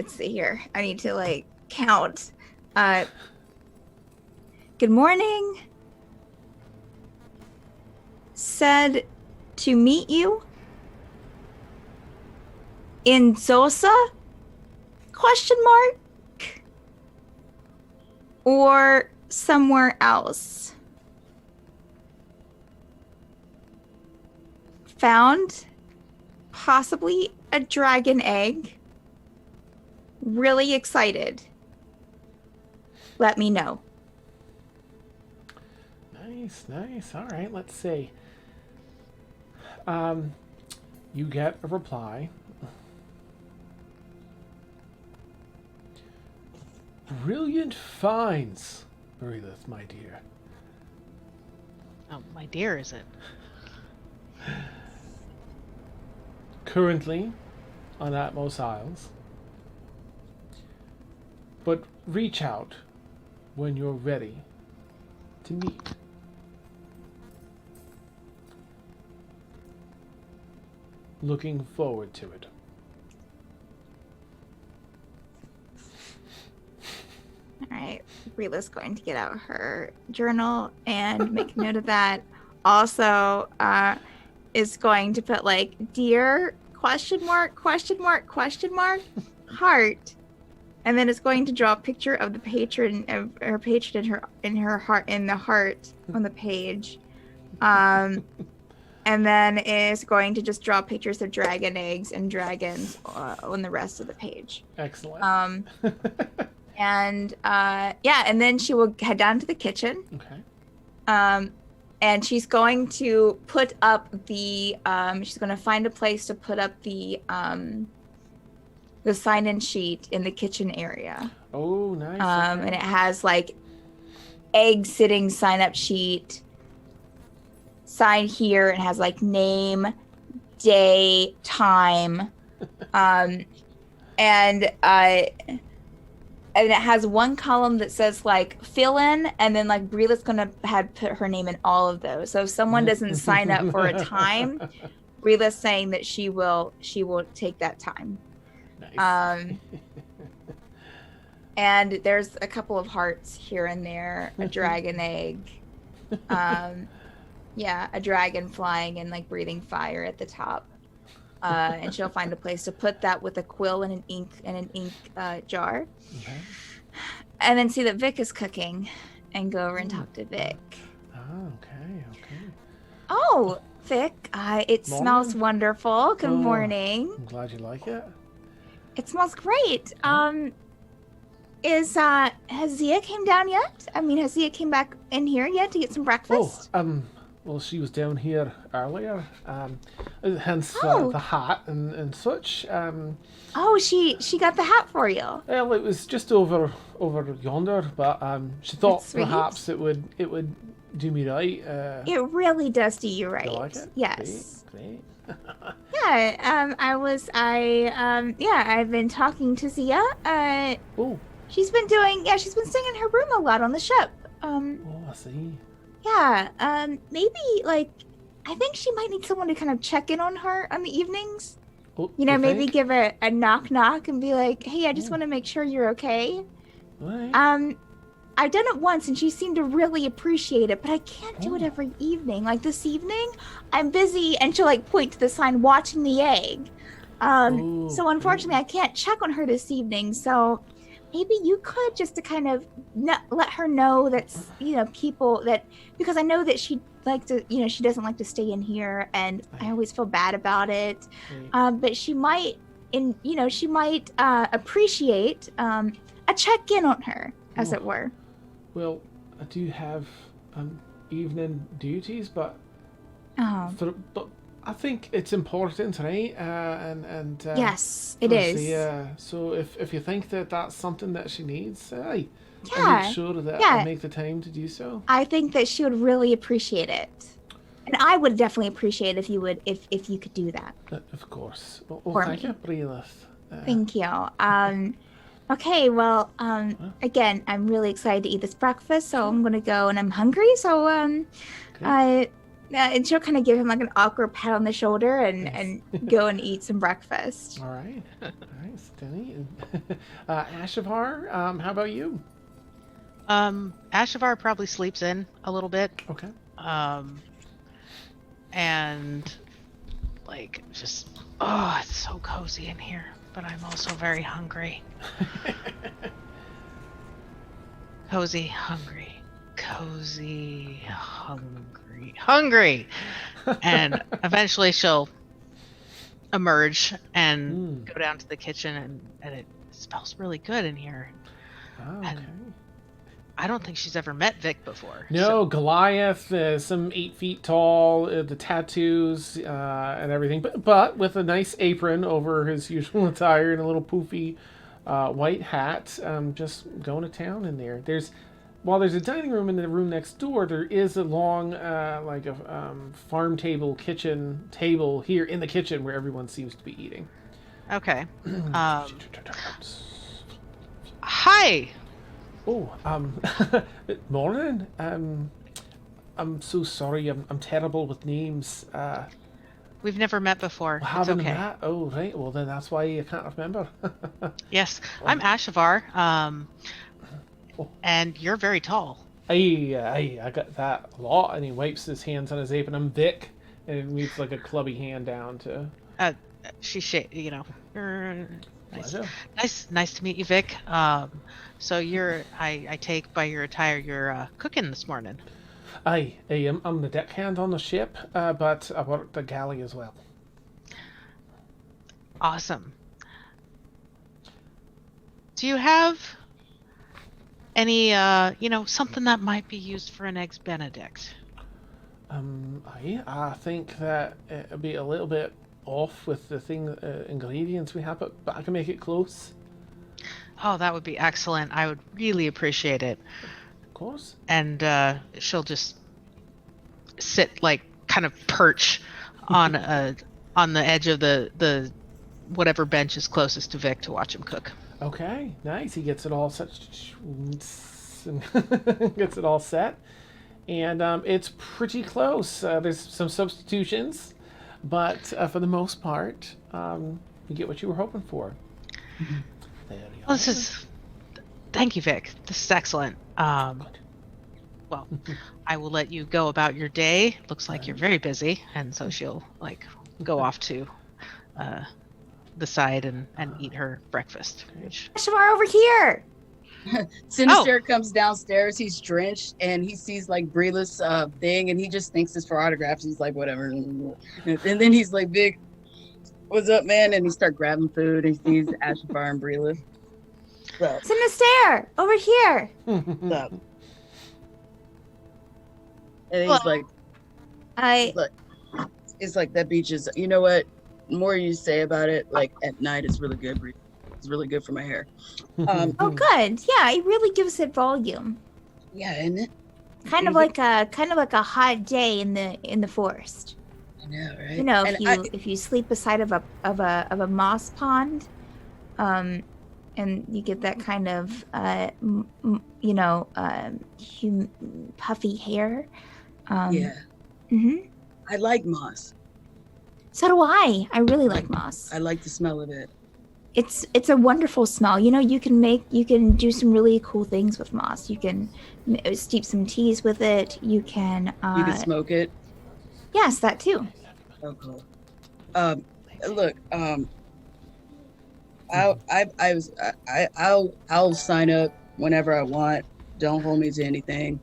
see here. I need to count. Good morning. Said to meet you in Zosa? Question mark? Or somewhere else? Found possibly a dragon egg. Really excited. Let me know. Nice. All right, let's see. You get a reply. Brilliant finds, Marilith, my dear. Oh, my dear, is it? Currently on Atmos Isles. But reach out when you're ready to meet. Looking forward to it. All right, Rila's going to get out her journal and make note of that. Also, is going to put dear ? Heart, and then it's going to draw a picture of the patron of her patron in her heart in the heart on the page, and then is going to just draw pictures of dragon eggs and dragons on the rest of the page. Excellent. And then she will head down to the kitchen. Okay. And she's going to put up she's going to find a place to put up the sign-in sheet in the kitchen area. Oh, nice. And it has egg sitting sign-up sheet. Sign here. It has name, day, time. And it has one column that says fill in, and then Brila's gonna put her name in all of those. So if someone doesn't sign up for a time, Brila's saying that she will take that time. Nice. And there's a couple of hearts here and there, a dragon egg, a dragon flying and breathing fire at the top. And she'll find a place to put that with a quill and an ink jar. Okay. And then see that Vic is cooking and go over and talk to Vic. Oh, okay. Oh, Vic, it Morning. smells wonderful. Good Oh. morning. I'm glad you like it. It smells great. Has Zia came down yet? Has Zia came back in here yet to get some breakfast? well, she was down here earlier, hence Oh. the hat and such. Oh, she got the hat for you. Well, it was just over yonder, but she thought That's sweet. perhaps it would do me right. It really does do you You right. like it? Yes. Great. Yeah. I've been talking to Zia. Oh, She's been staying in her room a lot on the ship. I see. Yeah. Maybe like I think she might need someone to kind of check in on her on the evenings. Oh, You know, you maybe think? give a knock and be like, "Hey, I just Oh. want to make sure you're okay." Right. I've done it once and she seemed to really appreciate it, but I can't do it Oh. every evening. Like this evening, I'm busy and she'll like point to the sign watching the egg. Oh, So unfortunately I can't check on her this evening. So maybe you could just to kind of let her know that, people that, because I know that she'd like to, she doesn't like to stay in here and I always feel bad about it. Right. But she might, appreciate a check-in on her, as Oh. it were. Well, I do have evening duties, but Oh, but I think it's important, right? And yes, it for is. Zia, so if you think that that's something that she needs, I'll Yeah, make sure that yeah. I make the time to do so. I think that she would really appreciate it, and I would definitely appreciate if you would, if you could do that. Of course. Well, For thank me. you, Breelith. Thank you. Okay, well, again, I'm really excited to eat this breakfast, so I'm gonna go, and I'm hungry, so and she'll kind of give him like an awkward pat on the shoulder and go and eat some breakfast. All right. Steady. Ashavar, how about you? Ashavar probably sleeps in a little bit. Okay. And like just it's so cozy in here, but I'm also very hungry. Cozy, hungry, hungry. And eventually she'll emerge and go down to the kitchen and it smells really good in here. Oh, And okay. I don't think she's ever met Vic before. No, Goliath, some 8 feet tall, the tattoos and everything, but with a nice apron over his usual attire and a little poofy white hat, just going to town in there. While there's a dining room in the room next door, there is a long, farm table, kitchen table here in the kitchen where everyone seems to be eating. Okay. Hi. Oh, morning. I'm so sorry. I'm terrible with names. We've never met before. It's Haven't okay. met? Oh, right. Well, then that's why you can't remember. Yes, I'm Ashavar. Oh. And you're very tall. I got that a lot. And he wipes his hands on his apron. I'm Vic, and he moves like a clubby hand down to. Nice, Pleasure. nice to meet you, Vic. So I take by your attire, you're cooking this morning. I'm the deckhand on the ship, but I work the galley as well. Awesome. Do you have any, something that might be used for an Eggs Benedict? I think that it'll be a little bit off with the ingredients we have, but I can make it close. Oh, that would be excellent. I would really appreciate it. Of course. And she'll just sit, like, kind of perch on on the edge of the whatever bench is closest to Vic to watch him cook. Okay, nice. He gets it all set. Gets it all set. And it's pretty close. There's some substitutions, but for the most part, you get what you were hoping for. There you Well, are. thank you, Vic. This is excellent. Good. Well, I will let you go about your day. Looks like you're very busy, and so she'll go off to the side and eat her breakfast. Which, Ashavar, over here. Sinister comes downstairs. He's drenched and he sees like Breelith's thing, and he just thinks it's for autographs. He's like, whatever. And then he's like, Vic, what's up, man? And he starts grabbing food. And he sees Ashavar and Breelith. Sinister, over here. What's up? And he's Hello. like, I Look, it's like that beach is. You know what? The more you say about it, like at night, it's really good. It's really good for my hair. oh good. Yeah, it really gives it volume. Yeah, isn't it? Kind of like a hot day in the forest. I know, right? You know, And if you sleep beside of a moss pond, and you get that kind of puffy hair. yeah, Mhm. I like moss. So do I. I really like moss. I like the smell of it. It's a wonderful smell. You know, you can do some really cool things with moss. You can steep some teas with it. You can You can smoke it. yes, that too. Oh, cool. Look, I'll sign up whenever I want. Don't hold me to anything.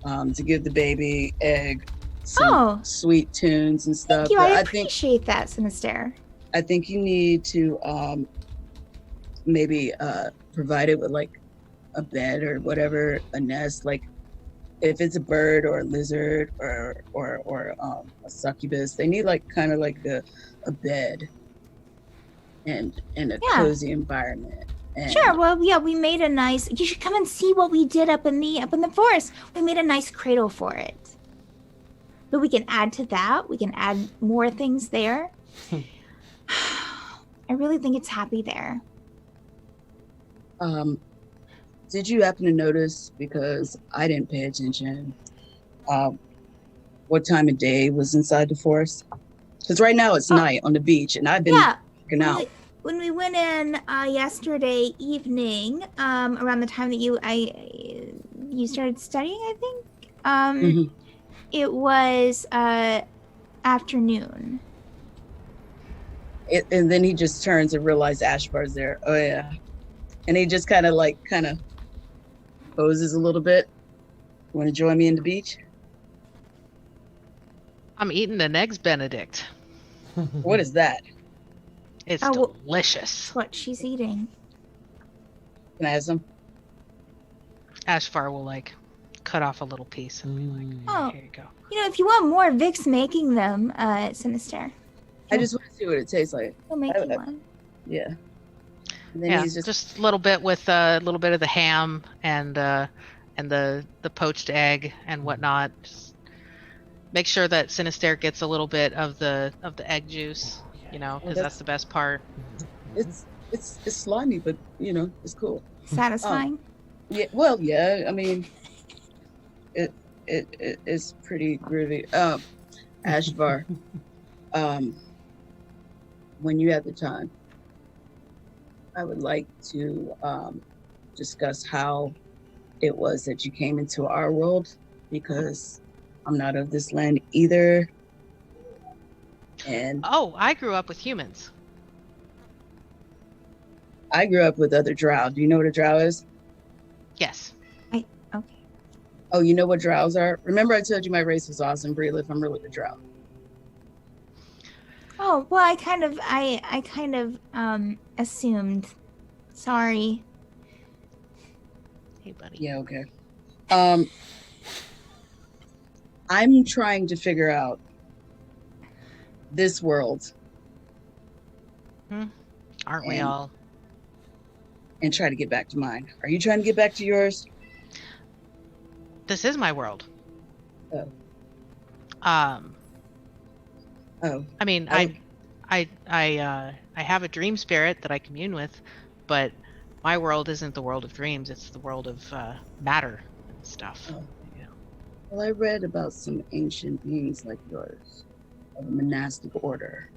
To give the baby egg some sweet tunes and stuff. Thank you. But I appreciate that, Sinister. I think you need to maybe provide it with like a bed or whatever, a nest. Like if it's a bird or a lizard or a succubus, they need like kind of like a bed and a cozy environment. And sure. Well, yeah, we made a nice. You should come and see what we did up in the forest. We made a nice cradle for it. But we can add to that. We can add more things there. I really think it's happy there. Did you happen to notice, because I didn't pay attention, what time of day was inside the forest? Because right now it's night on the beach, and I've been working out. When we went in yesterday evening, around the time that you started studying, I think. It was afternoon. And then he just turns and realizes Ashbar's there. Oh yeah, and he just kind of poses a little bit. Want to join me in the beach? I'm eating an eggs Benedict. What is that? It's delicious. That's what she's eating. Can I have some? Ashfar will cut off a little piece and be like, here you go. You know, if you want more, Vic's making them, Sinister. I just want to see what it tastes like. He'll make you one. Yeah. And then he's just a little bit with a little bit of the ham and the poached egg and whatnot. Just make sure that Sinister gets a little bit of the egg juice, because that's the best part. It's slimy, but it's cool. Satisfying. Yeah. Well, yeah. I mean, it's pretty groovy. Ashvar, when you have the time, I would like to discuss how it was that you came into our world, because I'm not of this land either. And I grew up with humans. I grew up with other drow. Do you know what a drow is? Yes. Okay. Oh, you know what drows are? Remember I told you my race was awesome, Breelith? I'm really a drow. Oh, well, I kind of assumed. Sorry. Hey, buddy. Yeah, okay. I'm trying to figure out this world. Aren't we all? And try to get back to mine. Are you trying to get back to yours? This is my world. Oh. I mean, I have a dream spirit that I commune with, but my world isn't the world of dreams. It's the world of matter and stuff. Oh. Yeah. Well, I read about some ancient beings like yours, of a monastic order.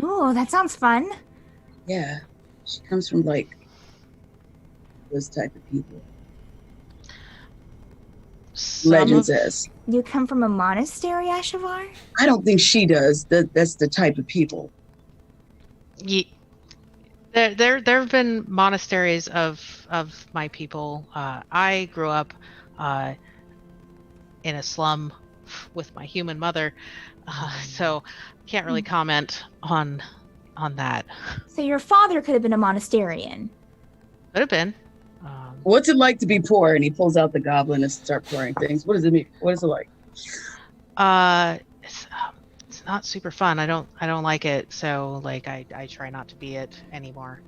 Oh, that sounds fun. Yeah, she comes from those type of people. Legend says. You come from a monastery, Ashavar? I don't think she does. That's the type of people. Yeah. There have been monasteries of my people. I grew up in a slum with my human mother, so can't really comment on that. So your father could have been a monasterian. Could have been. What's it like to be poor? And he pulls out the goblin and starts pouring things. What does it mean? What is it like? It's not super fun. I don't like it. So like I try not to be it anymore.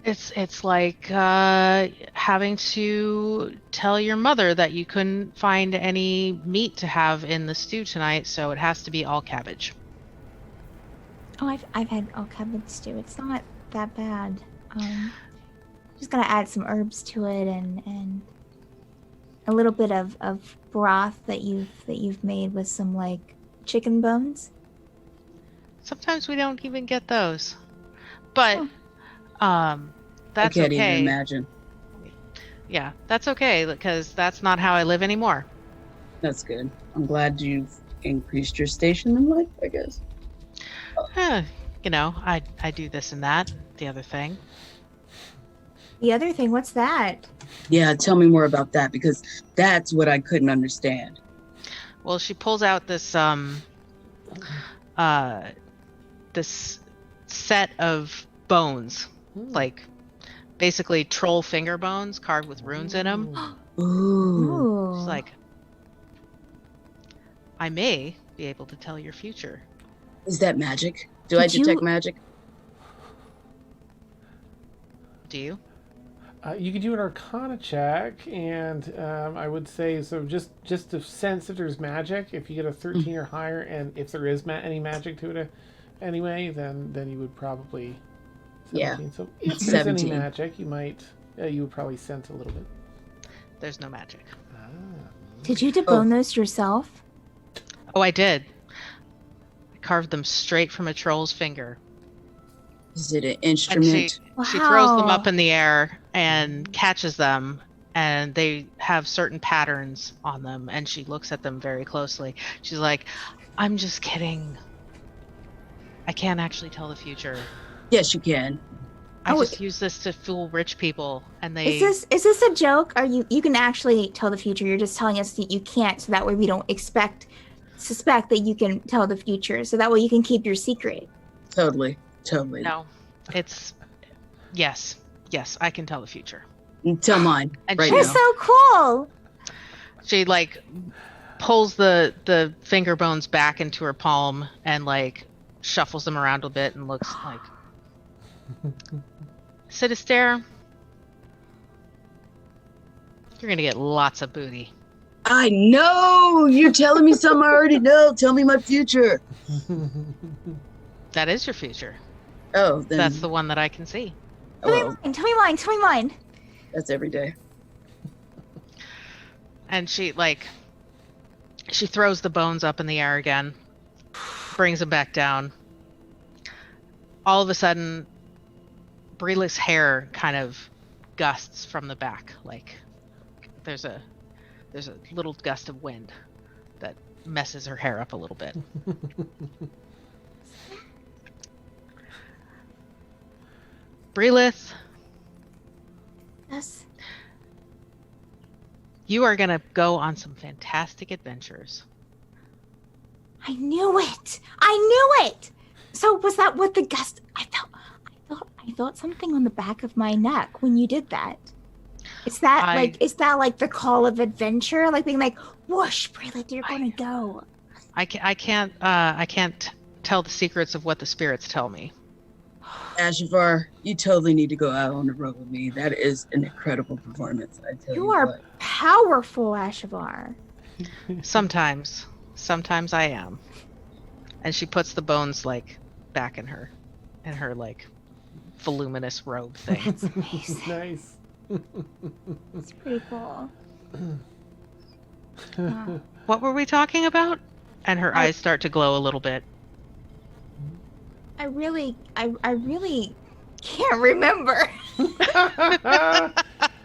It's like having to tell your mother that you couldn't find any meat to have in the stew tonight, so it has to be all cabbage. Oh, I've had all cabbage stew. It's not that bad. Just gonna add some herbs to it and a little bit of broth that you've made with some like chicken bones. Sometimes we don't even get those, but that's I can't okay. even imagine. Yeah, that's okay because that's not how I live anymore. That's good. I'm glad you've increased your station in life, I guess. You know, I do this and that, the other thing. The other thing, what's that? Yeah, tell me more about that because that's what I couldn't understand. Well, she pulls out this this set of bones, like basically troll finger bones carved with runes in them. Ooh. It's like, I may be able to tell your future. Is that magic? Do I detect magic? Do you? You could do an Arcana check, and I would say so. Just to sense if there's magic. If you get a 13 or higher, and if there is any magic to it, anyway, then you would probably 17. Yeah. So if there's 17. any magic, you would probably sense a little bit. There's no magic. Did you debone those yourself? Oh, I did. I carved them straight from a troll's finger. Is it an And instrument? she throws them Wow. up in the air and catches them, and they have certain patterns on them, and she looks at them very closely. She's like, I'm just kidding. I can't actually tell the future. Yes, you can. I just use this to fool rich people, and they... Is this a joke? Are you can actually tell the future? You're just telling us that you can't, so that way we don't suspect that you can tell the future, so that way you can keep your secret. Totally. No, it's... Yes, I can tell the future. Tell mine And right You're now. so cool. She, like, pulls the finger bones back into her palm and, like, shuffles them around a bit and looks like... Sinister, you're gonna get lots of booty. I know! You're telling me something I already know. Tell me my future. That is your future. Oh, then That's the one that I can see. well, Tell me mine. that's every day. And she throws the bones up in the air again, brings them back down. All of a sudden, Breelix's hair kind of gusts from the back. Like there's a little gust of wind that messes her hair up a little bit. Breelix, Yes. you are gonna go on some fantastic adventures. I knew it. So was that what the gust? I felt something on the back of my neck when you did that. Is that like the call of adventure? Like being like, whoosh, Breelix, you're gonna go. I can't tell the secrets of what the spirits tell me. Ashivar, you totally need to go out on the road with me. That is an incredible performance. I tell you You are what. powerful, Ashivar. Sometimes I am. And she puts the bones like back in her like voluminous robe thing. That's amazing. Nice. It's pretty cool. Wow. What were we talking about? And her eyes start to glow a little bit. I really can't remember.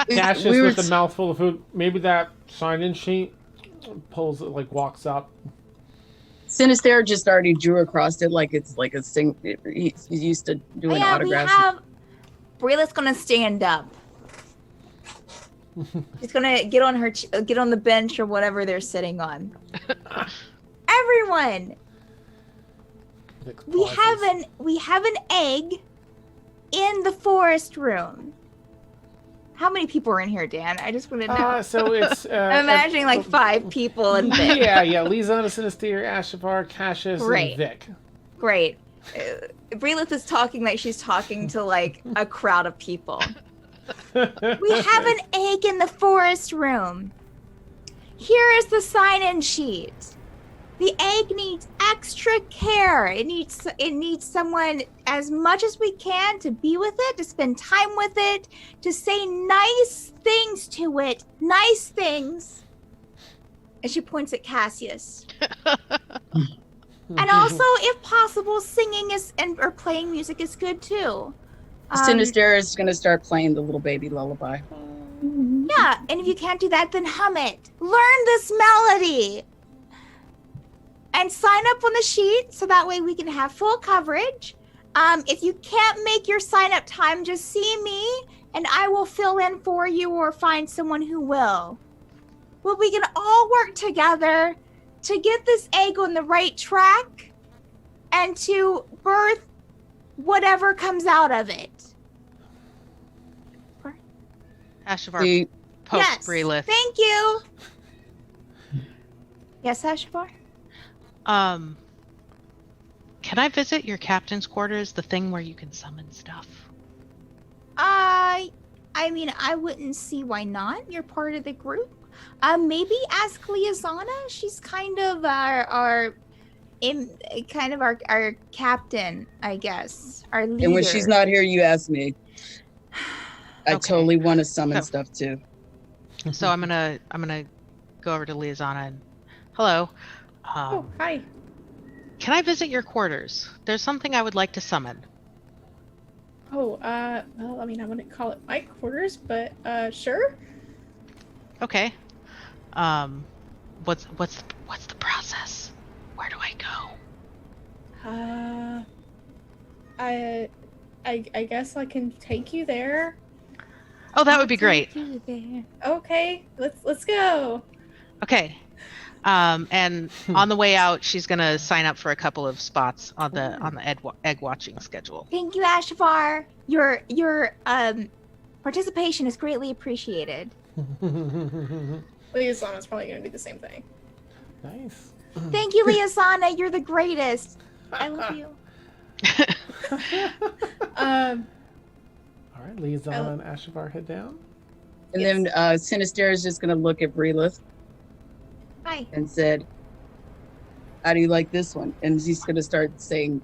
Cassius We were with a mouthful of food. Maybe that sign-in sheet pulls it, like walks up. Sinister just already drew across it like it's like a thing. He's used to doing autographs. Breelix's gonna stand up. She's gonna get on the bench or whatever they're sitting on. Everyone, we have an egg in the forest room. How many people are in here, Dan? I just want to know. So it's. I'm imagining like 5 people and Vic. Yeah. Lisanna, Sinister, Ashavar, Cassius, Great. and Vic. Great. Breelith is talking like she's talking to like a crowd of people. We have an egg in the forest room. Here is the sign-in sheet. The egg needs extra care. It needs someone as much as we can to be with it, to spend time with it, to say nice things to it. Nice things. And she points at Cassius. And also, if possible, singing or playing music is good too. Sinister is going to start playing the little baby lullaby. Yeah, and if you can't do that, then hum it. Learn this melody. And sign up on the sheet so that way we can have full coverage. If you can't make your sign up time, just see me and I will fill in for you or find someone who will. But we can all work together to get this egg on the right track and to birth whatever comes out of it. Ashavar post Breelith. Thank you. Yes, Ashavar? Can I visit your captain's quarters, the thing where you can summon stuff? I mean, I wouldn't see why not. You're part of the group. Maybe ask Liazana. She's kind of our captain, I guess. Our leader. And when she's not here, you ask me. I Okay. totally want to summon stuff too. So I'm gonna go over to Liazana and hello. Oh, hi. Can I visit your quarters? There's something I would like to summon. Oh, well, I mean, I wouldn't call it my quarters, but, sure. Okay. What's the process? Where do I go? I guess I can take you there. Oh, that would be great. Okay, let's go. Okay. And on the way out, she's gonna sign up for a couple of spots on the egg watching schedule. Thank you, Ashavar. Your participation is greatly appreciated. Liazana's probably gonna do the same thing. Nice. Thank you, Liazana. You're the greatest. I love you. All right, Lisanna and Ashavar head down. And then Sinister is just going to look at Breelith Hi. and said, how do you like this one? And he's going to start saying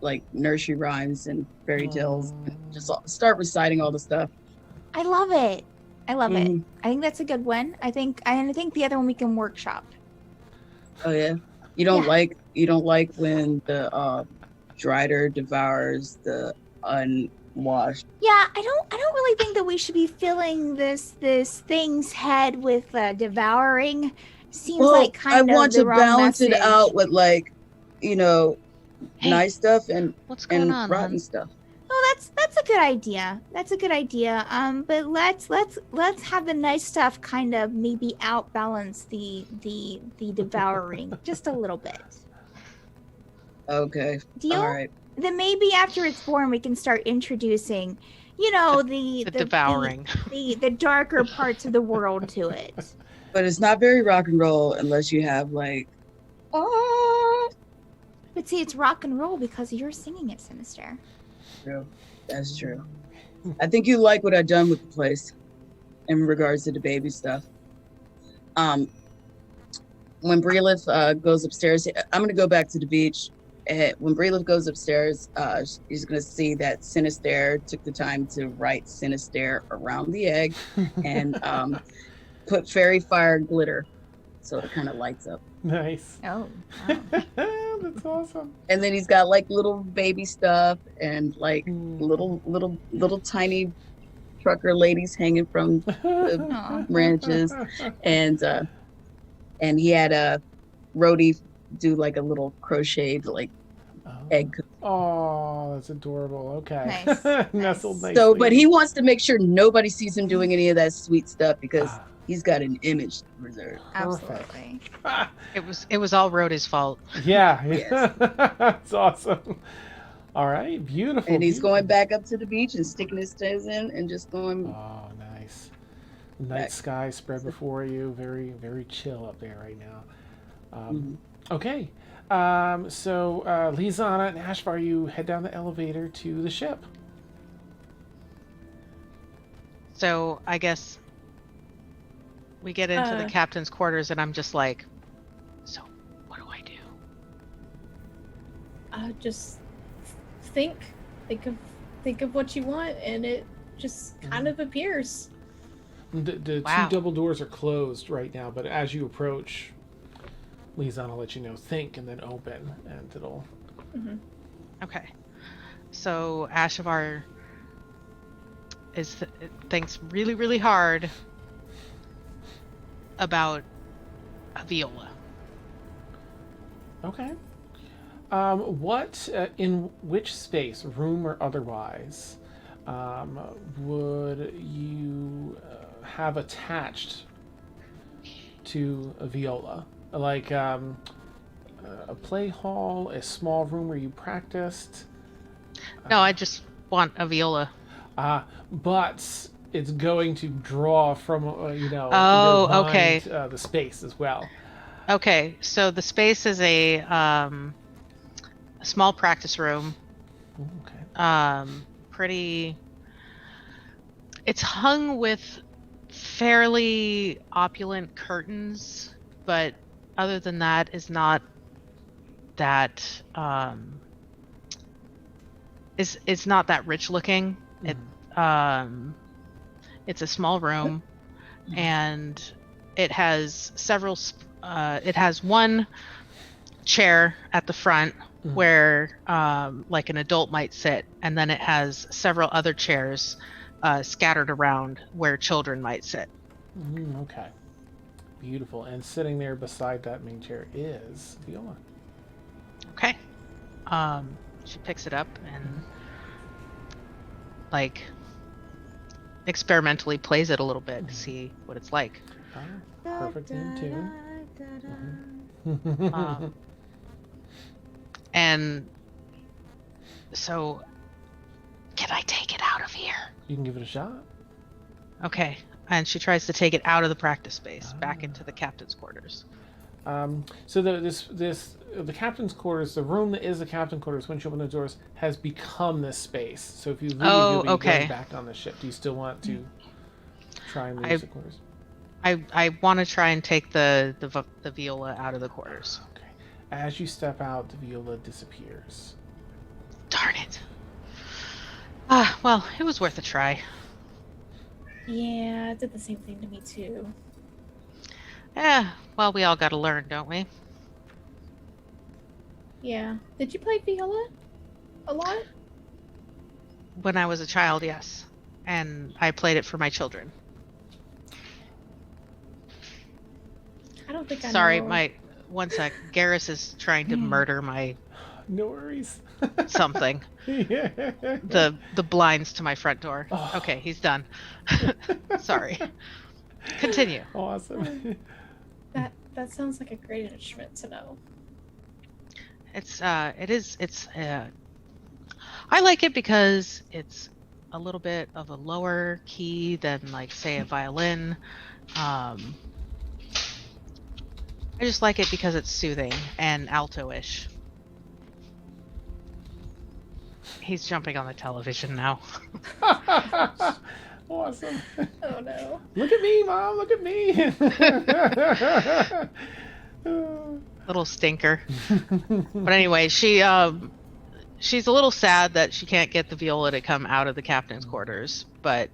like nursery rhymes and fairy tales and just start reciting all the stuff. I love it. I love it. Mhm. I think that's a good one. I think the other one we can workshop. Oh yeah. You don't like when the Drider devours the unwashed. Yeah, I don't really think that we should be filling this thing's head with devouring. Seems like kind of I want the to wrong balance it message. out with like, Hey, nice stuff and what's going on, rotten hon? stuff. Oh, that's a good idea. That's a good idea. But let's have the nice stuff kind of maybe outbalance the devouring just a little bit. Okay. Deal? All right. Then maybe after it's born, we can start introducing, the devouring. the darker parts of the world to it. But it's not very rock and roll unless you have like, But see, it's rock and roll because you're singing it, Sinister. True. That's true. I think you like what I've done with the place in regards to the baby stuff. When Breelith goes upstairs, I'm gonna go back to the beach. When Breelith goes upstairs, she's gonna see that Sinister took the time to write Sinister around the egg and put fairy fire glitter, so it kind of lights up. Nice. Oh, wow. That's awesome. And then he's got like little baby stuff and like little tiny trucker ladies hanging from the Aw. branches, and he had a Rhodey do like a little crocheted like egg. Oh, that's adorable. Okay. Nice. Nestled nicely. So, but he wants to make sure nobody sees him doing any of that sweet stuff because he's got an image reserved. Absolutely. It was all Rhoda's fault. Yeah. Yes. That's awesome. All right. Beautiful. And he's beautiful. going back up to the beach and sticking his toes in and just going Oh, nice. Night sky spread before you. Very, very chill up there right now. Okay. So, Lizana and Ashvar, you head down the elevator to the ship. So I guess we get into the captain's quarters, and I'm just like, so what do I do? Just think of what you want, and it just kind of appears. The Wow. two double doors are closed right now, but as you approach, Lizana will let you know, think, and then open, and it'll... Okay. So Ashavar thinks really, really hard about a viola. Okay. What, in which space, room or otherwise, would you have attached to a viola? Like a play hall, a small room where you practiced? No, I just want a viola. But it's going to draw from, Oh, your mind, okay. the space as well. Okay, so the space is a small practice room. Ooh, okay. Pretty. It's hung with fairly opulent curtains, but other than that, is not that. It's not that rich looking. It's a small room, and it has several. It has one chair at the front where like an adult might sit, and then it has several other chairs scattered around where children might sit. Okay. Beautiful. And sitting there beside that main chair is Viola. Okay. She picks it up and like experimentally plays it a little bit to see what it's like. Perfect in tune. And so, can I take it out of here? You can give it a shot. Okay. And she tries to take it out of the practice space, back into the captain's quarters. So the captain's quarters, the room that is the captain's quarters, when you open the doors, has become this space. So if you leave, you'll be going back on the ship. Do you still want to try and leave the quarters? I want to try and take the viola out of the quarters. Okay. As you step out, the viola disappears. Darn it. Well, it was worth a try. Yeah, it did the same thing to me too. Yeah, well, we all gotta learn, don't we? Yeah. Did you play viola a lot? When I was a child, yes. And I played it for my children. I don't think I Sorry, know. one sec. Garrus is trying to murder my No worries. something. Yeah. The blinds to my front door. Oh. Okay, he's done. Sorry. Continue. Awesome. That sounds like a great instrument to know. It's I like it because it's a little bit of a lower key than, like, say, a violin. I just like it because it's soothing and alto-ish. He's jumping on the television now. Awesome. Oh no. Look at me, Mom. Look at me. Little stinker. But anyway, she's a little sad that she can't get the viola to come out of the captain's quarters, but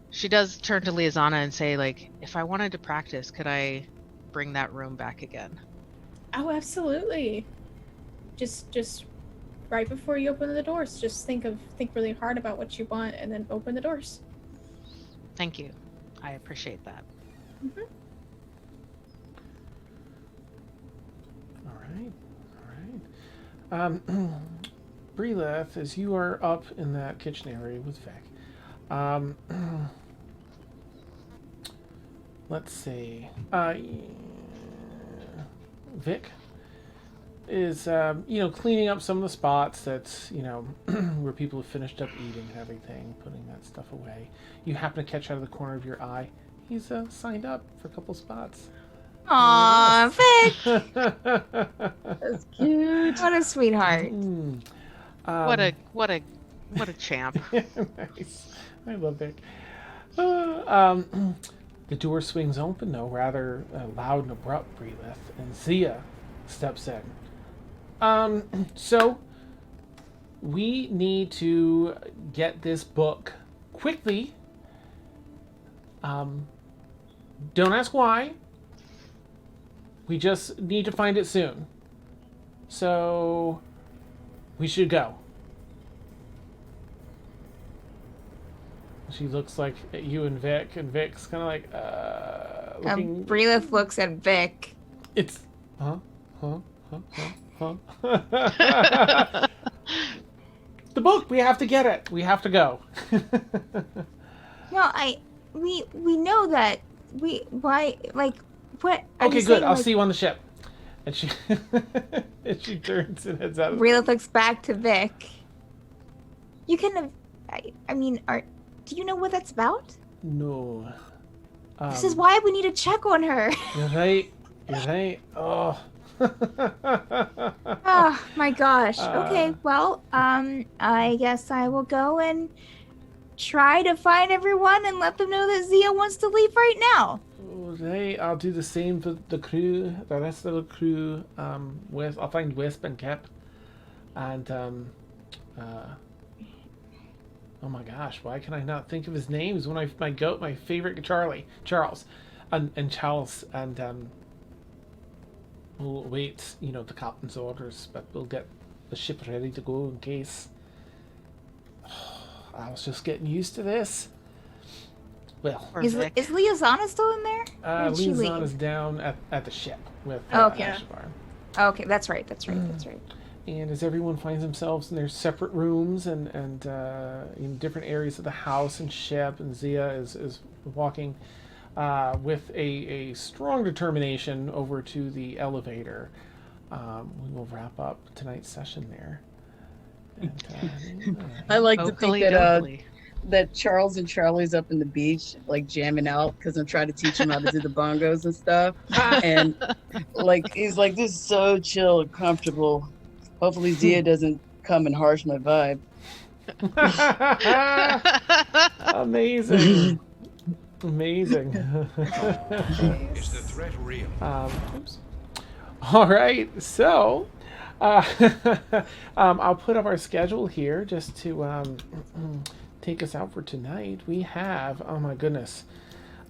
she does turn to Liazana and say, like, if I wanted to practice, could I bring that room back again? Oh, absolutely. Just right before you open the doors, just think really hard about what you want and then open the doors. Thank you. I appreciate that. Mm-hmm. All right. Breleth, as you are up in that kitchen area with Vic, let's see. Vic, is cleaning up some of the spots that's where people have finished up eating and everything, putting that stuff away. You happen to catch out of the corner of your eye, he's signed up for a couple spots. Aw, Vic! That's cute. What a sweetheart. What a champ. Nice. I love Vic. The door swings open, though, rather loud and abrupt, breatheth, and Zia steps in. So we need to get this book quickly. Don't ask why. We just need to find it soon. So we should go. She looks like at you and Vic, and Vic's kind of like, looking. Breelith looks at Vic. It's, huh? The book, we have to get it. We have to go. No, we know that. Why, like, what? Are Okay, you good. saying, I'll like, see you on the ship. And she, and she turns and heads out. Breelith looks back to Vic. You kind of, I mean, do you know what that's about? No. This is why we need to check on her. You're right. You're right. Oh. Oh my gosh. Okay, well, I guess I will go and try to find everyone and let them know that Zia wants to leave right now. Right. I'll do the same for the crew, the rest of the crew. I'll find Wisp and Kip, and oh my gosh, why can I not think of his name? He's one of my favorite Charles, and Charles, and we'll wait, the captain's orders, but we'll get the ship ready to go in case. I was just getting used to this. Well, Is Liazana still in there? Or did she leave? Liazana's down at the ship with Okay. Ashvar. Okay, that's right. And as everyone finds themselves in their separate rooms and in different areas of the house and ship, and Zia is walking with a strong determination over to the elevator, we will wrap up tonight's session there. And, I like to Vocally, think that vocally. that Charles and Charlie's up in the beach, like jamming out, because I'm trying to teach him how to do the bongos and stuff. And like he's like, this is so chill and comfortable. Hopefully Zia doesn't come and harsh my vibe. Amazing. Amazing. Is the threat real? Oops. All right, so I'll put up our schedule here just to take us out for tonight. We have, oh my goodness,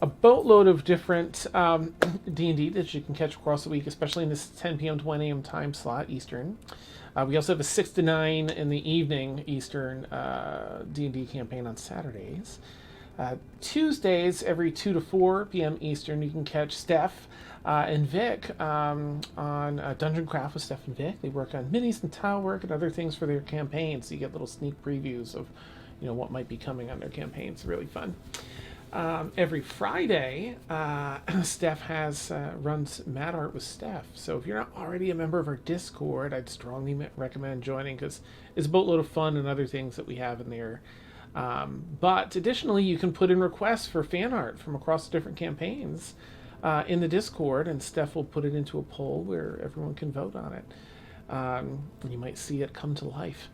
a boatload of different D&D that you can catch across the week, especially in this 10 p.m. to 1 a.m. time slot Eastern. We also have a 6 to 9 in the evening Eastern D&D campaign on Saturdays. Tuesdays, every 2 to 4 p.m. Eastern, you can catch Steph and Vic on Dungeon Craft with Steph and Vic. They work on minis and tile work and other things for their campaigns, so you get little sneak previews of what might be coming on their campaigns. It's really fun. Every Friday, Steph runs Mad Art with Steph. So if you're not already a member of our Discord, I'd strongly recommend joining, because it's a boatload of fun and other things that we have in there. But additionally, you can put in requests for fan art from across the different campaigns in the Discord, and Steph will put it into a poll where everyone can vote on it. And you might see it come to life.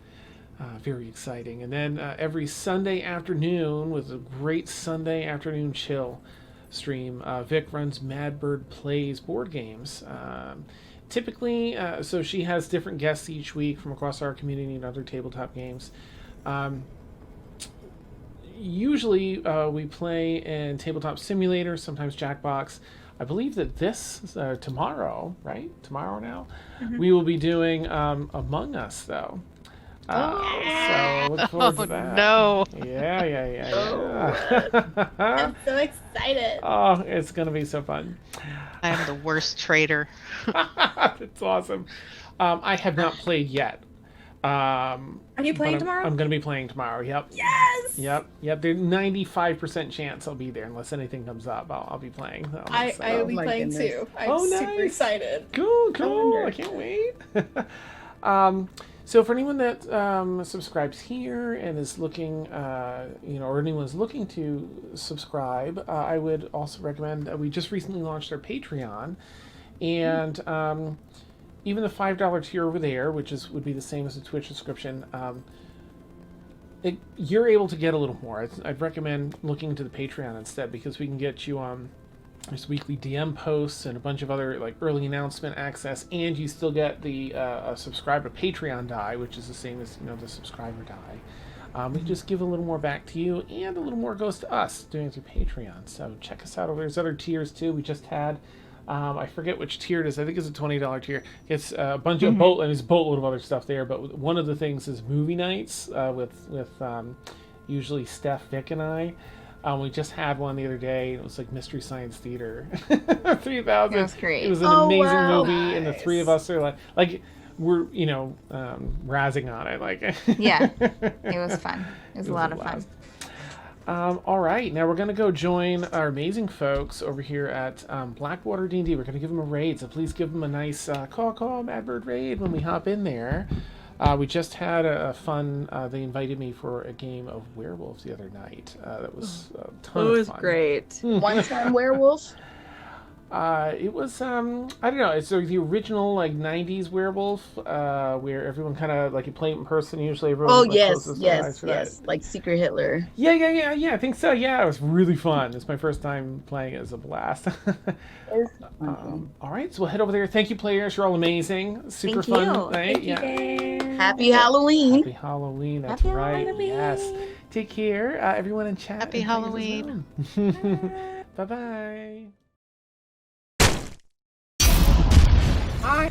Very exciting. And then every Sunday afternoon, with a great Sunday afternoon chill stream, Vic runs Mad Bird Plays board games. Typically, so she has different guests each week from across our community and other tabletop games. Usually we play in Tabletop Simulator, sometimes Jackbox. I believe that this tomorrow, right? Tomorrow now, we will be doing Among Us, though. So look forward to that. No. Yeah. I'm so excited. Oh, it's gonna be so fun. I am the worst traitor. That's awesome. I have not played yet. Are you playing tomorrow? I'm going to be playing tomorrow. Yep. Yes. Yep. There's 95% chance I'll be there unless anything comes up. I'll be playing. I will be my playing goodness. too. I'm super excited. Cool. I can't wait. So for anyone that subscribes here and is looking, or anyone's looking to subscribe, I would also recommend. We just recently launched our Patreon, and even the $5 tier over there, which would be the same as a Twitch subscription, you're able to get a little more. I'd recommend looking into the Patreon instead, because we can get you there's weekly DM posts and a bunch of other like early announcement access, and you still get the subscriber Patreon die, which is the same as the subscriber die. We just give a little more back to you, and a little more goes to us doing it through Patreon. So check us out. There's other tiers too. We just had I forget which tier it is. I think it's a $20 tier. It's a bunch of there's a boatload of other stuff there, but one of the things is movie nights with usually Steph, Vic, and I. We just had one the other day. It was like Mystery Science Theater 3000. That was great. It was an amazing movie, and the three of us are like we're razzing on it. Like Yeah, it was fun. It was a lot of fun. All right, now we're going to go join our amazing folks over here at Blackwater D&D. We're going to give them a raid, so please give them a nice call Madbird raid when we hop in there. We just had a fun, they invited me for a game of werewolves the other night. That was a ton of fun. It was great. One-time werewolf. It was, I don't know, it's the original, like, 90s werewolf, where everyone kind of, like, you play it in person, usually everyone... Oh, like, yes, closes their eyes for that. like Secret Hitler. Yeah, I think so, yeah, it was really fun. It's my first time playing it. It was a blast. All right, so we'll head over there. Thank you, players, you're all amazing. Super Thank fun you. night. Happy Halloween. Happy Halloween, that's Happy right, Halloween. yes. Take care, everyone in chat. Happy and players as Halloween. well. Bye-bye. Bye.